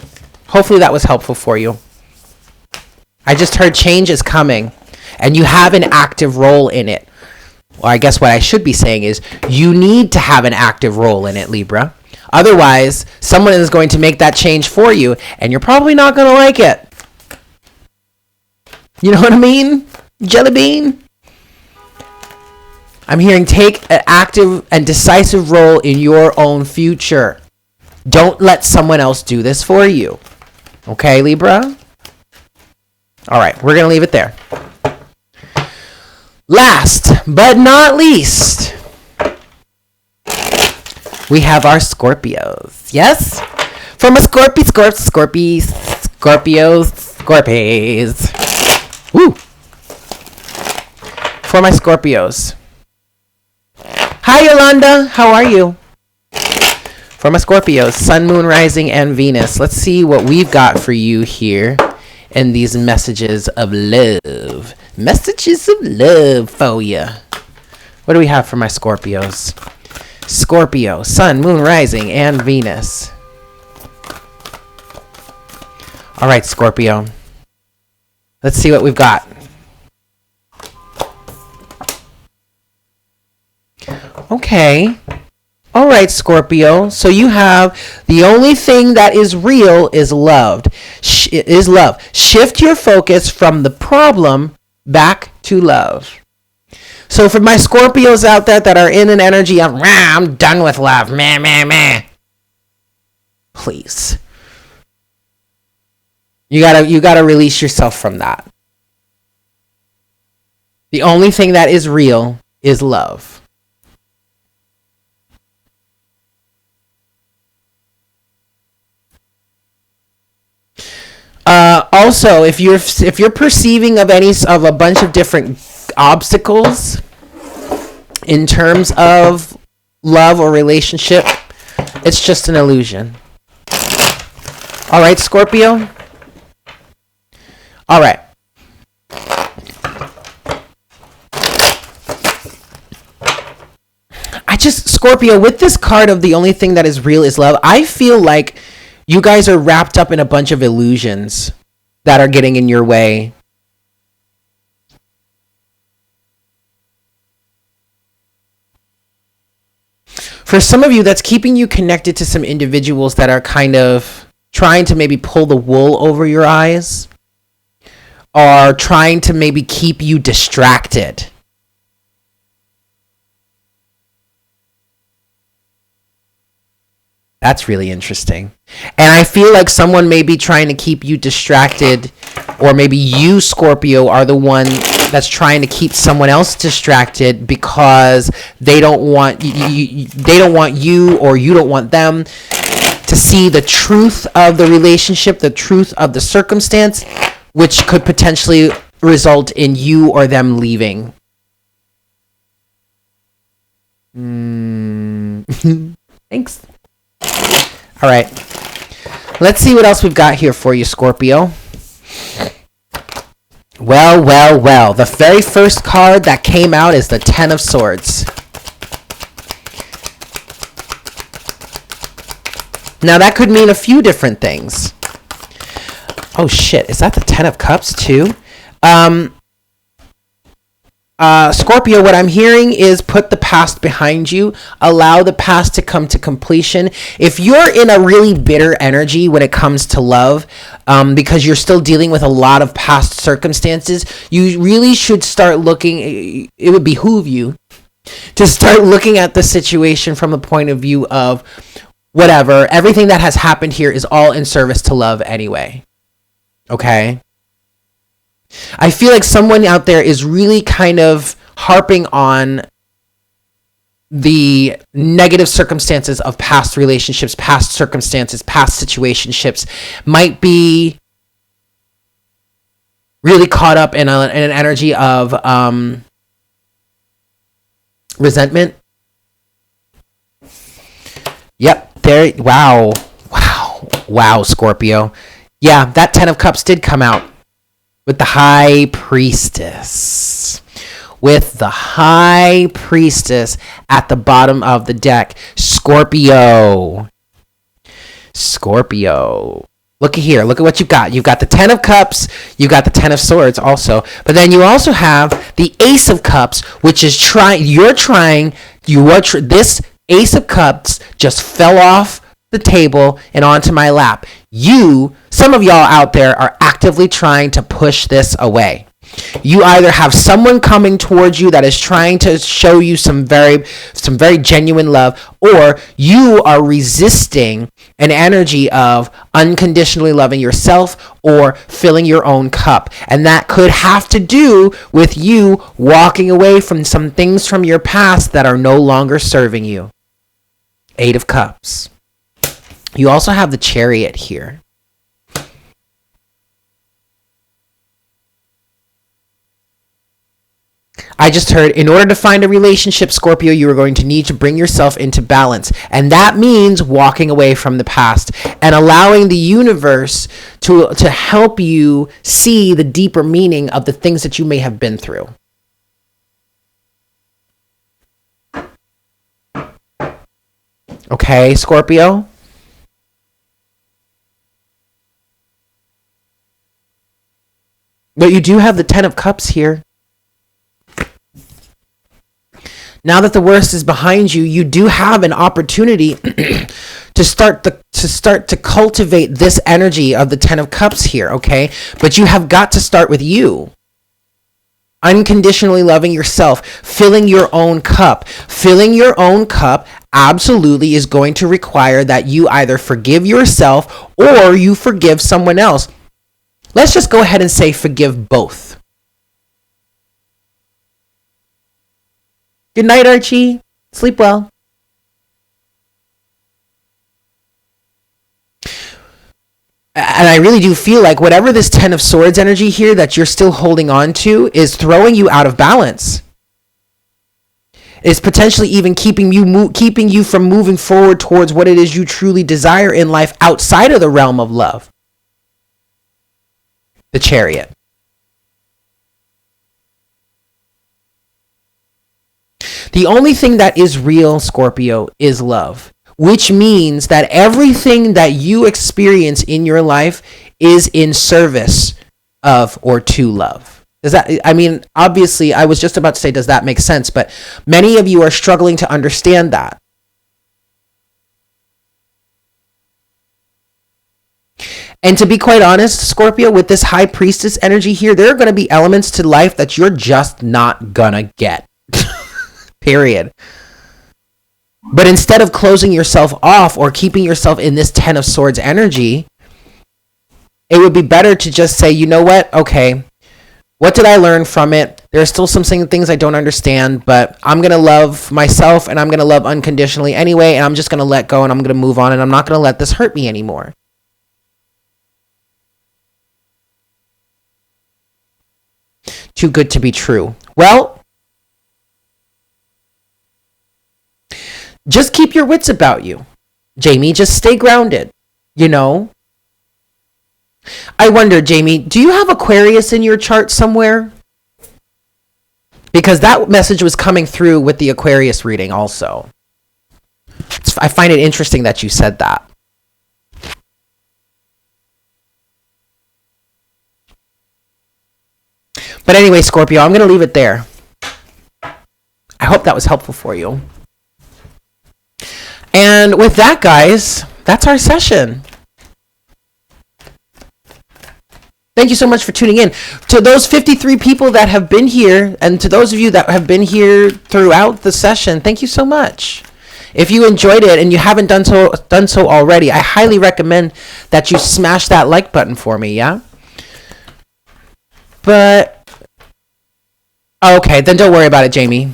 Hopefully that was helpful for you. I just heard change is coming, and you have an active role in it. Well, I guess what I should be saying is you need to have an active role in it, Libra. Otherwise, someone is going to make that change for you, and you're probably not going to like it. You know what I mean? Jelly bean? I'm hearing take an active and decisive role in your own future. Don't let someone else do this for you. Okay, Libra? All right, we're going to leave it there. Last but not least, we have our Scorpios. Yes? From a Scorpios. Woo! For my Scorpios. Hi, Yolanda. How are you? For my Scorpios, Sun, Moon, Rising, and Venus. Let's see what we've got for you here and these messages of love. Messages of love for you. What do we have for my Scorpios? Scorpio, Sun, Moon, Rising, and Venus. All right, Scorpio. Let's see what we've got. Okay. All right, Scorpio. So you have the only thing that is real is love. Shift your focus from the problem back to love. So for my Scorpios out there that are in an energy of, I'm done with love, meh. Please. You gotta release yourself from that. The only thing that is real is love. Also, if you're perceiving of a bunch of different obstacles in terms of love or relationship, it's just an illusion. All right, Scorpio. All right. Scorpio, with this card of the only thing that is real is love, I feel like you guys are wrapped up in a bunch of illusions that are getting in your way. For some of you, that's keeping you connected to some individuals that are kind of trying to maybe pull the wool over your eyes, or trying to maybe keep you distracted. That's really interesting. And I feel like someone may be trying to keep you distracted, or maybe you, Scorpio, are the one that's trying to keep someone else distracted because they don't want you, or you don't want them to see the truth of the relationship, the truth of the circumstance, which could potentially result in you or them leaving. Thanks. All right. Let's see what else we've got here for you, Scorpio. Well. The very first card that came out is the Ten of Swords. Now, that could mean a few different things. Oh, shit. Is that the Ten of Cups, too? Scorpio, what I'm hearing is put the past behind you. Allow the past to come to completion. If you're in a really bitter energy when it comes to love, because you're still dealing with a lot of past circumstances, you really should start looking, it would behoove you to start looking at the situation from a point of view of whatever. Everything that has happened here is all in service to love anyway. Okay? I feel like someone out there is really kind of harping on the negative circumstances of past relationships, past circumstances, past situationships, might be really caught up in an energy of resentment. Yep, there. Wow, Scorpio. Yeah, that Ten of Cups did come out. With the High Priestess. With the High Priestess at the bottom of the deck. Scorpio. Look at here. Look at what you've got. You've got the Ten of Cups. You've got the Ten of Swords also. But then you also have the Ace of Cups, which is this Ace of Cups just fell off the table and onto my lap. Some of y'all out there are actively trying to push this away. You either have someone coming towards you that is trying to show you some very genuine love, or you are resisting an energy of unconditionally loving yourself or filling your own cup. And that could have to do with you walking away from some things from your past that are no longer serving you. Eight of Cups. You also have the Chariot here. I just heard, in order to find a relationship, Scorpio, you are going to need to bring yourself into balance. And that means walking away from the past and allowing the universe to help you see the deeper meaning of the things that you may have been through. Okay, Scorpio? But you do have the 10 of Cups here. Now that the worst is behind you, you do have an opportunity to start to cultivate this energy of the 10 of Cups here, okay? But you have got to start with you. Unconditionally loving yourself, filling your own cup. Filling your own cup absolutely is going to require that you either forgive yourself or you forgive someone else. Let's just go ahead and say forgive both. Good night, Archie. Sleep well. And I really do feel like whatever this 10 of Swords energy here that you're still holding on to is throwing you out of balance. It's potentially even keeping you from moving forward towards what it is you truly desire in life outside of the realm of love. The Chariot. The only thing that is real, Scorpio, is love, which means that everything that you experience in your life is in service of or to love. Obviously, I was just about to say, does that make sense? But many of you are struggling to understand that. And to be quite honest, Scorpio, with this High Priestess energy here, there are going to be elements to life that you're just not gonna get. Period. But instead of closing yourself off or keeping yourself in this 10 of Swords energy, it would be better to just say, you know what? Okay, what did I learn from it? There are still some things I don't understand, but I'm going to love myself and I'm going to love unconditionally anyway, and I'm just going to let go and I'm going to move on and I'm not going to let this hurt me anymore. Too good to be true. Well, just keep your wits about you, Jamie. Just stay grounded, you know. I wonder, Jamie, do you have Aquarius in your chart somewhere? Because that message was coming through with the Aquarius reading also. I find it interesting that you said that. But anyway, Scorpio, I'm going to leave it there. I hope that was helpful for you. And with that, guys, that's our session. Thank you so much for tuning in. To those 53 people that have been here, and to those of you that have been here throughout the session, thank you so much. If you enjoyed it and you haven't done so already, I highly recommend that you smash that like button for me, yeah? But, okay, then don't worry about it, Jamie.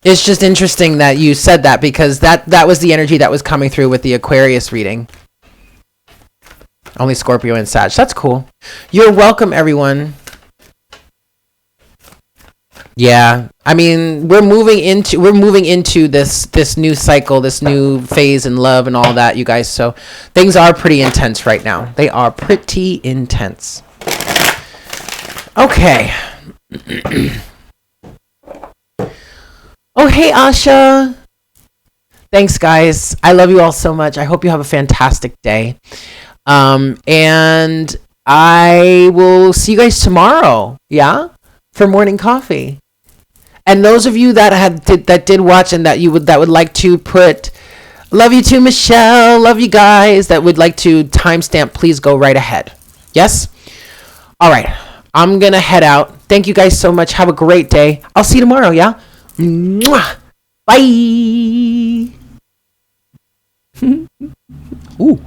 It's just interesting that you said that because that was the energy that was coming through with the Aquarius reading. Only Scorpio and Sag. That's cool. You're welcome, everyone. Yeah, I mean, we're moving into this new cycle, this new phase in love and all that, you guys. So things are pretty intense right now. They are pretty intense. Okay. Oh, hey, Asha. Thanks, guys. I love you all so much. I hope you have a fantastic day. And I will see you guys tomorrow, yeah, for morning coffee. And those of you that did watch and that would like to put love you too, Michelle, love you guys, that would like to timestamp, please go right ahead. Yes? All right. I'm going to head out. Thank you guys so much. Have a great day. I'll see you tomorrow, yeah? Mwah. Bye. Ooh.